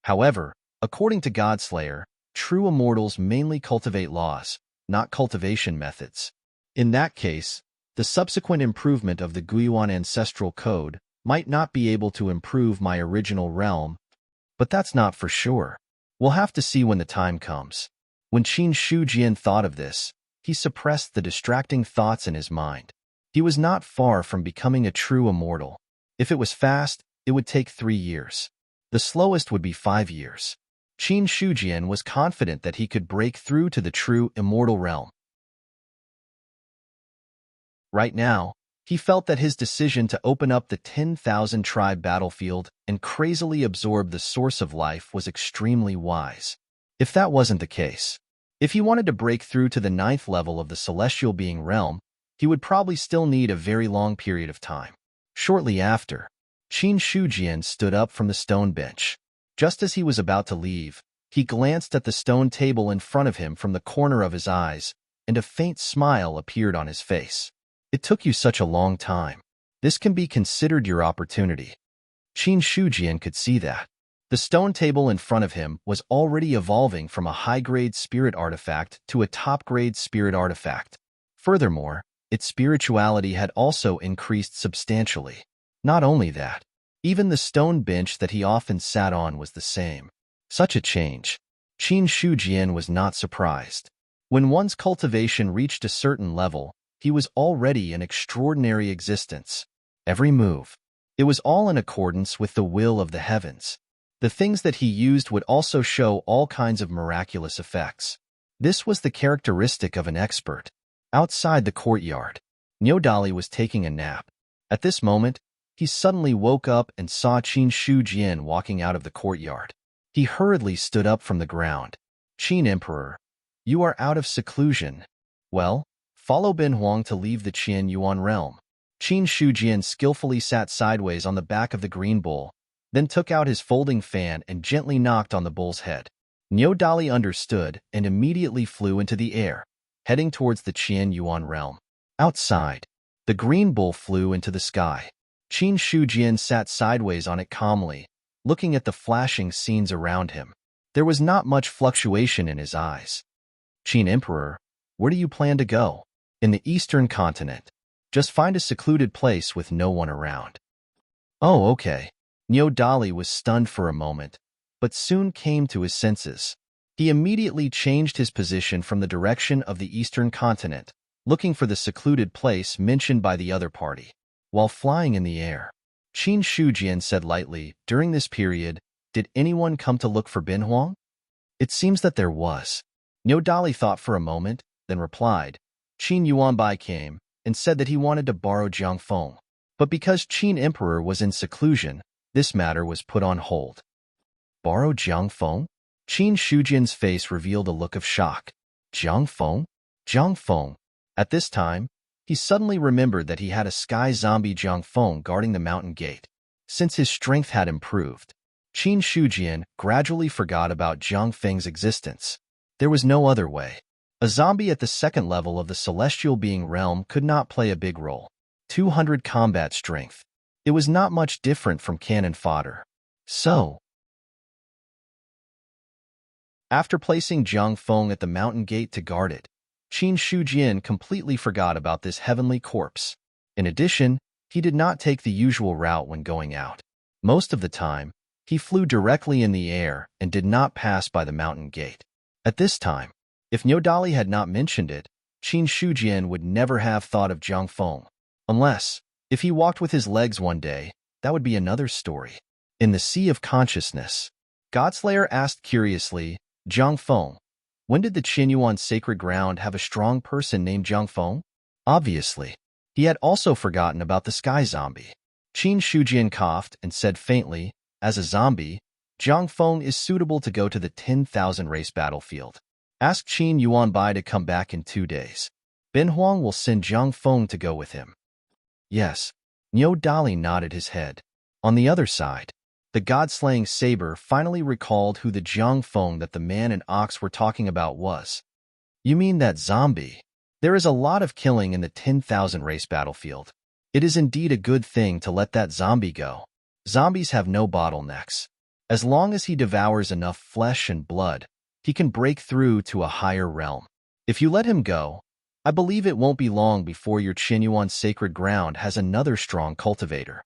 However, according to Godslayer, true immortals mainly cultivate laws, not cultivation methods. In that case, the subsequent improvement of the Guiyuan ancestral code might not be able to improve my original realm, but that's not for sure. We'll have to see when the time comes. When Qin Shujian thought of this, he suppressed the distracting thoughts in his mind. He was not far from becoming a true immortal. If it was fast, it would take 3 years. The slowest would be 5 years. Qin Shujian was confident that he could break through to the true immortal realm. Right now, he felt that his decision to open up the 10,000 tribe battlefield and crazily absorb the source of life was extremely wise. If that wasn't the case, if he wanted to break through to the 9th level of the celestial being realm, he would probably still need a very long period of time. Shortly after, Qin Shujian stood up from the stone bench. Just as he was about to leave, he glanced at the stone table in front of him from the corner of his eyes, and a faint smile appeared on his face. It took you such a long time. This can be considered your opportunity. Qin Shujian could see that. The stone table in front of him was already evolving from a high-grade spirit artifact to a top-grade spirit artifact. Furthermore, its spirituality had also increased substantially. Not only that, even the stone bench that he often sat on was the same. Such a change. Qin Shujian was not surprised. When one's cultivation reached a certain level, he was already an extraordinary existence. Every move. It was all in accordance with the will of the heavens. The things that he used would also show all kinds of miraculous effects. This was the characteristic of an expert. Outside the courtyard, Nyodali was taking a nap. At this moment, he suddenly woke up and saw Qin Shujian walking out of the courtyard. He hurriedly stood up from the ground. Qin Emperor, you are out of seclusion. Well, follow Bin Huang to leave the Qian Yuan realm. Qin Shujian skillfully sat sideways on the back of the green bull, then took out his folding fan and gently knocked on the bull's head. Nyodali understood and immediately flew into the air, heading towards the Qian Yuan realm. Outside, the green bull flew into the sky. Qin Shujian sat sideways on it calmly, looking at the flashing scenes around him. There was not much fluctuation in his eyes. Qin Emperor, where do you plan to go? In the eastern continent. Just find a secluded place with no one around. Oh, okay. Nyodali was stunned for a moment, but soon came to his senses. He immediately changed his position from the direction of the eastern continent, looking for the secluded place mentioned by the other party. While flying in the air, Qin Shujian said lightly, during this period, did anyone come to look for Bin Huang? It seems that there was. Nyodali thought for a moment, then replied. Qin Yuanbai came and said that he wanted to borrow Jiang Feng. But because Qin Emperor was in seclusion, this matter was put on hold. Borrow Jiang Feng? Qin Shujian's face revealed a look of shock. Jiang Feng? Jiang Feng. At this time, he suddenly remembered that he had a sky zombie Jiang Feng guarding the mountain gate. Since his strength had improved, Qin Shujian gradually forgot about Jiang Feng's existence. There was no other way. A zombie at the 2nd level of the celestial being realm could not play a big role. 200 combat strength. It was not much different from cannon fodder. So, after placing Jiang Feng at the mountain gate to guard it, Qin Shujian completely forgot about this heavenly corpse. In addition, he did not take the usual route when going out. Most of the time, he flew directly in the air and did not pass by the mountain gate. At this time, if Nyodali had not mentioned it, Qin Shujian would never have thought of Jiang Feng. Unless, if he walked with his legs one day, that would be another story. In the Sea of Consciousness, Godslayer asked curiously, Jiang Feng, when did the Qinyuan sacred ground have a strong person named Jiang Feng? Obviously, he had also forgotten about the sky zombie. Qin Shujian coughed and said faintly, as a zombie, Jiang Feng is suitable to go to the 10,000 race battlefield. Ask Qin Yuanbai to come back in 2 days. Bin Huang will send Jiang Feng to go with him. Yes, Nyodali nodded his head. On the other side, the god-slaying saber finally recalled who the Jiang Feng that the man and ox were talking about was. You mean that zombie? There is a lot of killing in the 10,000 race battlefield. It is indeed a good thing to let that zombie go. Zombies have no bottlenecks. As long as he devours enough flesh and blood, he can break through to a higher realm. If you let him go, I believe it won't be long before your Qinyuan sacred ground has another strong cultivator.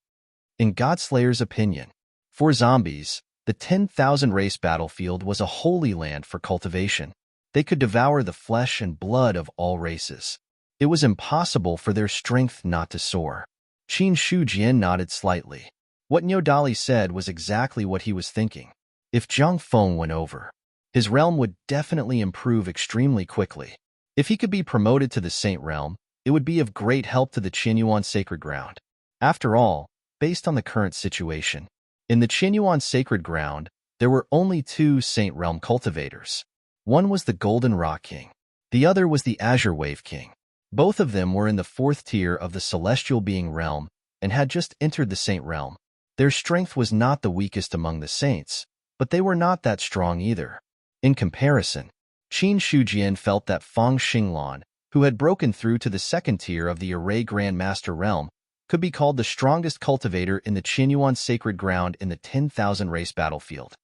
In Godslayer's opinion, for zombies, the 10,000 race battlefield was a holy land for cultivation. They could devour the flesh and blood of all races. It was impossible for their strength not to soar. Qin Shujian nodded slightly. What Nyodali said was exactly what he was thinking. If Zhang Feng went over, his realm would definitely improve extremely quickly. If he could be promoted to the Saint Realm, it would be of great help to the Qinyuan sacred ground. After all, based on the current situation, in the Qinyuan sacred ground, there were only two Saint Realm cultivators. One was the Golden Rock King. The other was the Azure Wave King. Both of them were in the 4th tier of the Celestial Being Realm and had just entered the Saint Realm. Their strength was not the weakest among the saints, but they were not that strong either. In comparison, Qin Shujian felt that Fang Xinglan, who had broken through to the 2nd tier of the Array Grand Master Realm, could be called the strongest cultivator in the Qinyuan sacred ground in the 10,000 race battlefield.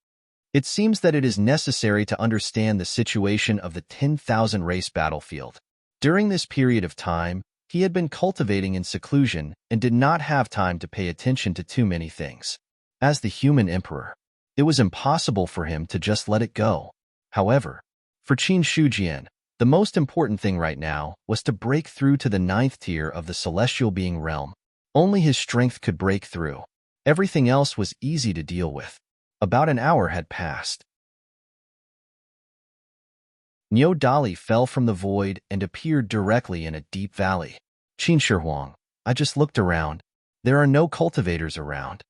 It seems that it is necessary to understand the situation of the 10,000 race battlefield. During this period of time, he had been cultivating in seclusion and did not have time to pay attention to too many things. As the human emperor, it was impossible for him to just let it go. However, for Qin Shujian, the most important thing right now was to break through to the 9th tier of the Celestial Being Realm. Only his strength could break through. Everything else was easy to deal with. About an hour had passed. Nyodali fell from the void and appeared directly in a deep valley. Qin Shihuang, I just looked around. There are no cultivators around.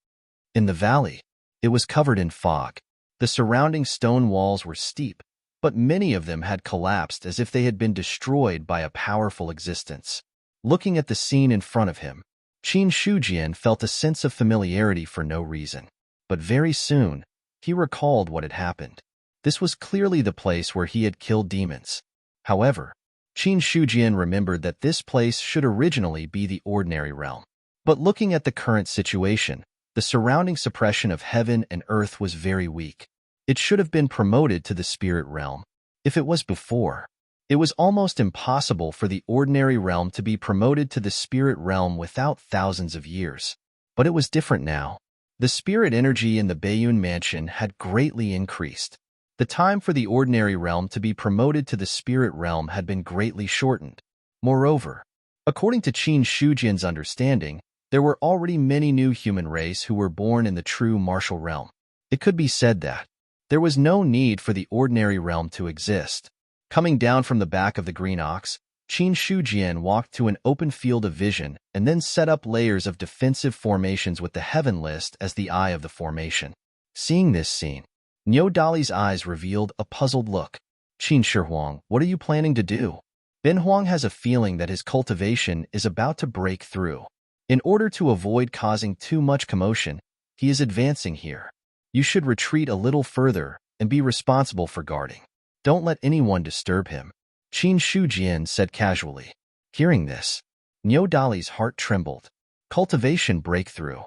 In the valley, it was covered in fog. The surrounding stone walls were steep, but many of them had collapsed as if they had been destroyed by a powerful existence. Looking at the scene in front of him, Qin Shujian felt a sense of familiarity for no reason. But very soon, he recalled what had happened. This was clearly the place where he had killed demons. However, Qin Shujian remembered that this place should originally be the ordinary realm. But looking at the current situation, the surrounding suppression of heaven and earth was very weak. It should have been promoted to the spirit realm. If it was before, it was almost impossible for the ordinary realm to be promoted to the spirit realm without thousands of years. But it was different now. The spirit energy in the Bayun mansion had greatly increased. The time for the ordinary realm to be promoted to the spirit realm had been greatly shortened. Moreover, according to Qin Shujian's understanding, there were already many new human race who were born in the true martial realm. It could be said that there was no need for the ordinary realm to exist. Coming down from the back of the green ox, Qin Shujian walked to an open field of vision and then set up layers of defensive formations with the heaven list as the eye of the formation. Seeing this scene, Nyodali's eyes revealed a puzzled look. Qin Shihuang, what are you planning to do? Ben Huang has a feeling that his cultivation is about to break through. In order to avoid causing too much commotion, he is advancing here. You should retreat a little further and be responsible for guarding. Don't let anyone disturb him, Qin Shujian said casually. Hearing this, Nyodali's heart trembled. Cultivation breakthrough.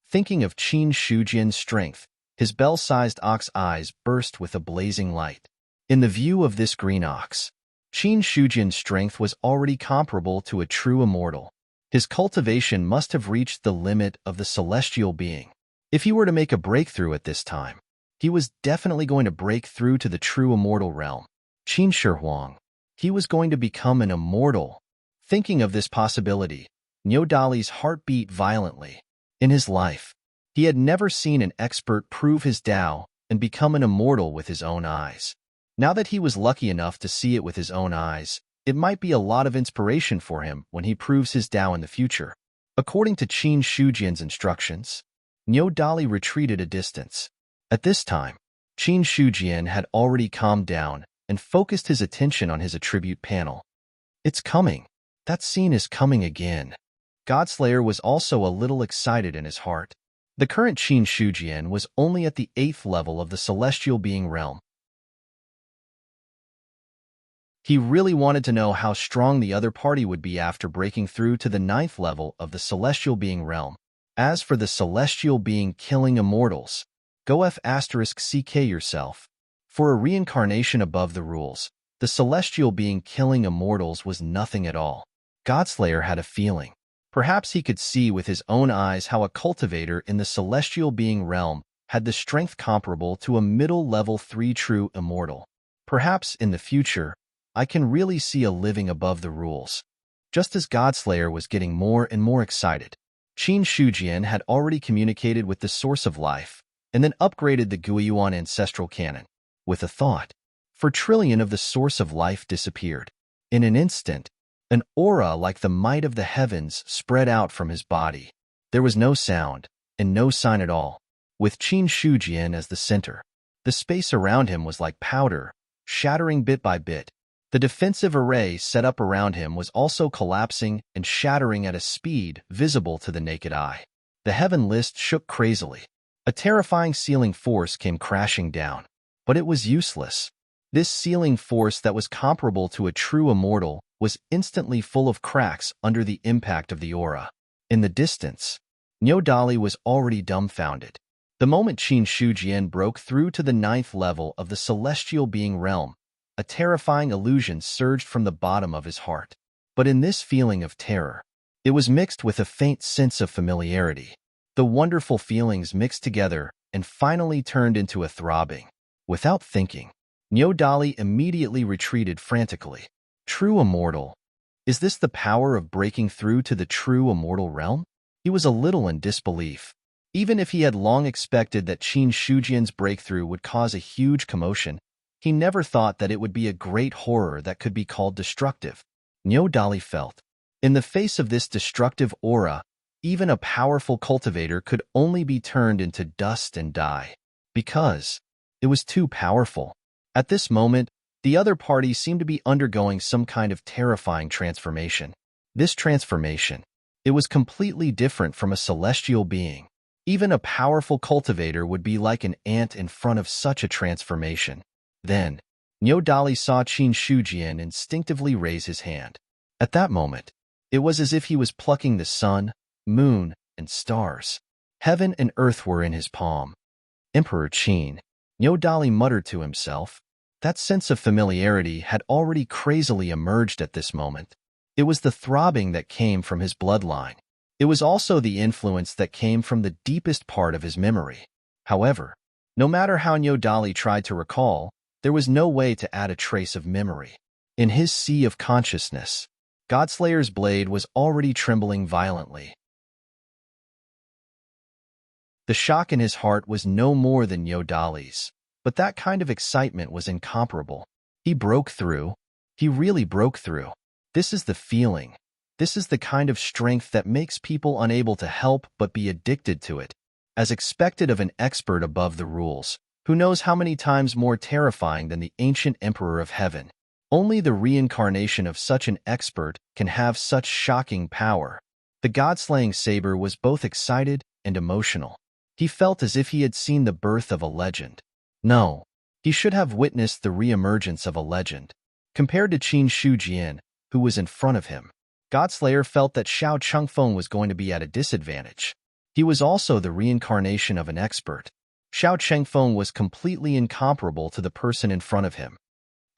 Thinking of Qin Shujian's strength, his bell-sized ox eyes burst with a blazing light. In the view of this green ox, Qin Shujian's strength was already comparable to a true immortal. His cultivation must have reached the limit of the celestial being. If he were to make a breakthrough at this time, he was definitely going to break through to the true immortal realm. Qin Shihuang, he was going to become an immortal. Thinking of this possibility, Nyodali's heart beat violently. In his life, he had never seen an expert prove his Tao and become an immortal with his own eyes. Now that he was lucky enough to see it with his own eyes, it might be a lot of inspiration for him when he proves his Tao in the future. According to Qin Shujian's instructions, Nyodali retreated a distance. At this time, Qin Shujian had already calmed down and focused his attention on his attribute panel. It's coming. That scene is coming again. Godslayer was also a little excited in his heart. The current Qin Shujian was only at the 8th level of the celestial being realm. He really wanted to know how strong the other party would be after breaking through to the 9th level of the celestial being realm. As for the celestial being killing immortals, go F***CK yourself. For a reincarnation above the rules, the celestial being killing immortals was nothing at all. Godslayer had a feeling. Perhaps he could see with his own eyes how a cultivator in the celestial being realm had the strength comparable to a middle level 3 true immortal. Perhaps in the future, I can really see a living above the rules. Just as Godslayer was getting more and more excited, Qin Shujian had already communicated with the source of life and then upgraded the Guiyuan ancestral canon. With a thought, for trillion of the source of life disappeared. In an instant, an aura like the might of the heavens spread out from his body. There was no sound and no sign at all, with Qin Shujian as the center. The space around him was like powder, shattering bit by bit. The defensive array set up around him was also collapsing and shattering at a speed visible to the naked eye. The heaven list shook crazily. A terrifying sealing force came crashing down, but it was useless. This sealing force that was comparable to a true immortal was instantly full of cracks under the impact of the aura. In the distance, Nyodali was already dumbfounded. The moment Qin Shujian broke through to the 9th level of the celestial being realm, a terrifying illusion surged from the bottom of his heart. But in this feeling of terror, it was mixed with a faint sense of familiarity. The wonderful feelings mixed together and finally turned into a throbbing. Without thinking, Nyodali immediately retreated frantically. True immortal. Is this the power of breaking through to the true immortal realm? He was a little in disbelief. Even if he had long expected that Qin Shujian's breakthrough would cause a huge commotion, he never thought that it would be a great horror that could be called destructive. Nyodali felt. In the face of this destructive aura, even a powerful cultivator could only be turned into dust and die. Because it was too powerful. At this moment, the other party seemed to be undergoing some kind of terrifying transformation. This transformation, it was completely different from a celestial being. Even a powerful cultivator would be like an ant in front of such a transformation. Then, Nyodali saw Qin Shujian instinctively raise his hand. At that moment, it was as if he was plucking the sun, moon, and stars. Heaven and earth were in his palm. Emperor Qin, Nyodali muttered to himself. That sense of familiarity had already crazily emerged at this moment. It was the throbbing that came from his bloodline. It was also the influence that came from the deepest part of his memory. However, no matter how Nyodali tried to recall, there was no way to add a trace of memory. In his sea of consciousness, Godslayer's blade was already trembling violently. The shock in his heart was no more than Nyodali's, but that kind of excitement was incomparable. He broke through. He really broke through. This is the feeling. This is the kind of strength that makes people unable to help but be addicted to it, as expected of an expert above the rules, who knows how many times more terrifying than the ancient Emperor of Heaven. Only the reincarnation of such an expert can have such shocking power. The god-slaying saber was both excited and emotional. He felt as if he had seen the birth of a legend. No, he should have witnessed the re-emergence of a legend. Compared to Qin Shujian, who was in front of him, Godslayer felt that Xiao Chengfeng was going to be at a disadvantage. He was also the reincarnation of an expert. Xiao Chengfeng was completely incomparable to the person in front of him.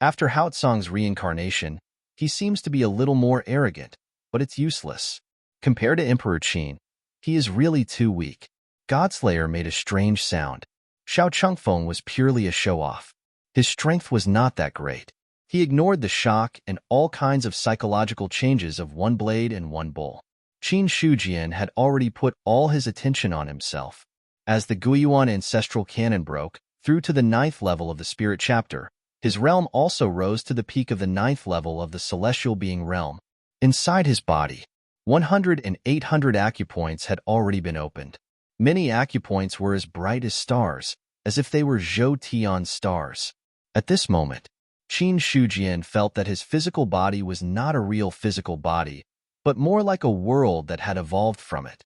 After Haotsong's reincarnation, he seems to be a little more arrogant, but it's useless. Compared to Emperor Qin, he is really too weak. Godslayer made a strange sound. Xiao Chengfeng was purely a show-off. His strength was not that great. He ignored the shock and all kinds of psychological changes of one blade and one bull. Qin Shujian had already put all his attention on himself. As the Guiyuan ancestral canon broke through to the 9th level of the spirit chapter, his realm also rose to the peak of the 9th level of the celestial being realm. Inside his body, 100 and 800 acupoints had already been opened. Many acupoints were as bright as stars, as if they were Zhou Tian stars. At this moment, Qin Shujian felt that his physical body was not a real physical body, but more like a world that had evolved from it.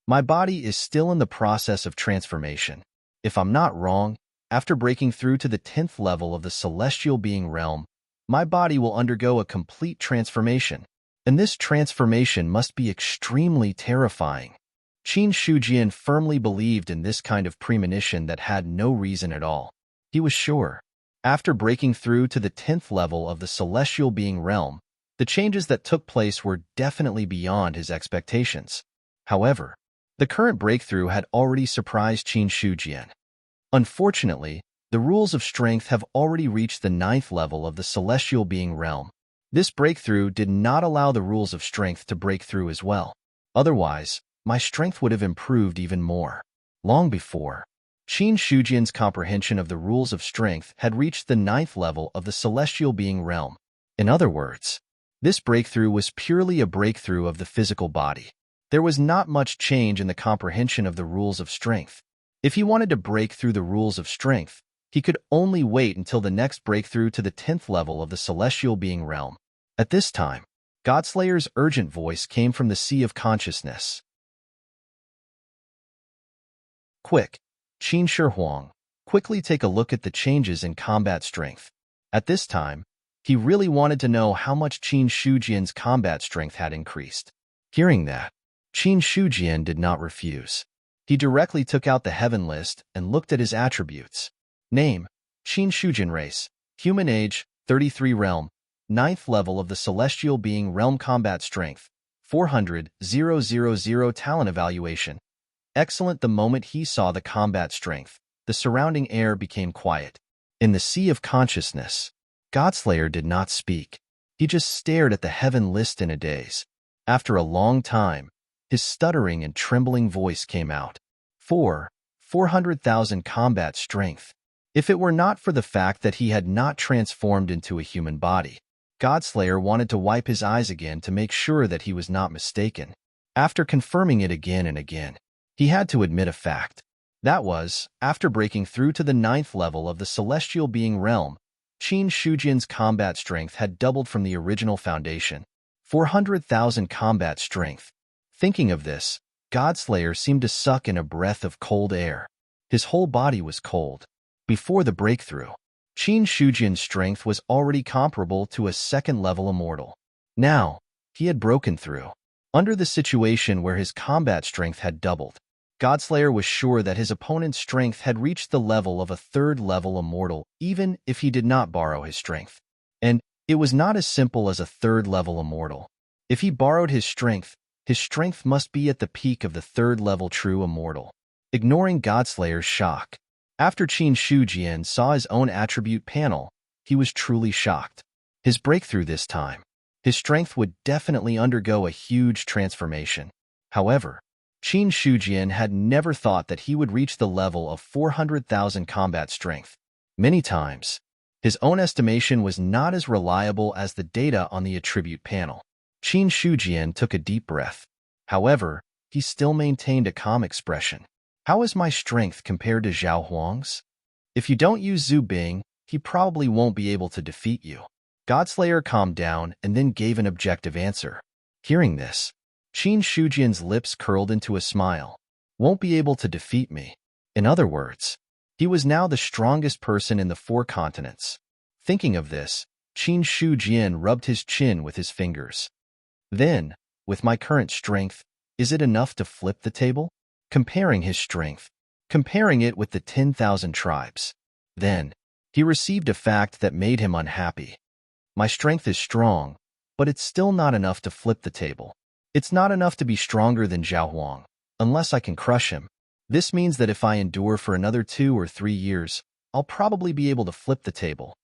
My body is still in the process of transformation. If I'm not wrong, after breaking through to the 10th level of the celestial being realm, my body will undergo a complete transformation, and this transformation must be extremely terrifying. Qin Shujian firmly believed in this kind of premonition that had no reason at all. He was sure. After breaking through to the 10th level of the celestial being realm, the changes that took place were definitely beyond his expectations. However, the current breakthrough had already surprised Qin Shujian. Unfortunately, the rules of strength have already reached the 9th level of the celestial being realm. This breakthrough did not allow the rules of strength to break through as well. Otherwise, my strength would have improved even more. Long before, Qin Shujian's comprehension of the rules of strength had reached the 9th level of the celestial being realm. In other words, this breakthrough was purely a breakthrough of the physical body. There was not much change in the comprehension of the rules of strength. If he wanted to break through the rules of strength, he could only wait until the next breakthrough to the 10th level of the celestial being realm. At this time, Godslayer's urgent voice came from the sea of consciousness. Quick, Qin Shi Huang, quickly take a look at the changes in combat strength. At this time, he really wanted to know how much Qin Shujian's combat strength had increased. Hearing that, Qin Shujian did not refuse. He directly took out the heaven list and looked at his attributes. Name, Qin Shujian race, human age, 33 realm, 9th level of the celestial being realm combat strength, 400,000 talent evaluation. Excellent. The moment he saw the combat strength, the surrounding air became quiet. In the sea of consciousness, Godslayer did not speak. He just stared at the heaven list in a daze. After a long time, his stuttering and trembling voice came out. 400,000 combat strength. If it were not for the fact that he had not transformed into a human body, Godslayer wanted to wipe his eyes again to make sure that he was not mistaken. After confirming it again and again, he had to admit a fact. That was, after breaking through to the 9th level of the celestial being realm, Qin Shujian's combat strength had doubled from the original foundation. 400,000 combat strength. Thinking of this, Godslayer seemed to suck in a breath of cold air. His whole body was cold. Before the breakthrough, Qin Shujian's strength was already comparable to a 2nd-level immortal. Now, he had broken through. Under the situation where his combat strength had doubled, Godslayer was sure that his opponent's strength had reached the level of a 3rd-level immortal, even if he did not borrow his strength. And it was not as simple as a 3rd-level immortal. If he borrowed his strength must be at the peak of the 3rd-level true immortal. Ignoring Godslayer's shock, after Qin Shujian saw his own attribute panel, he was truly shocked. His breakthrough this time, his strength would definitely undergo a huge transformation. However, Qin Shujian had never thought that he would reach the level of 400,000 combat strength. Many times, his own estimation was not as reliable as the data on the attribute panel. Qin Shujian took a deep breath. However, he still maintained a calm expression. How is my strength compared to Zhao Huang's? If you don't use Zhu Bing, he probably won't be able to defeat you. Godslayer calmed down and then gave an objective answer. Hearing this, Qin Shujian's lips curled into a smile. Won't be able to defeat me. In other words, he was now the strongest person in the 4 continents. Thinking of this, Qin Shujian rubbed his chin with his fingers. Then, with my current strength, is it enough to flip the table? Comparing his strength, comparing it with the 10,000 tribes. Then, he received a fact that made him unhappy. My strength is strong, but it's still not enough to flip the table. It's not enough to be stronger than Zhao Huang, unless I can crush him. This means that if I endure for another 2 or 3 years, I'll probably be able to flip the table.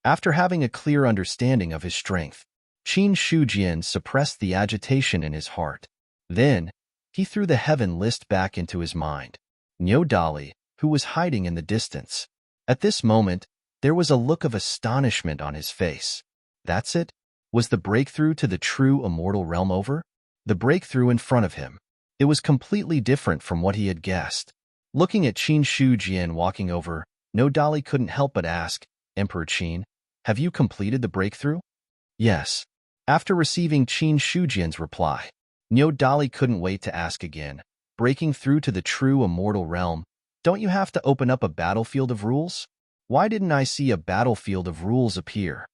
After having a clear understanding of his strength, Qin Shujian suppressed the agitation in his heart. Then, he threw the heaven list back into his mind. Niu Dali, who was hiding in the distance. At this moment, there was a look of astonishment on his face. That's it? Was the breakthrough to the true immortal realm over? The breakthrough in front of him. It was completely different from what he had guessed. Looking at Qin Shujian walking over, Niu Dali couldn't help but ask, Emperor Qin, have you completed the breakthrough? Yes. After receiving Qin Shujian's reply, Niu Dali couldn't wait to ask again. Breaking through to the true immortal realm, don't you have to open up a battlefield of rules? Why didn't I see a battlefield of rules appear?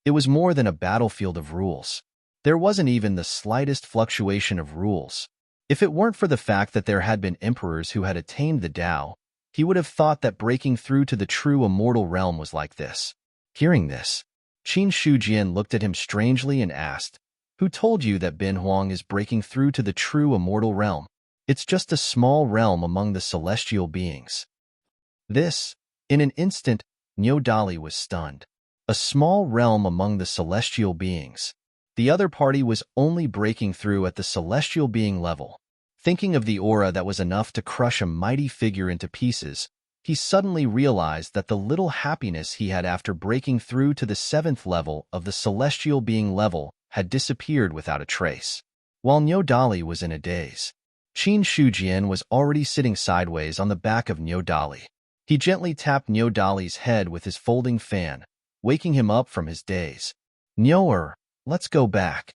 It was more than a battlefield of rules. There wasn't even the slightest fluctuation of rules. If it weren't for the fact that there had been emperors who had attained the Tao, he would have thought that breaking through to the true immortal realm was like this. Hearing this, Qin Shujian looked at him strangely and asked, "Who told you that Bin Huang is breaking through to the true immortal realm? It's just a small realm among the celestial beings." This, in an instant, Niu Dali was stunned. A small realm among the celestial beings. The other party was only breaking through at the celestial being level. Thinking of the aura that was enough to crush a mighty figure into pieces, he suddenly realized that the little happiness he had after breaking through to the 7th level of the celestial being level had disappeared without a trace. While Niu Dali was in a daze, Qin Shujian was already sitting sideways on the back of Niu Dali. He gently tapped Niu Dali's head with his folding fan, waking him up from his daze. "Niu, let's go back."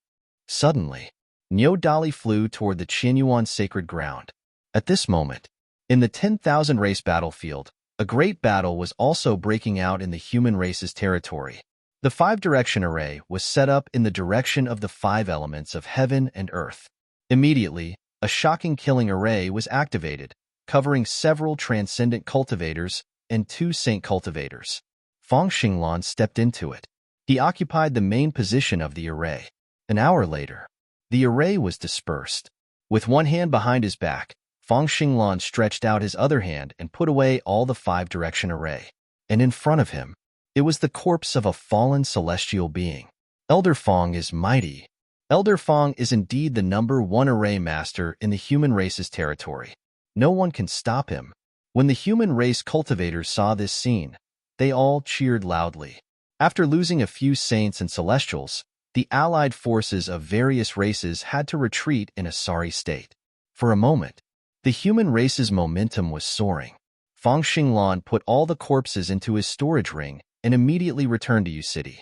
Suddenly, Niu Dali flew toward the Qinyuan sacred ground. At this moment, in the 10,000 race battlefield, a great battle was also breaking out in the human race's territory. The 5-direction array was set up in the direction of the 5 elements of heaven and earth. Immediately, a shocking killing array was activated, covering several transcendent cultivators and 2 saint cultivators. Fang Xinglan stepped into it. He occupied the main position of the array. An hour later, the array was dispersed. With one hand behind his back, Fang Xinglan stretched out his other hand and put away all the 5-direction array. And in front of him, it was the corpse of a fallen celestial being. Elder Fang is mighty. Elder Fang is indeed the #1 array master in the human race's territory. No one can stop him. When the human race cultivators saw this scene, they all cheered loudly. After losing a few saints and celestials, the allied forces of various races had to retreat in a sorry state. For a moment, the human race's momentum was soaring. Fang Xinglan put all the corpses into his storage ring and immediately returned to Yu City.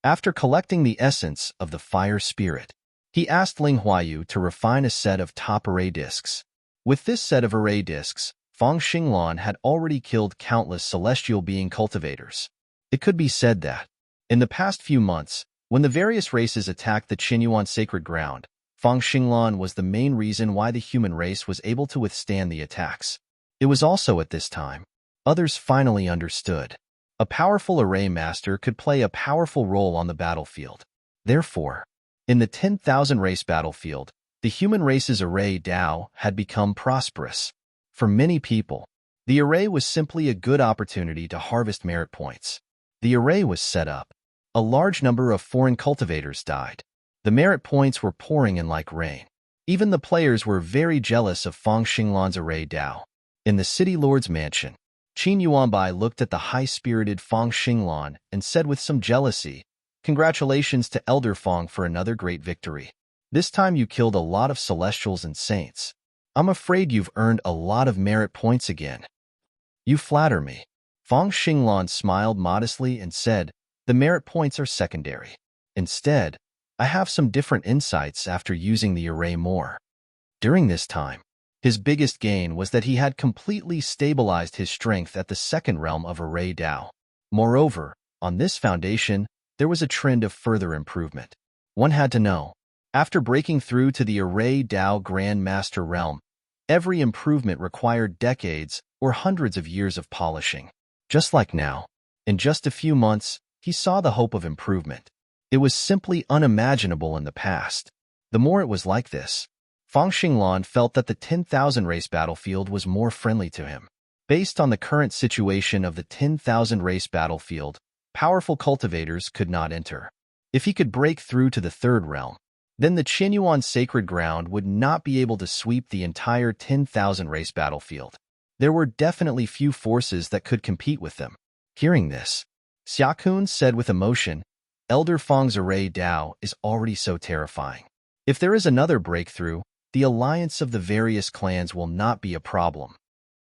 After collecting the essence of the fire spirit, he asked Ling Huayu to refine a set of top array discs. With this set of array discs, Fang Xinglan had already killed countless celestial being cultivators. It could be said that, in the past few months, when the various races attacked the Qinyuan sacred ground, Fang Xinglan was the main reason why the human race was able to withstand the attacks. It was also at this time, others finally understood. A powerful array master could play a powerful role on the battlefield. Therefore, in the 10,000 race battlefield, the human race's array Tao had become prosperous. For many people, the array was simply a good opportunity to harvest merit points. The array was set up. A large number of foreign cultivators died. The merit points were pouring in like rain. Even the players were very jealous of Fang Xinglan's array Tao. In the city lord's mansion, Qin Yuanbai looked at the high-spirited Fang Xinglan and said with some jealousy, "Congratulations to Elder Fang for another great victory. This time you killed a lot of celestials and saints. I'm afraid you've earned a lot of merit points again." "You flatter me." Fang Xinglan smiled modestly and said, "The merit points are secondary. Instead, I have some different insights after using the array more." During this time, his biggest gain was that he had completely stabilized his strength at the 2nd realm of array Tao. Moreover, on this foundation, there was a trend of further improvement. One had to know, after breaking through to the array Tao Grand Master realm, every improvement required decades or hundreds of years of polishing. Just like now, in just a few months, he saw the hope of improvement. It was simply unimaginable in the past. The more it was like this, Fang Xinglan felt that the 10,000 race battlefield was more friendly to him. Based on the current situation of the 10,000 race battlefield, powerful cultivators could not enter. If he could break through to the 3rd realm, then the Qinyuan sacred ground would not be able to sweep the entire 10,000 race battlefield. There were definitely few forces that could compete with them. Hearing this, Xiakun said with emotion, "Elder Fang's array Tao is already so terrifying. If there is another breakthrough, the alliance of the various clans will not be a problem."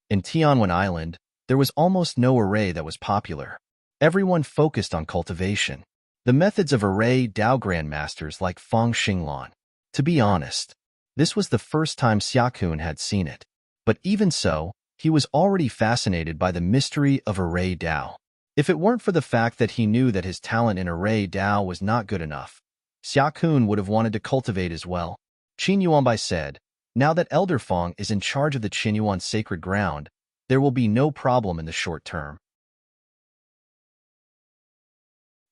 In Tianwen Island, there was almost no array that was popular. Everyone focused on cultivation. The methods of array Tao grandmasters like Fang Xinglan. To be honest, this was the first time Xiakun had seen it. But even so, He was already fascinated by the mystery of array Dao. If it weren't for the fact that he knew that his talent in array Dao was not good enough, Xia Kun would have wanted to cultivate as well. Qin Yuanbai said, now that Elder Fong is in charge of the Qinyuan sacred ground, there will be no problem in the short term.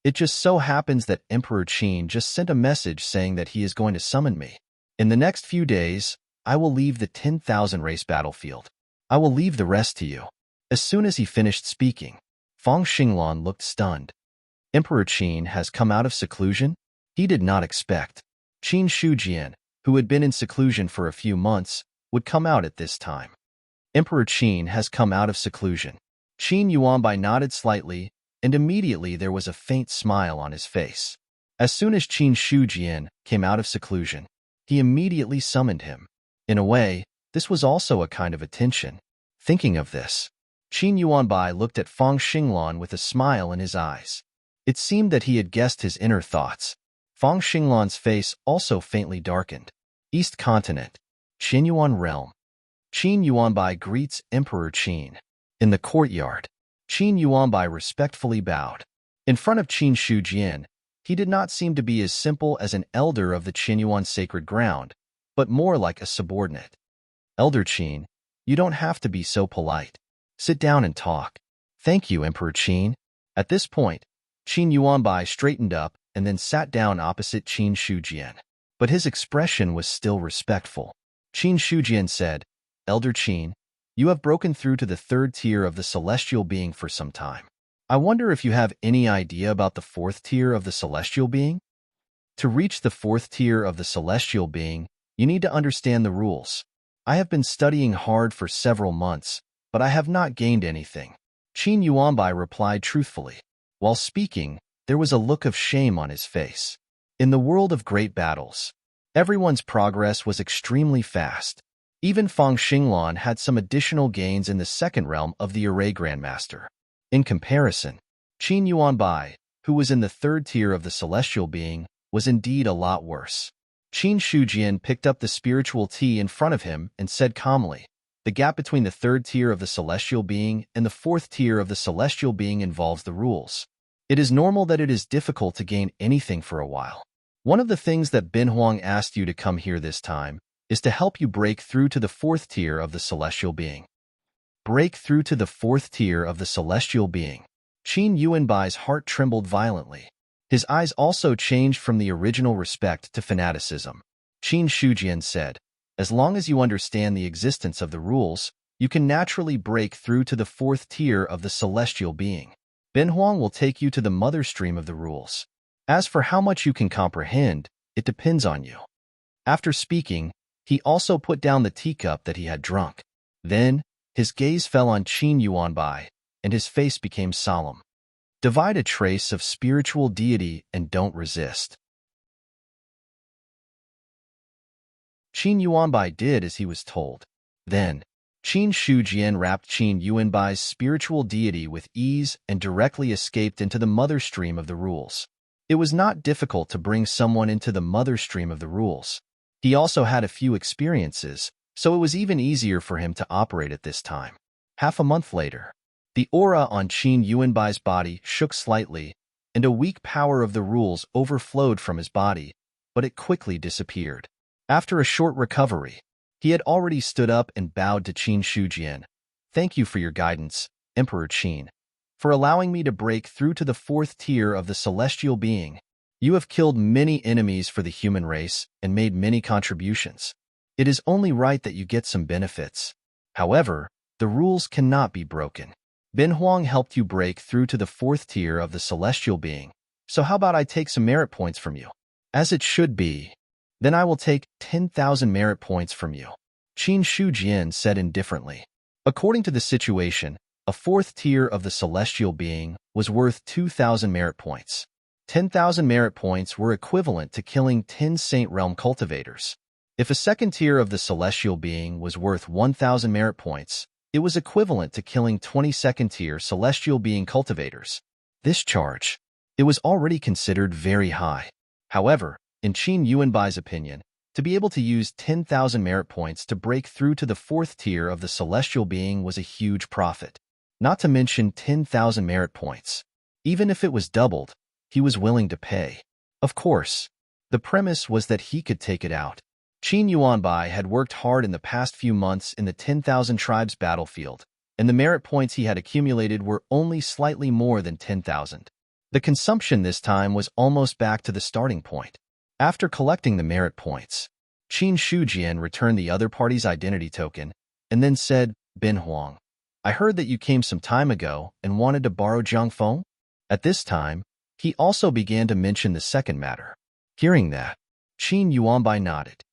It just so happens that Emperor Qin just sent a message saying that he is going to summon me. In the next few days, I will leave the 10,000 race battlefield. I will leave the rest to you. As soon as he finished speaking, Fong Xinglan looked stunned. Emperor Qin has come out of seclusion? He did not expect Qin Shujian, who had been in seclusion for a few months, would come out at this time. Emperor Qin has come out of seclusion. Qin Yuanbai nodded slightly, and immediately there was a faint smile on his face. As soon as Qin Shujian came out of seclusion, he immediately summoned him. In a way, this was also a kind of attention. Thinking of this, Qin Yuanbai looked at Fong Xinglan with a smile in his eyes. It seemed that he had guessed his inner thoughts. Fong Xinglan's face also faintly darkened. East Continent, Qinyuan Realm. Qin Yuanbai greets Emperor Qin. In the courtyard, Qin Yuanbai respectfully bowed. In front of Qin Shujian, he did not seem to be as simple as an elder of the Qinyuan sacred ground, but more like a subordinate. Elder Qin, you don't have to be so polite. Sit down and talk. Thank you, Emperor Qin. At this point, Qin Yuanbai straightened up and then sat down opposite Qin Shujian. But his expression was still respectful. Qin Shujian said, Elder Qin, you have broken through to the third tier of the celestial being for some time. I wonder if you have any idea about the fourth tier of the celestial being? To reach the fourth tier of the celestial being, you need to understand the rules. I have been studying hard for several months, but I have not gained anything. Qin Yuanbai replied truthfully. While speaking, there was a look of shame on his face. In the world of great battles, everyone's progress was extremely fast. Even Fong Xinglan had some additional gains in the second realm of the Array Grandmaster. In comparison, Qin Yuanbai, who was in the third tier of the celestial being, was indeed a lot worse. Qin Shujian picked up the spiritual tea in front of him and said calmly, the gap between the third tier of the celestial being and the fourth tier of the celestial being involves the rules. It is normal that it is difficult to gain anything for a while. One of the things that Bin Huang asked you to come here this time is to help you break through to the fourth tier of the celestial being. Break through to the fourth tier of the celestial being. Qin Yuanbai's heart trembled violently. His eyes also changed from the original respect to fanaticism. Qin Shujian said, as long as you understand the existence of the rules, you can naturally break through to the fourth tier of the celestial being. Bin Huang will take you to the mother stream of the rules. As for how much you can comprehend, it depends on you. After speaking, he also put down the teacup that he had drunk. Then, his gaze fell on Qin Yuanbai, and his face became solemn. Divide a trace of spiritual deity and don't resist. Qin Yuanbai did as he was told. Then, Qin Shujian wrapped Qin Yuanbai's spiritual deity with ease and directly escaped into the mother stream of the rules. It was not difficult to bring someone into the mother stream of the rules. He also had a few experiences, so it was even easier for him to operate at this time. Half a month later, the aura on Qin Yuanbai's body shook slightly, and a weak power of the rules overflowed from his body, but it quickly disappeared. After a short recovery, he had already stood up and bowed to Qin Shujian. Thank you for your guidance, Emperor Qin, for allowing me to break through to the fourth tier of the celestial being. You have killed many enemies for the human race and made many contributions. It is only right that you get some benefits. However, the rules cannot be broken. Bin Huang helped you break through to the fourth tier of the celestial being, so how about I take some merit points from you? As it should be. Then I will take 10,000 merit points from you, Qin Shujian said indifferently. According to the situation, a fourth tier of the celestial being was worth 2,000 merit points. 10,000 merit points were equivalent to killing 10 Saint Realm cultivators. If a second tier of the celestial being was worth 1,000 merit points, it was equivalent to killing 20 second tier celestial being cultivators. This charge, it was already considered very high. However, in Qin Yuanbai's opinion, To be able to use 10,000 merit points to break through to the fourth tier of the celestial being was a huge profit. Not to mention 10,000 merit points. Even if it was doubled, he was willing to pay. Of course, the premise was that he could take it out. Qin Yuanbai had worked hard in the past few months in the 10,000 tribes battlefield, and the merit points he had accumulated were only slightly more than 10,000. The consumption this time was almost back to the starting point. After collecting the merit points, Qin Shujian returned the other party's identity token and then said, "Bin Huang, I heard that you came some time ago and wanted to borrow Zhang Feng." At this time, he also began to mention the second matter. Hearing that, Qin Yuanbai nodded.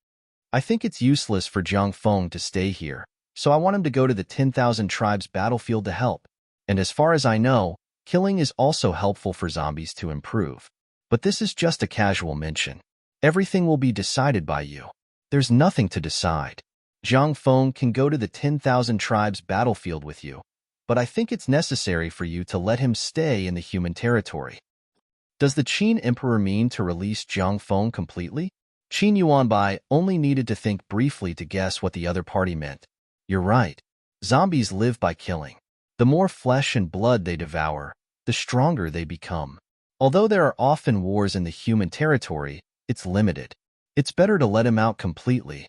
"I think it's useless for Zhang Feng to stay here, so I want him to go to the 10,000 tribes battlefield to help. And as far as I know, killing is also helpful for zombies to improve. But this is just a casual mention. Everything will be decided by you." "There's nothing to decide. Zhang Feng can go to the 10,000 tribes battlefield with you, but I think it's necessary for you to let him stay in the human territory." Does the Qin Emperor mean to release Zhang Feng completely? Qin Yuanbai only needed to think briefly to guess what the other party meant. "You're right. Zombies live by killing. The more flesh and blood they devour, the stronger they become. Although there are often wars in the human territory, it's limited. It's better to let him out completely.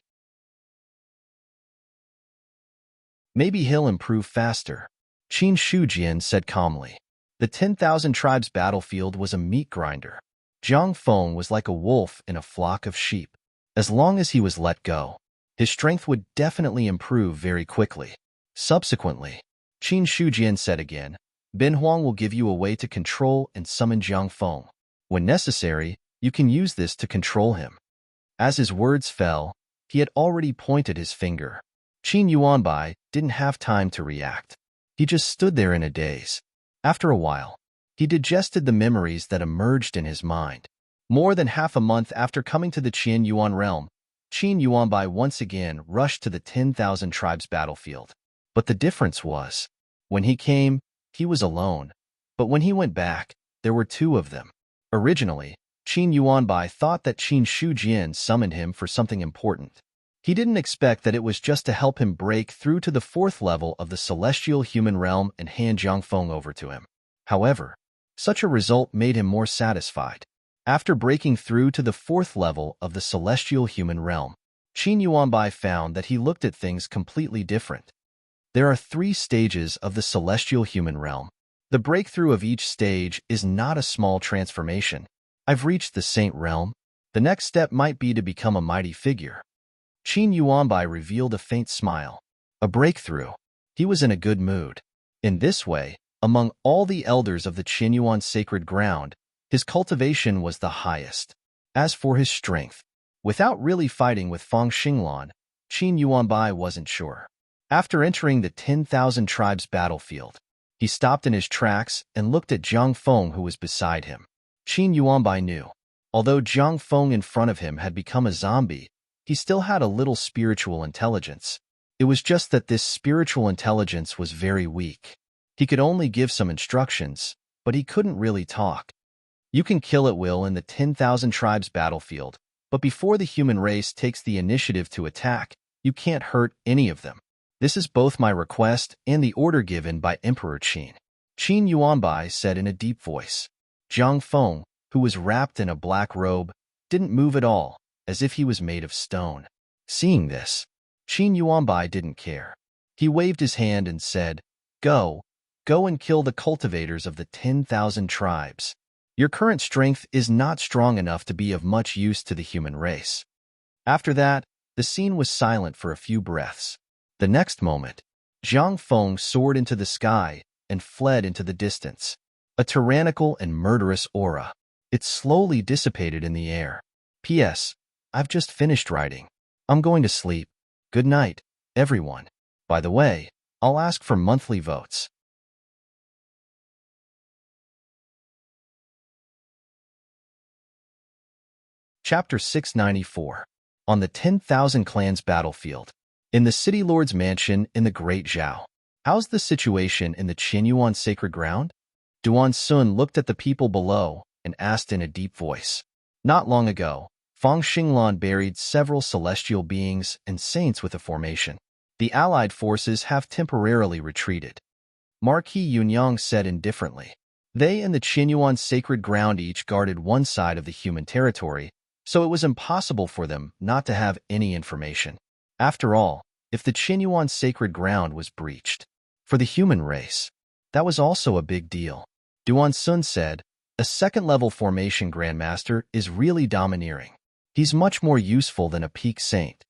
Maybe he'll improve faster," Qin Shujian said calmly. The 10,000 tribes battlefield was a meat grinder. Zhang Feng was like a wolf in a flock of sheep. As long as he was let go, his strength would definitely improve very quickly. Subsequently, Qin Shujian said again, "Bin Huang will give you a way to control and summon Zhang Feng. When necessary, you can use this to control him." As his words fell, he had already pointed his finger. Qin Yuanbai didn't have time to react. He just stood there in a daze. After a while, he digested the memories that emerged in his mind. More than half a month after coming to the Qian Yuan realm, Qin Yuanbai once again rushed to the 10,000 tribes battlefield. But the difference was, when he came, he was alone. But when he went back, there were two of them. Originally, Qin Yuanbai thought that Qin Shujian summoned him for something important. He didn't expect that it was just to help him break through to the fourth level of the celestial human realm and hand Zhang Feng over to him. However, such a result made him more satisfied. After breaking through to the fourth level of the celestial human realm, Qin Yuanbai found that he looked at things completely different. There are 3 stages of the celestial human realm. The breakthrough of each stage is not a small transformation. "I've reached the saint realm. The next step might be to become a mighty figure." Qin Yuanbai revealed a faint smile. A breakthrough. He was in a good mood. In this way, among all the elders of the Qinyuan sacred ground, his cultivation was the highest. As for his strength, without really fighting with Fang Xinglan, Qin Yuanbai wasn't sure. After entering the 10,000 tribes battlefield, he stopped in his tracks and looked at Zhang Feng, who was beside him. Qin Yuanbai knew, although Zhang Feng in front of him had become a zombie, he still had a little spiritual intelligence. It was just that this spiritual intelligence was very weak. He could only give some instructions, but he couldn't really talk. You can kill at will in the 10,000 tribes battlefield, but before the human race takes the initiative to attack, you can't hurt any of them. This is both my request and the order given by Emperor Qin. Qin Yuanbai said in a deep voice. Zhang Feng, who was wrapped in a black robe, didn't move at all, as if he was made of stone. Seeing this, Qin Yuanbai didn't care. He waved his hand and said, Go and kill the cultivators of the 10,000 tribes. Your current strength is not strong enough to be of much use to the human race." After that, the scene was silent for a few breaths. The next moment, Zhang Feng soared into the sky and fled into the distance. A tyrannical and murderous aura. It slowly dissipated in the air. P.S. I've just finished writing. I'm going to sleep. Good night, everyone. By the way, I'll ask for monthly votes. Chapter 694. On the 10,000 Clans Battlefield. In the City Lord's Mansion in the Great Zhao. How's the situation in the Qinyuan Sacred Ground? Duan Sun looked at the people below and asked in a deep voice. Not long ago, Feng Xinglan buried several celestial beings and saints with the formation. The allied forces have temporarily retreated. Marquis Yunyang said indifferently. They and the Qinyuan sacred ground each guarded one side of the human territory, so it was impossible for them not to have any information. After all, if the Qinyuan sacred ground was breached, for the human race, that was also a big deal. Duan Sun said, a second-level formation grandmaster is really domineering. He's much more useful than a peak saint.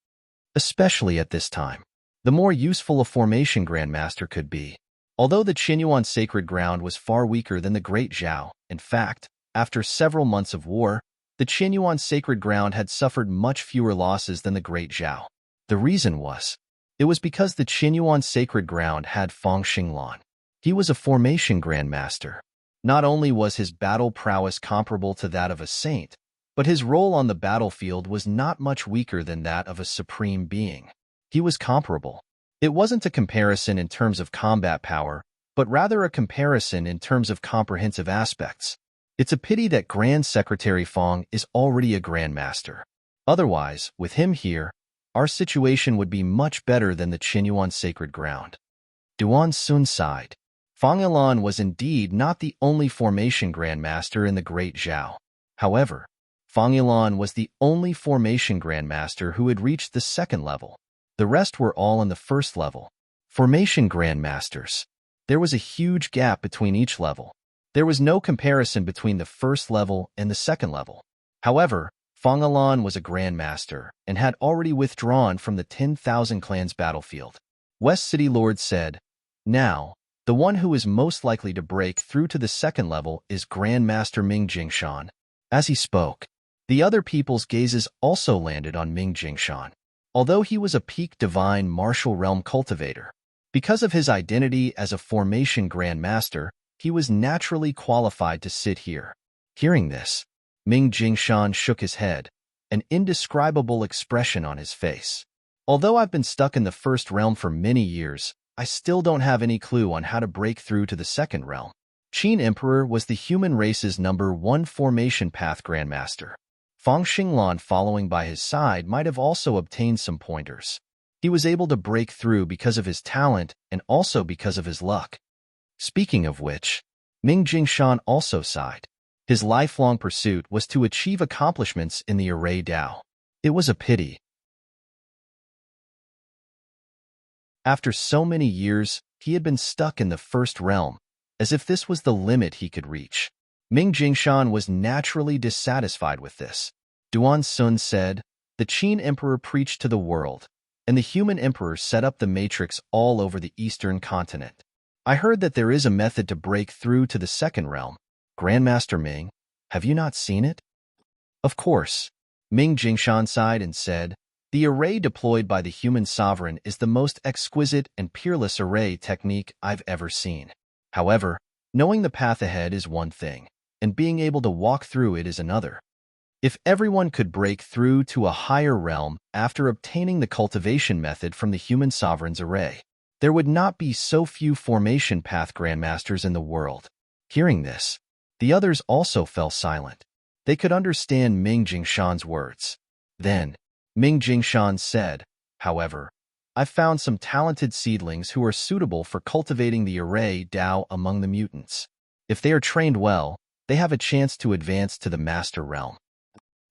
Especially at this time. The more useful a formation grandmaster could be. Although the Qinyuan sacred ground was far weaker than the Great Zhao, in fact, after several months of war, the Qinyuan sacred ground had suffered much fewer losses than the Great Zhao. The reason was, it was because the Qinyuan sacred ground had Feng Xinglan. He was a formation grandmaster. Not only was his battle prowess comparable to that of a saint, but his role on the battlefield was not much weaker than that of a supreme being. He was comparable. It wasn't a comparison in terms of combat power, but rather a comparison in terms of comprehensive aspects. It's a pity that Grand Secretary Feng is already a grandmaster. Otherwise, with him here, our situation would be much better than the Qinyuan sacred ground. Duan Sun sighed. Feng Yilan was indeed not the only formation grandmaster in the Great Zhao. However, Feng Yilan was the only formation grandmaster who had reached the second level. The rest were all on the first level. Formation grandmasters. There was a huge gap between each level. There was no comparison between the first level and the second level. However, Feng Yilan was a grandmaster and had already withdrawn from the 10,000 clans battlefield. West City Lord said, now, the one who is most likely to break through to the second level is Grandmaster Ming Jingshan. As he spoke, the other people's gazes also landed on Ming Jingshan. Although he was a peak divine martial realm cultivator, because of his identity as a formation grandmaster, he was naturally qualified to sit here. Hearing this, Ming Jingshan shook his head, an indescribable expression on his face. Although I've been stuck in the first realm for many years, I still don't have any clue on how to break through to the second realm. Qin Emperor was the human race's #1 formation path grandmaster. Feng Xinglan following by his side might have also obtained some pointers. He was able to break through because of his talent and also because of his luck. Speaking of which, Ming Jingshan also sighed. His lifelong pursuit was to achieve accomplishments in the Array Dao. It was a pity. After so many years, he had been stuck in the first realm, as if this was the limit he could reach. Ming Jingshan was naturally dissatisfied with this. Duan Sun said, the Qin Emperor preached to the world, and the human emperor set up the matrix all over the eastern continent. I heard that there is a method to break through to the second realm. Grandmaster Ming, have you not seen it? Of course. Ming Jingshan sighed and said, the array deployed by the human sovereign is the most exquisite and peerless array technique I've ever seen. However, knowing the path ahead is one thing, and being able to walk through it is another. If everyone could break through to a higher realm after obtaining the cultivation method from the human sovereign's array, there would not be so few formation path grandmasters in the world. Hearing this, the others also fell silent. They could understand Ming Jingshan's words. Then, Ming Jingshan said, however, I've found some talented seedlings who are suitable for cultivating the Array Dao among the mutants. If they are trained well, they have a chance to advance to the Master Realm.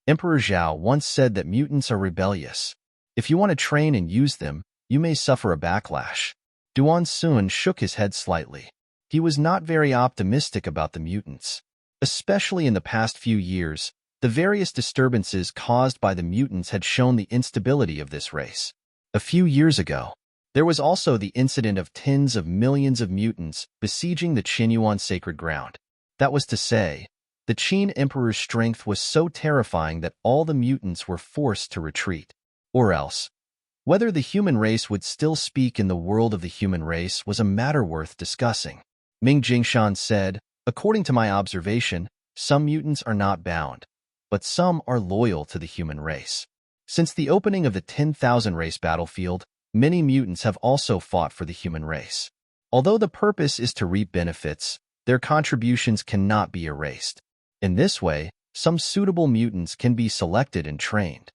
Emperor Zhao once said that mutants are rebellious. If you want to train and use them, you may suffer a backlash. Duan Sun shook his head slightly. He was not very optimistic about the mutants. Especially in the past few years, the various disturbances caused by the mutants had shown the instability of this race. A few years ago, there was also the incident of tens of millions of mutants besieging the Qinyuan sacred ground. That was to say, the Qin Emperor's strength was so terrifying that all the mutants were forced to retreat. Or else, whether the human race would still speak in the world of the human race was a matter worth discussing. Ming Jingshan said, according to my observation, some mutants are not bound, but some are loyal to the human race. Since the opening of the 10,000 race battlefield, many mutants have also fought for the human race. Although the purpose is to reap benefits, their contributions cannot be erased. In this way, some suitable mutants can be selected and trained.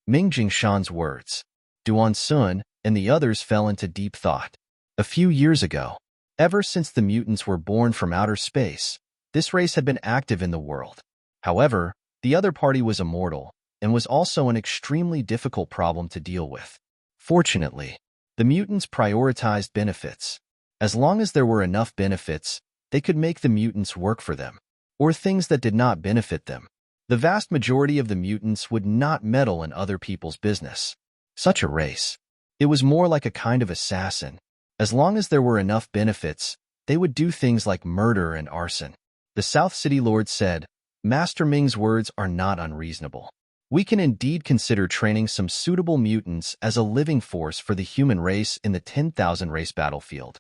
Ming Jingshan's words. Duan Sun and the others fell into deep thought. A few years ago, ever since the mutants were born from outer space, this race had been active in the world. However, the other party was immortal and was also an extremely difficult problem to deal with. Fortunately, the mutants prioritized benefits. As long as there were enough benefits, they could make the mutants work for them, or things that did not benefit them. The vast majority of the mutants would not meddle in other people's business. Such a race. It was more like a kind of assassin. As long as there were enough benefits, they would do things like murder and arson. The South City Lord said, Master Ming's words are not unreasonable. We can indeed consider training some suitable mutants as a living force for the human race in the 10,000 race battlefield.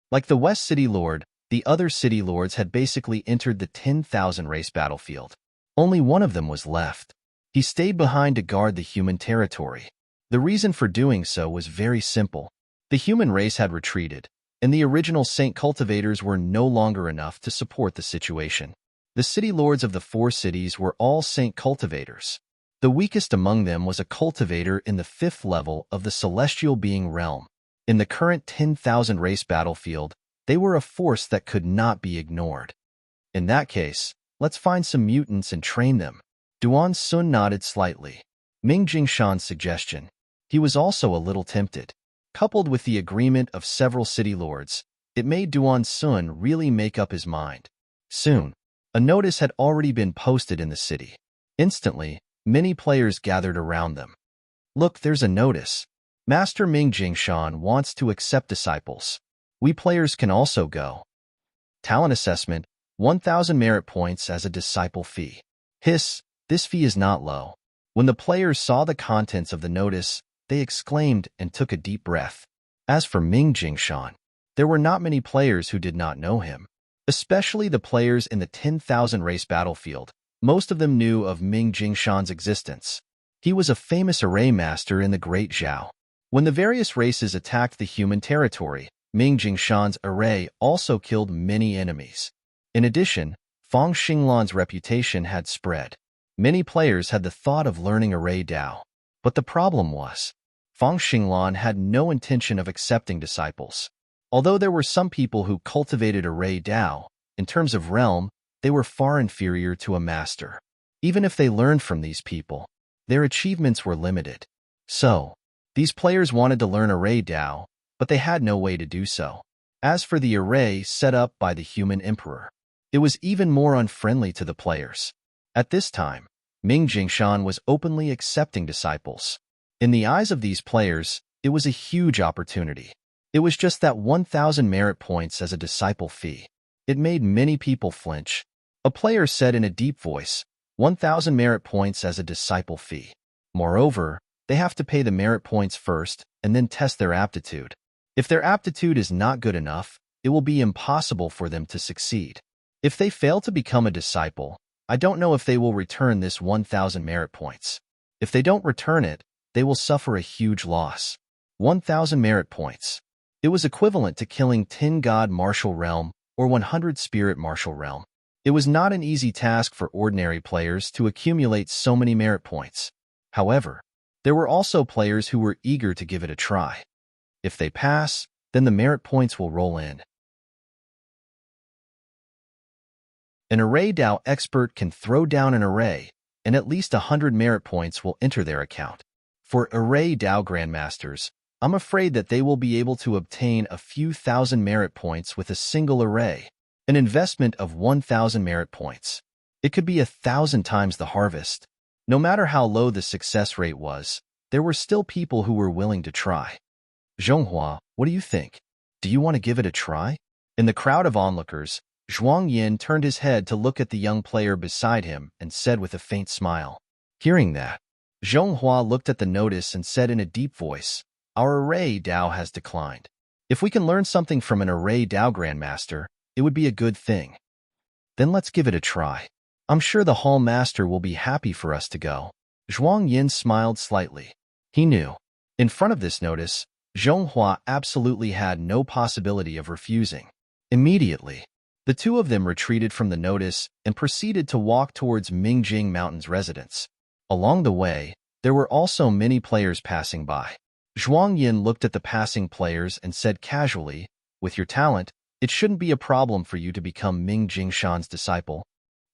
Like the West City Lord, the other city lords had basically entered the 10,000 race battlefield. Only one of them was left. He stayed behind to guard the human territory. The reason for doing so was very simple. The human race had retreated, and the original Saint cultivators were no longer enough to support the situation. The city lords of the 4 cities were all Saint cultivators. The weakest among them was a cultivator in the 5th level of the celestial being realm. In the current 10,000 race battlefield, they were a force that could not be ignored. In that case, let's find some mutants and train them. Duan Sun nodded slightly. Ming Jingshan's suggestion. He was also a little tempted. Coupled with the agreement of several city lords, it made Duan Sun really make up his mind. Soon, a notice had already been posted in the city. Instantly, many players gathered around them. Look, there's a notice. Master Ming Jingshan wants to accept disciples. We players can also go. Talent assessment, 1,000 merit points as a disciple fee. Hiss, this fee is not low. When the players saw the contents of the notice, they exclaimed and took a deep breath. As for Ming Jingshan, there were not many players who did not know him. Especially the players in the 10,000 race battlefield. Most of them knew of Ming Jingshan's existence. He was a famous array master in the Great Zhao. When the various races attacked the human territory, Ming Jingshan's array also killed many enemies. In addition, Fang Xinglan's reputation had spread. Many players had the thought of learning array Dao. But the problem was, Fang Xinglan had no intention of accepting disciples. Although there were some people who cultivated array Dao, in terms of realm, they were far inferior to a master. Even if they learned from these people, their achievements were limited. So, these players wanted to learn array Dao, but they had no way to do so. As for the array set up by the human emperor, it was even more unfriendly to the players. At this time, Ming Jingshan was openly accepting disciples. In the eyes of these players, it was a huge opportunity. It was just that 1,000 merit points as a disciple fee. It made many people flinch. A player said in a deep voice, 1,000 merit points as a disciple fee. Moreover, they have to pay the merit points first and then test their aptitude. If their aptitude is not good enough, it will be impossible for them to succeed. If they fail to become a disciple, I don't know if they will return this 1,000 merit points. If they don't return it, they will suffer a huge loss. 1,000 merit points. It was equivalent to killing 10 God Martial Realm or 100 Spirit Martial Realm. It was not an easy task for ordinary players to accumulate so many merit points. However, there were also players who were eager to give it a try. If they pass, then the merit points will roll in. An array Dao expert can throw down an array, and at least 100 merit points will enter their account. For array Dao Grandmasters, I'm afraid that they will be able to obtain a few thousand merit points with a single array, an investment of 1,000 merit points. It could be 1,000 times the harvest. No matter how low the success rate was, there were still people who were willing to try. Zhonghua, what do you think? Do you want to give it a try? In the crowd of onlookers, Zhuang Yin turned his head to look at the young player beside him and said with a faint smile. Hearing that, Zhonghua looked at the notice and said in a deep voice, Our array Dao has declined. If we can learn something from an array Dao Grandmaster, it would be a good thing. Then let's give it a try. I'm sure the Hall Master will be happy for us to go. Zhuang Yin smiled slightly. He knew. In front of this notice, Zhonghua absolutely had no possibility of refusing. Immediately, The two of them retreated from the notice and proceeded to walk towards Mingjing Mountain's residence. Along the way, there were also many players passing by. Zhuang Yin looked at the passing players and said casually, "With your talent, it shouldn't be a problem for you to become Ming Jingshan's disciple.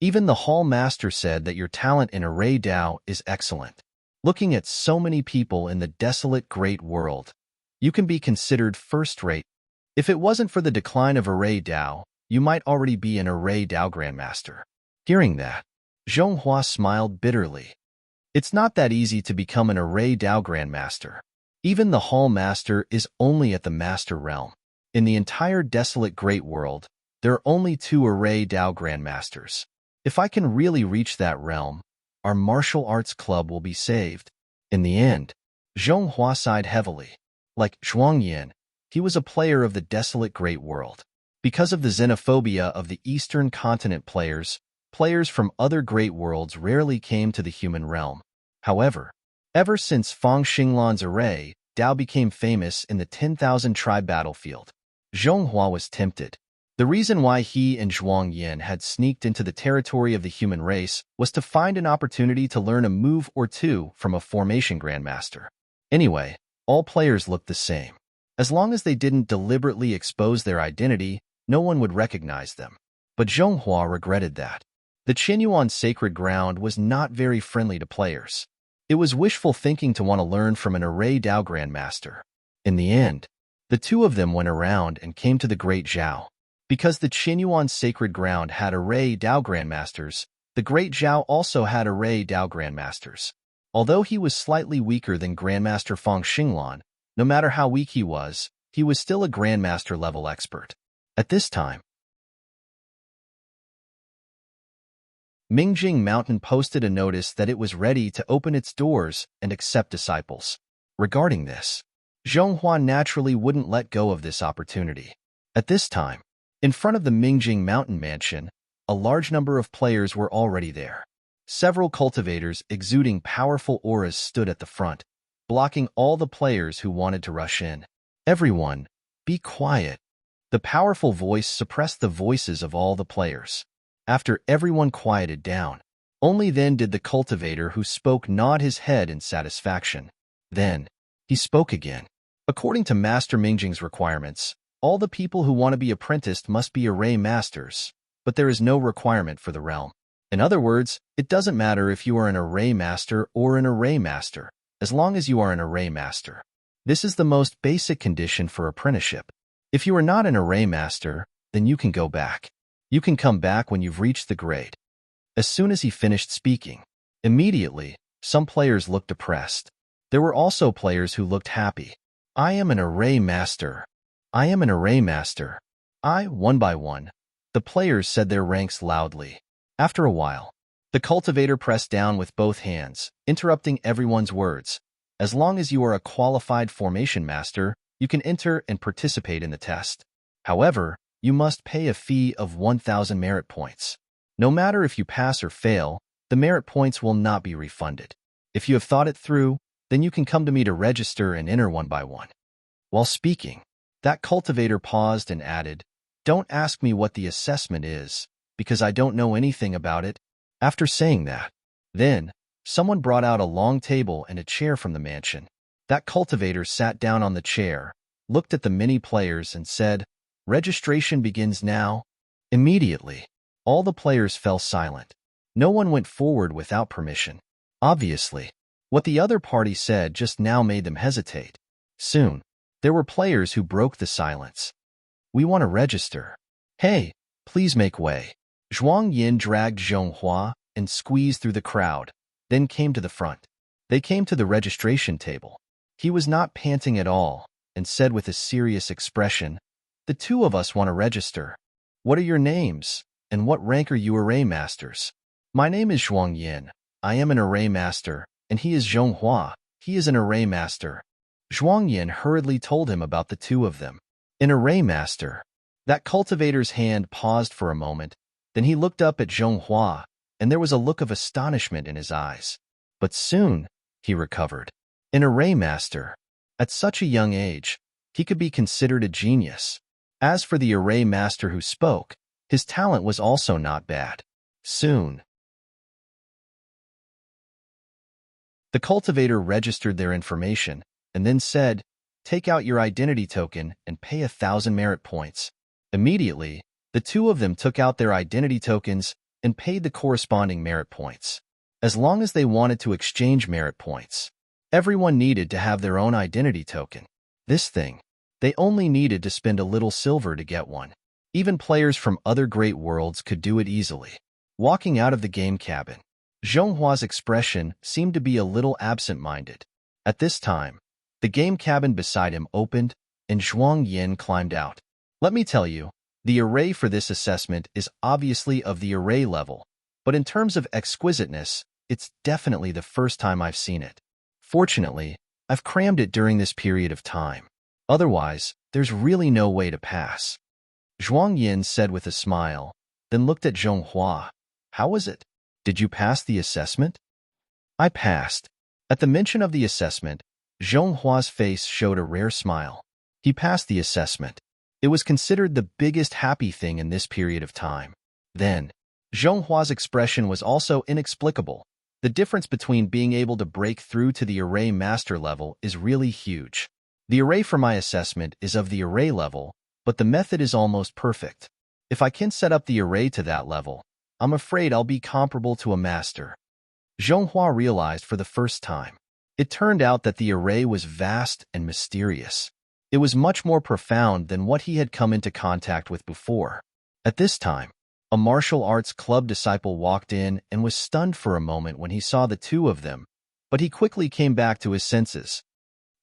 Even the Hall Master said that your talent in Array Dao is excellent. Looking at so many people in the desolate great world, you can be considered first-rate. If it wasn't for the decline of Array Dao, you might already be an Array Dao Grandmaster." Hearing that, Zhonghua smiled bitterly. It's not that easy to become an Array Dao Grandmaster. Even the Hall Master is only at the Master Realm. In the entire desolate great world, there are only 2 Array Dao Grandmasters. If I can really reach that realm, our martial arts club will be saved. In the end, Zhonghua sighed heavily. Like Zhuang Yin, he was a player of the desolate great world. Because of the xenophobia of the Eastern continent players from other great worlds rarely came to the human realm. However, ever since Fang Xinglan's Array Dao became famous in the 10,000 tribe battlefield, Zhonghua was tempted. The reason why he and Zhuang Yin had sneaked into the territory of the human race was to find an opportunity to learn a move or two from a formation grandmaster. Anyway, all players looked the same. As long as they didn't deliberately expose their identity, no one would recognize them. But Zhonghua regretted that. The Qinyuan sacred ground was not very friendly to players. It was wishful thinking to want to learn from an Array Dao Grandmaster. In the end, the two of them went around and came to the Great Zhao. Because the Qinyuan sacred ground had Array Dao Grandmasters, the Great Zhao also had Array Dao Grandmasters. Although he was slightly weaker than Grandmaster Fang Xinglan, no matter how weak he was still a Grandmaster-level expert. At this time, Mingjing Mountain posted a notice that it was ready to open its doors and accept disciples. Regarding this, Zhonghua naturally wouldn't let go of this opportunity. At this time, in front of the Mingjing Mountain Mansion, a large number of players were already there. Several cultivators exuding powerful auras stood at the front, blocking all the players who wanted to rush in. "Everyone, be quiet." The powerful voice suppressed the voices of all the players. After everyone quieted down, only then did the cultivator who spoke nod his head in satisfaction. Then, he spoke again. "According to Master Mingjing's requirements, all the people who want to be apprenticed must be Array Masters, but there is no requirement for the realm. In other words, it doesn't matter if you are an Array Master or an Array Master, as long as you are an Array Master. This is the most basic condition for apprenticeship. If you are not an Array Master, then you can go back. You can come back when you've reached the grade." As soon as he finished speaking, immediately, some players looked depressed. There were also players who looked happy. "I am an Array Master. I am an Array Master." One by one, the players said their ranks loudly. After a while, the cultivator pressed down with both hands, interrupting everyone's words. "As long as you are a qualified formation master, you can enter and participate in the test. However, you must pay a fee of 1,000 merit points. No matter if you pass or fail, the merit points will not be refunded. If you have thought it through, then you can come to me to register and enter one by one." While speaking, that cultivator paused and added, "Don't ask me what the assessment is, because I don't know anything about it." After saying that, then, someone brought out a long table and a chair from the mansion. That cultivator sat down on the chair, looked at the many players and said, "Registration begins now." Immediately, all the players fell silent. No one went forward without permission. Obviously, what the other party said just now made them hesitate. Soon, there were players who broke the silence. "We want to register. Hey, please make way." Zhuang Yin dragged Zhonghua and squeezed through the crowd, then came to the front. They came to the registration table. He was not panting at all and said with a serious expression, "The two of us want to register. What are your names, and what rank are you Array Masters?" "My name is Zhuang Yin. I am an Array Master, and he is Zhonghua. He is an Array Master." Zhuang Yin hurriedly told him about the two of them. "An Array Master." That cultivator's hand paused for a moment, then he looked up at Zhonghua, and there was a look of astonishment in his eyes. But soon, he recovered. An Array Master. At such a young age, he could be considered a genius. As for the Array Master who spoke, His talent was also not bad. Soon, the cultivator registered their information and then said, "Take out your identity token and pay 1,000 merit points." Immediately, the two of them took out their identity tokens and paid the corresponding merit points. As long as they wanted to exchange merit points, everyone needed to have their own identity token. This thing, they only needed to spend a little silver to get one. Even players from other great worlds could do it easily. Walking out of the game cabin, Zhonghua's expression seemed to be a little absent-minded. At this time, the game cabin beside him opened, and Zhuang Yin climbed out. Let me tell you, the array for this assessment is obviously of the array level, but in terms of exquisiteness, it's definitely the first time I've seen it. Fortunately, I've crammed it during this period of time. Otherwise, there's really no way to pass. Zhuang Yin said with a smile, then looked at Zhonghua. How was it? Did you pass the assessment? I passed. At the mention of the assessment, Zhonghua's face showed a rare smile. He passed the assessment. It was considered the biggest happy thing in this period of time. Then, Zhonghua's expression was also inexplicable. The difference between being able to break through to the array master level is really huge. The array for my assessment is of the array level, but the method is almost perfect. If I can set up the array to that level, I'm afraid I'll be comparable to a master. Zhonghua realized for the first time. It turned out that the array was vast and mysterious. It was much more profound than what he had come into contact with before. At this time, a martial arts club disciple walked in and was stunned for a moment when he saw the two of them, but he quickly came back to his senses.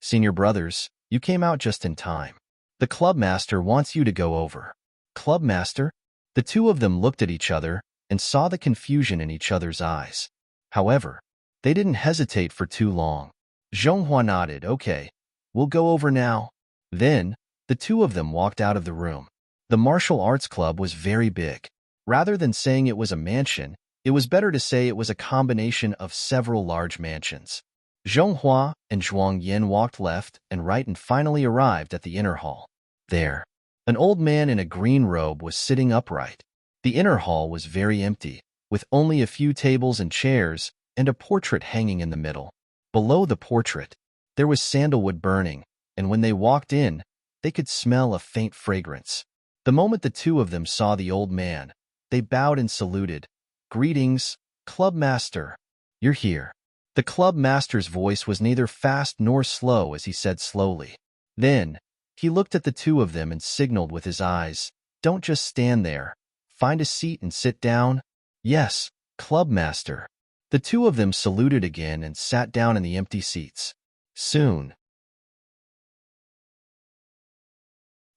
Senior brothers, you came out just in time. The club master wants you to go over. Club master? The two of them looked at each other and saw the confusion in each other's eyes. However, they didn't hesitate for too long. Zhonghua nodded, okay, we'll go over now. Then, the two of them walked out of the room. The martial arts club was very big. Rather than saying it was a mansion, it was better to say it was a combination of several large mansions. Zhonghua and Zhuang Yin walked left and right and finally arrived at the inner hall. There, an old man in a green robe was sitting upright. The inner hall was very empty, with only a few tables and chairs and a portrait hanging in the middle. Below the portrait, there was sandalwood burning, and when they walked in, they could smell a faint fragrance. The moment the two of them saw the old man, they bowed and saluted. Greetings, club master. You're here. The club master's voice was neither fast nor slow as he said slowly. Then, he looked at the two of them and signaled with his eyes, "Don't just stand there. Find a seat and sit down." "Yes, club master." The two of them saluted again and sat down in the empty seats. Soon,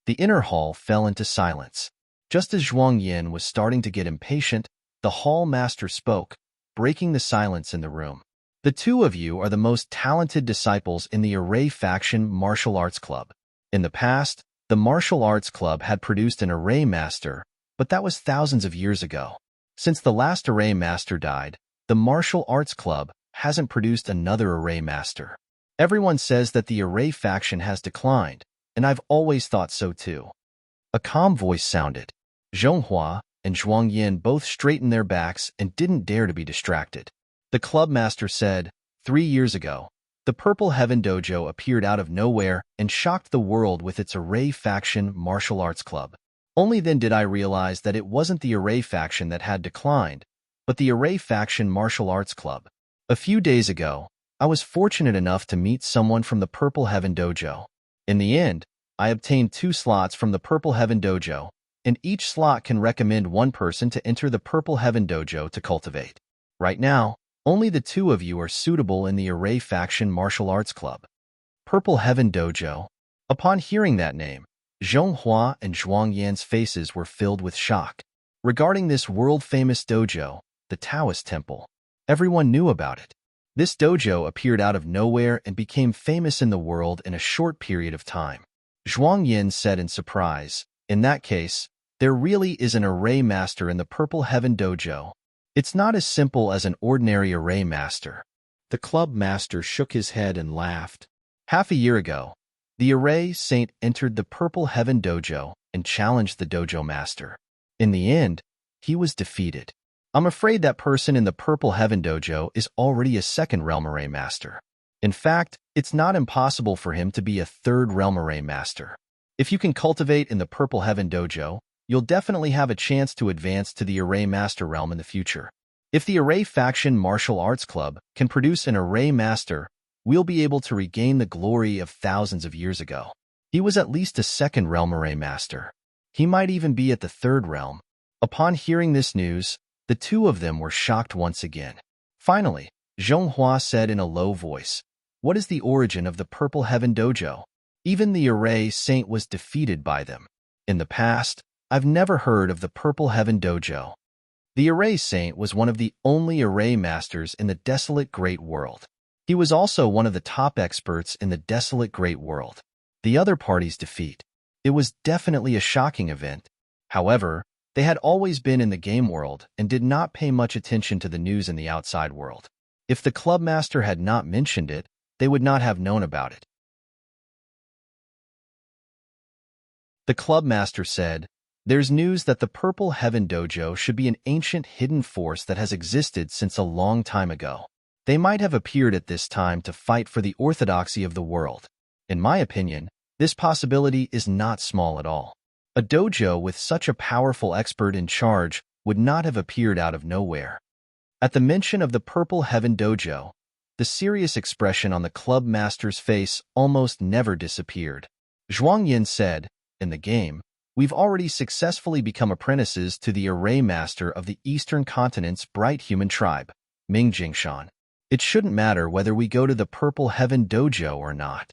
the inner hall fell into silence. Just as Zhuang Yin was starting to get impatient, the hall master spoke, breaking the silence in the room. "The two of you are the most talented disciples in the Array Faction Martial Arts Club. In the past, the Martial Arts Club had produced an Array Master, but that was thousands of years ago. Since the last Array Master died, the Martial Arts Club hasn't produced another Array Master. Everyone says that the Array Faction has declined, and I've always thought so too." A calm voice sounded. Zhonghua and Zhuang Yin both straightened their backs and didn't dare to be distracted. The club master said, 3 years ago, the Purple Heaven Dojo appeared out of nowhere and shocked the world with its Array Faction Martial Arts Club. Only then did I realize that it wasn't the Array Faction that had declined, but the Array Faction Martial Arts Club. A few days ago, I was fortunate enough to meet someone from the Purple Heaven Dojo. In the end, I obtained 2 slots from the Purple Heaven Dojo, and each slot can recommend one person to enter the Purple Heaven Dojo to cultivate. Right now, only the two of you are suitable in the Array Faction Martial Arts Club. Purple Heaven Dojo. Upon hearing that name, Zhonghua and Zhuang Yan's faces were filled with shock. Regarding this world-famous dojo, the Taoist Temple, everyone knew about it. This dojo appeared out of nowhere and became famous in the world in a short period of time. Zhuang Yin said in surprise, "In that case, there really is an Array Master in the Purple Heaven Dojo. It's not as simple as an ordinary Array Master." The club master shook his head and laughed. Half a year ago, the Array Saint entered the Purple Heaven Dojo and challenged the dojo master. In the end, he was defeated. I'm afraid that person in the Purple Heaven Dojo is already a second Realm Array Master. In fact, it's not impossible for him to be a third Realm Array Master. If you can cultivate in the Purple Heaven Dojo, you'll definitely have a chance to advance to the Array Master realm in the future. If the Array Faction Martial Arts Club can produce an Array Master, we'll be able to regain the glory of thousands of years ago. He was at least a second Realm Array Master. He might even be at the third realm. Upon hearing this news, the two of them were shocked once again. Finally, Zhonghua said in a low voice, "What is the origin of the Purple Heaven Dojo? Even the Array Saint was defeated by them. In the past, I've never heard of the Purple Heaven Dojo." The Array Saint was one of the only Array Masters in the Desolate Great World. He was also one of the top experts in the Desolate Great World. The other party's defeat. It was definitely a shocking event. However, they had always been in the game world and did not pay much attention to the news in the outside world. If the club master had not mentioned it, they would not have known about it. The club master said, "There's news that the Purple Heaven Dojo should be an ancient hidden force that has existed since a long time ago. They might have appeared at this time to fight for the orthodoxy of the world. In my opinion, this possibility is not small at all. A dojo with such a powerful expert in charge would not have appeared out of nowhere." At the mention of the Purple Heaven Dojo, the serious expression on the club master's face almost never disappeared. Zhuang Yin said, "In the game, we've already successfully become apprentices to the Array Master of the Eastern Continent's bright human tribe, Ming Jingshan. It shouldn't matter whether we go to the Purple Heaven Dojo or not."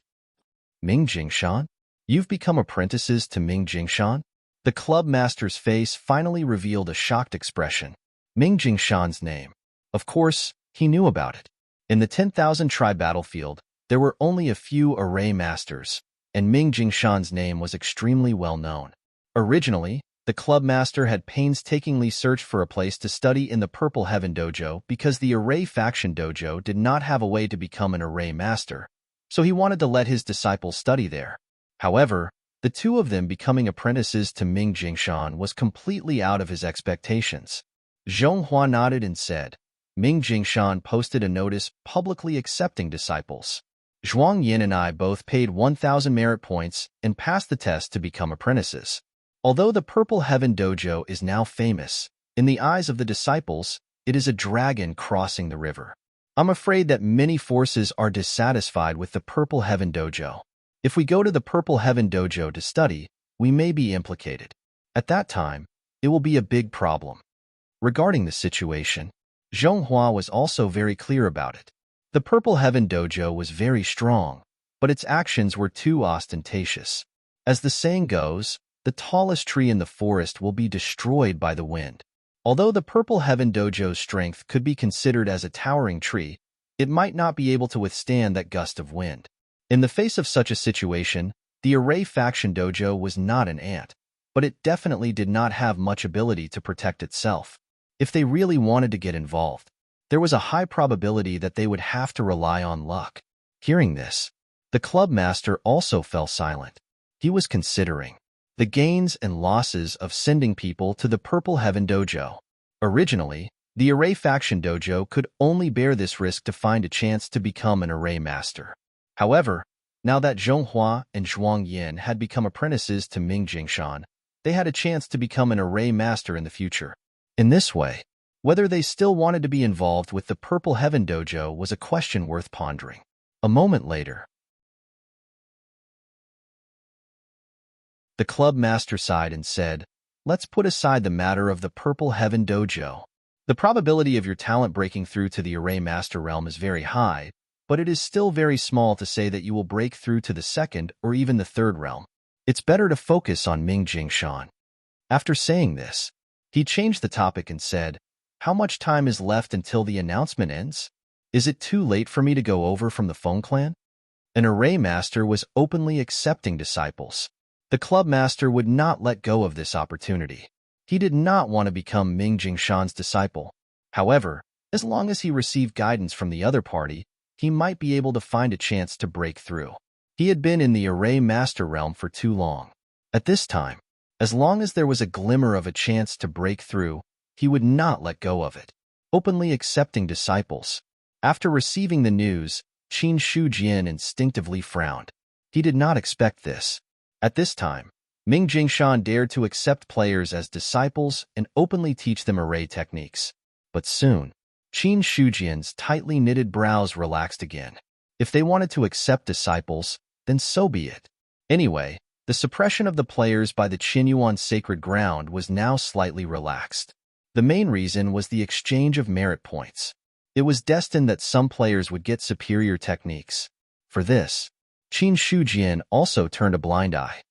Ming Jingshan? You've become apprentices to Ming Jingshan? The club master's face finally revealed a shocked expression. Ming Jingshan's name. Of course, he knew about it. In the 10,000 tribe battlefield, there were only a few Array Masters, and Ming Jingshan's name was extremely well known. Originally, the club master had painstakingly searched for a place to study in the Purple Heaven Dojo because the Array Faction Dojo did not have a way to become an Array Master, so he wanted to let his disciples study there. However, the two of them becoming apprentices to Ming Jingshan was completely out of his expectations. Zhonghua nodded and said, "Ming Jingshan posted a notice publicly accepting disciples. Zhuang Yin and I both paid 1,000 merit points and passed the test to become apprentices. Although the Purple Heaven Dojo is now famous, in the eyes of the disciples, it is a dragon crossing the river. I'm afraid that many forces are dissatisfied with the Purple Heaven Dojo. If we go to the Purple Heaven Dojo to study, we may be implicated. At that time, it will be a big problem." Regarding the situation, Zhonghua was also very clear about it. The Purple Heaven Dojo was very strong, but its actions were too ostentatious. As the saying goes, the tallest tree in the forest will be destroyed by the wind. Although the Purple Heaven Dojo's strength could be considered as a towering tree, it might not be able to withstand that gust of wind. In the face of such a situation, the Array Faction Dojo was not an ant, but it definitely did not have much ability to protect itself. If they really wanted to get involved, there was a high probability that they would have to rely on luck. Hearing this, the club master also fell silent. He was considering the gains and losses of sending people to the Purple Heaven Dojo. Originally, the Array Faction Dojo could only bear this risk to find a chance to become an Array Master. However, now that Zhonghua and Zhuang Yin had become apprentices to Ming Jingshan, they had a chance to become an Array Master in the future. In this way, whether they still wanted to be involved with the Purple Heaven Dojo was a question worth pondering. A moment later, the club master sighed and said, "Let's put aside the matter of the Purple Heaven Dojo. The probability of your talent breaking through to the Array Master realm is very high, but it is still very small to say that you will break through to the second or even the third realm. It's better to focus on Ming Jingshan." After saying this, he changed the topic and said, "How much time is left until the announcement ends? Is it too late for me to go over from the Feng clan?" An Array Master was openly accepting disciples. The club master would not let go of this opportunity. He did not want to become Ming Jingshan's disciple. However, as long as he received guidance from the other party, he might be able to find a chance to break through. He had been in the Array Master realm for too long. At this time, As long as there was a glimmer of a chance to break through, he would not let go of it. Openly accepting disciples. After receiving the news, Qin Shujian instinctively frowned. He did not expect this. At this time, Ming Jingshan dared to accept players as disciples and openly teach them array techniques. But soon, Qin Shujian's tightly knitted brows relaxed again. If they wanted to accept disciples, then so be it. Anyway, the suppression of the players by the Qinyuan sacred ground was now slightly relaxed. The main reason was the exchange of merit points. It was destined that some players would get superior techniques. For this, Qin Shujian also turned a blind eye.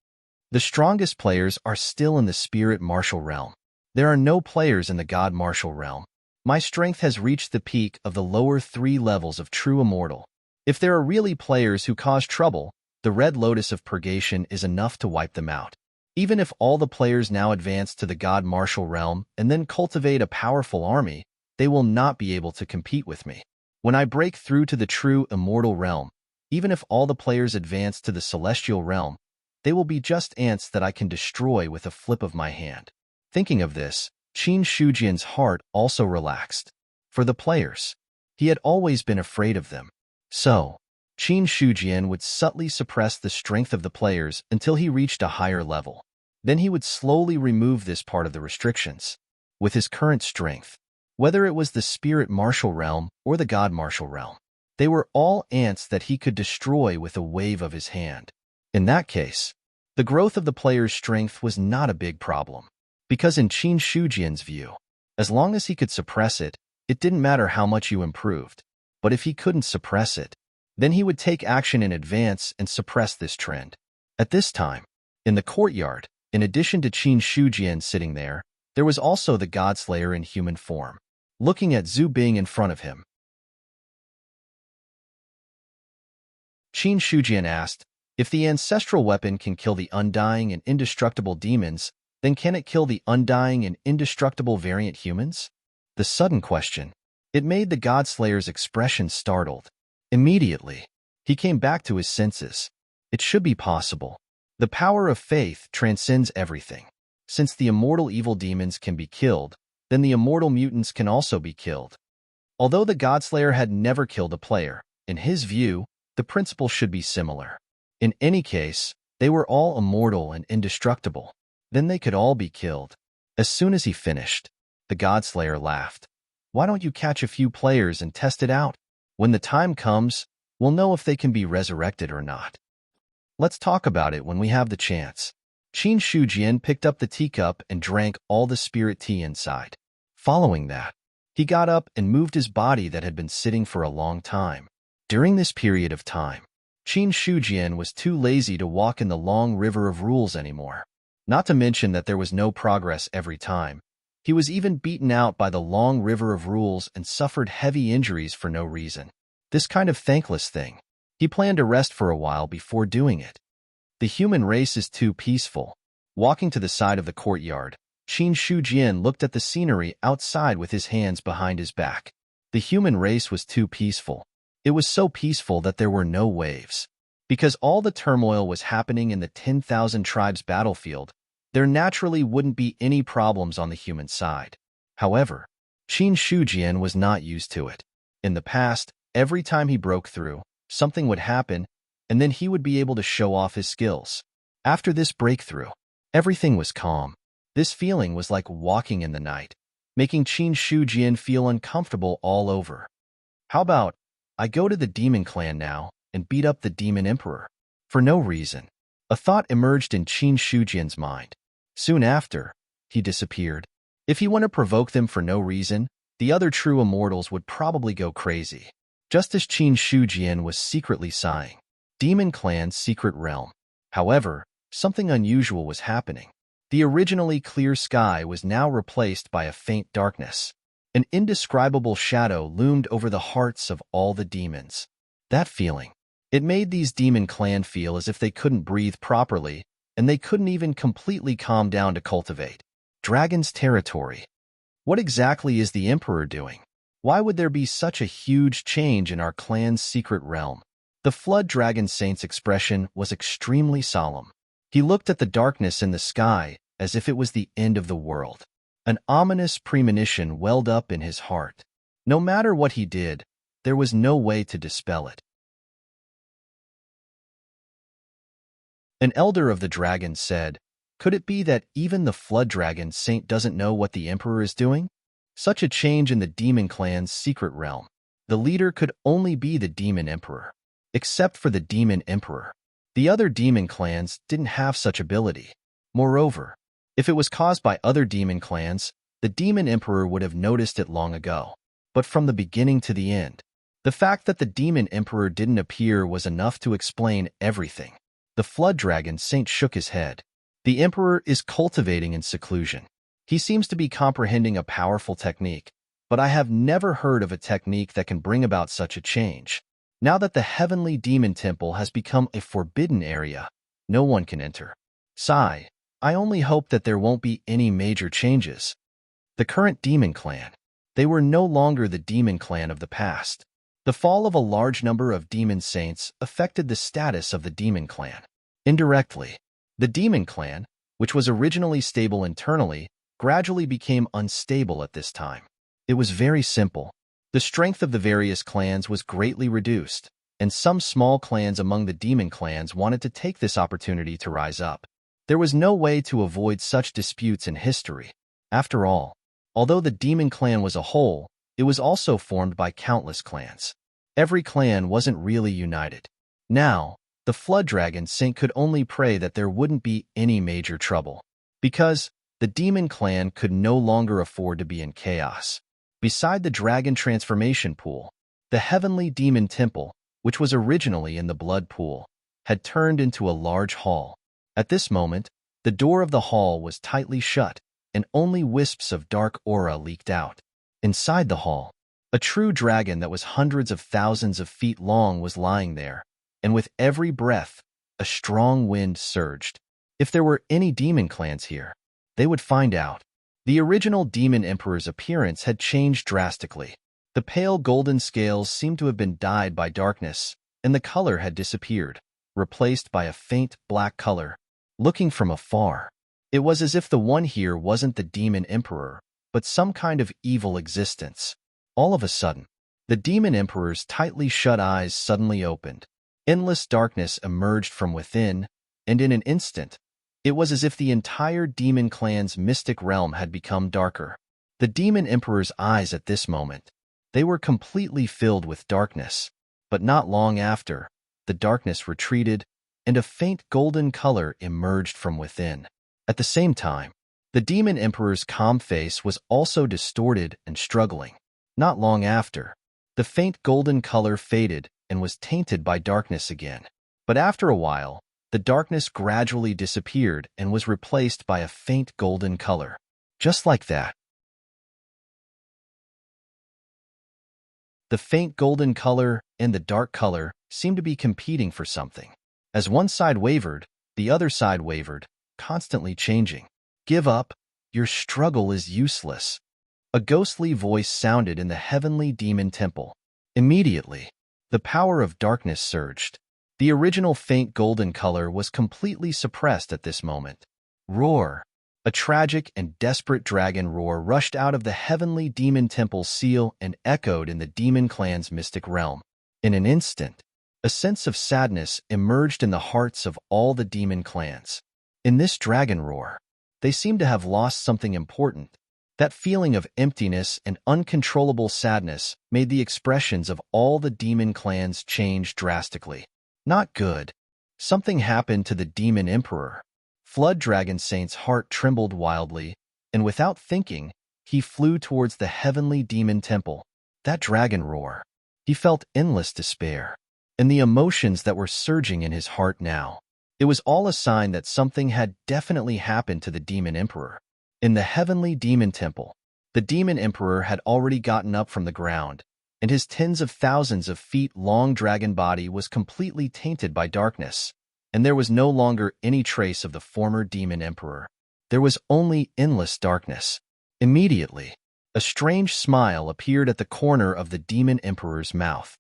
The strongest players are still in the spirit martial realm. There are no players in the god martial realm. My strength has reached the peak of the lower 3 levels of true immortal. If there are really players who cause trouble, the red lotus of purgation is enough to wipe them out. Even if all the players now advance to the god martial realm and then cultivate a powerful army, they will not be able to compete with me. When I break through to the true immortal realm, even if all the players advance to the celestial realm, they will be just ants that I can destroy with a flip of my hand. Thinking of this, Qin Shujian's heart also relaxed. For the players, he had always been afraid of them. So, Qin Shujian would subtly suppress the strength of the players until he reached a higher level. Then he would slowly remove this part of the restrictions. With his current strength, whether it was the spirit martial realm or the god martial realm, they were all ants that he could destroy with a wave of his hand. In that case, the growth of the player's strength was not a big problem. Because in Qin Shujian's view, as long as he could suppress it, it didn't matter how much you improved. But if he couldn't suppress it, then he would take action in advance and suppress this trend. At this time, in the courtyard, in addition to Qin Shujian sitting there was also the Godslayer in human form, looking at Zhu Bing in front of him. Qin Shujian asked, if the ancestral weapon can kill the undying and indestructible demons, then can it kill the undying and indestructible variant humans? The sudden question. It made the Godslayer's expression startled. Immediately, he came back to his senses. It should be possible. The power of faith transcends everything. Since the immortal evil demons can be killed, then the immortal mutants can also be killed. Although the Godslayer had never killed a player, in his view, the principle should be similar. In any case, they were all immortal and indestructible. Then they could all be killed. As soon as he finished, the Godslayer laughed. Why don't you catch a few players and test it out? When the time comes, we'll know if they can be resurrected or not. Let's talk about it when we have the chance. Qin Shujian picked up the teacup and drank all the spirit tea inside. Following that, he got up and moved his body that had been sitting for a long time. During this period of time, Qin Shujian was too lazy to walk in the long river of rules anymore. Not to mention that there was no progress every time. He was even beaten out by the long river of rules and suffered heavy injuries for no reason. This kind of thankless thing. He planned to rest for a while before doing it. The human race is too peaceful. Walking to the side of the courtyard, Qin Shujian looked at the scenery outside with his hands behind his back. The human race was too peaceful. It was so peaceful that there were no waves. Because all the turmoil was happening in the 10,000 tribes battlefield, there naturally wouldn't be any problems on the human side. However, Qin Shujian was not used to it. In the past, every time he broke through, something would happen, and then he would be able to show off his skills. After this breakthrough, everything was calm. This feeling was like walking in the night, making Qin Shujian feel uncomfortable all over. How about, I go to the demon clan now and beat up the demon emperor? For no reason. A thought emerged in Qin Shujian's mind. Soon after, he disappeared. If he wanted to provoke them for no reason, the other true immortals would probably go crazy. Just as Qin Shujian was secretly sighing. Demon Clan's secret realm. However, something unusual was happening. The originally clear sky was now replaced by a faint darkness. An indescribable shadow loomed over the hearts of all the demons. That feeling. It made these Demon Clan feel as if they couldn't breathe properly, and they couldn't even completely calm down to cultivate. Dragon's territory. What exactly is the Emperor doing? Why would there be such a huge change in our clan's secret realm? The Flood Dragon Saint's expression was extremely solemn. He looked at the darkness in the sky as if it was the end of the world. An ominous premonition welled up in his heart. No matter what he did, there was no way to dispel it. An elder of the dragons said, "Could it be that even the flood dragon saint doesn't know what the emperor is doing? Such a change in the demon clan's secret realm. The leader could only be the demon emperor. Except for the demon emperor, the other demon clans didn't have such ability. Moreover, if it was caused by other demon clans, the demon emperor would have noticed it long ago. But from the beginning to the end, the fact that the demon emperor didn't appear was enough to explain everything." The flood dragon saint shook his head. "The emperor is cultivating in seclusion. He seems to be comprehending a powerful technique, but I have never heard of a technique that can bring about such a change. Now that the heavenly demon temple has become a forbidden area, no one can enter. Sigh, I only hope that there won't be any major changes." The current demon clan. They were no longer the demon clan of the past. The fall of a large number of demon saints affected the status of the demon clan. Indirectly, the demon clan, which was originally stable internally, gradually became unstable at this time. It was very simple. The strength of the various clans was greatly reduced, and some small clans among the demon clans wanted to take this opportunity to rise up. There was no way to avoid such disputes in history. After all, although the demon clan was a whole, it was also formed by countless clans. Every clan wasn't really united. Now, the flood dragon saint could only pray that there wouldn't be any major trouble, because the demon clan could no longer afford to be in chaos. Beside the dragon transformation pool, the heavenly demon temple, which was originally in the blood pool, had turned into a large hall. At this moment, the door of the hall was tightly shut, and only wisps of dark aura leaked out. Inside the hall, a true dragon that was hundreds of thousands of feet long was lying there, and with every breath, a strong wind surged. If there were any demon clans here, they would find out. The original demon emperor's appearance had changed drastically. The pale golden scales seemed to have been dyed by darkness, and the color had disappeared, replaced by a faint black color. Looking from afar, it was as if the one here wasn't the demon emperor, but some kind of evil existence. All of a sudden, the demon emperor's tightly shut eyes suddenly opened. Endless darkness emerged from within, and in an instant, it was as if the entire demon clan's mystic realm had become darker. The demon emperor's eyes at this moment, they were completely filled with darkness. But not long after, the darkness retreated, and a faint golden color emerged from within. At the same time, the demon emperor's calm face was also distorted and struggling. Not long after, the faint golden color faded and was tainted by darkness again. But after a while, the darkness gradually disappeared and was replaced by a faint golden color. Just like that. The faint golden color and the dark color seemed to be competing for something. As one side wavered, the other side wavered, constantly changing. "Give up. Your struggle is useless." A ghostly voice sounded in the heavenly demon temple. Immediately, the power of darkness surged. The original faint golden color was completely suppressed at this moment. Roar! A tragic and desperate dragon roar rushed out of the heavenly demon temple's seal and echoed in the demon clan's mystic realm. In an instant, a sense of sadness emerged in the hearts of all the demon clans. In this dragon roar, they seemed to have lost something important. That feeling of emptiness and uncontrollable sadness made the expressions of all the demon clans change drastically. Not good. Something happened to the demon emperor. Flood Dragon Saint's heart trembled wildly, and without thinking, he flew towards the heavenly demon temple. That dragon roar. He felt endless despair, and the emotions that were surging in his heart now. It was all a sign that something had definitely happened to the demon emperor. In the heavenly demon temple, the demon emperor had already gotten up from the ground, and his tens of thousands of feet long dragon body was completely tainted by darkness, and there was no longer any trace of the former demon emperor. There was only endless darkness. Immediately, a strange smile appeared at the corner of the demon emperor's mouth.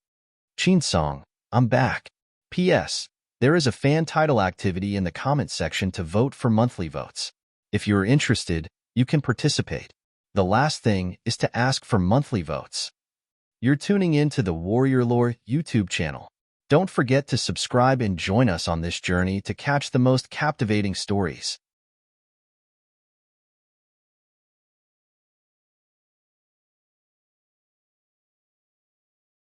"Chinsong, I'm back. P.S. There is a fan title activity in the comment section to vote for monthly votes. If you're interested, you can participate. The last thing is to ask for monthly votes. You're tuning in to the Warrior Lore YouTube channel. Don't forget to subscribe and join us on this journey to catch the most captivating stories.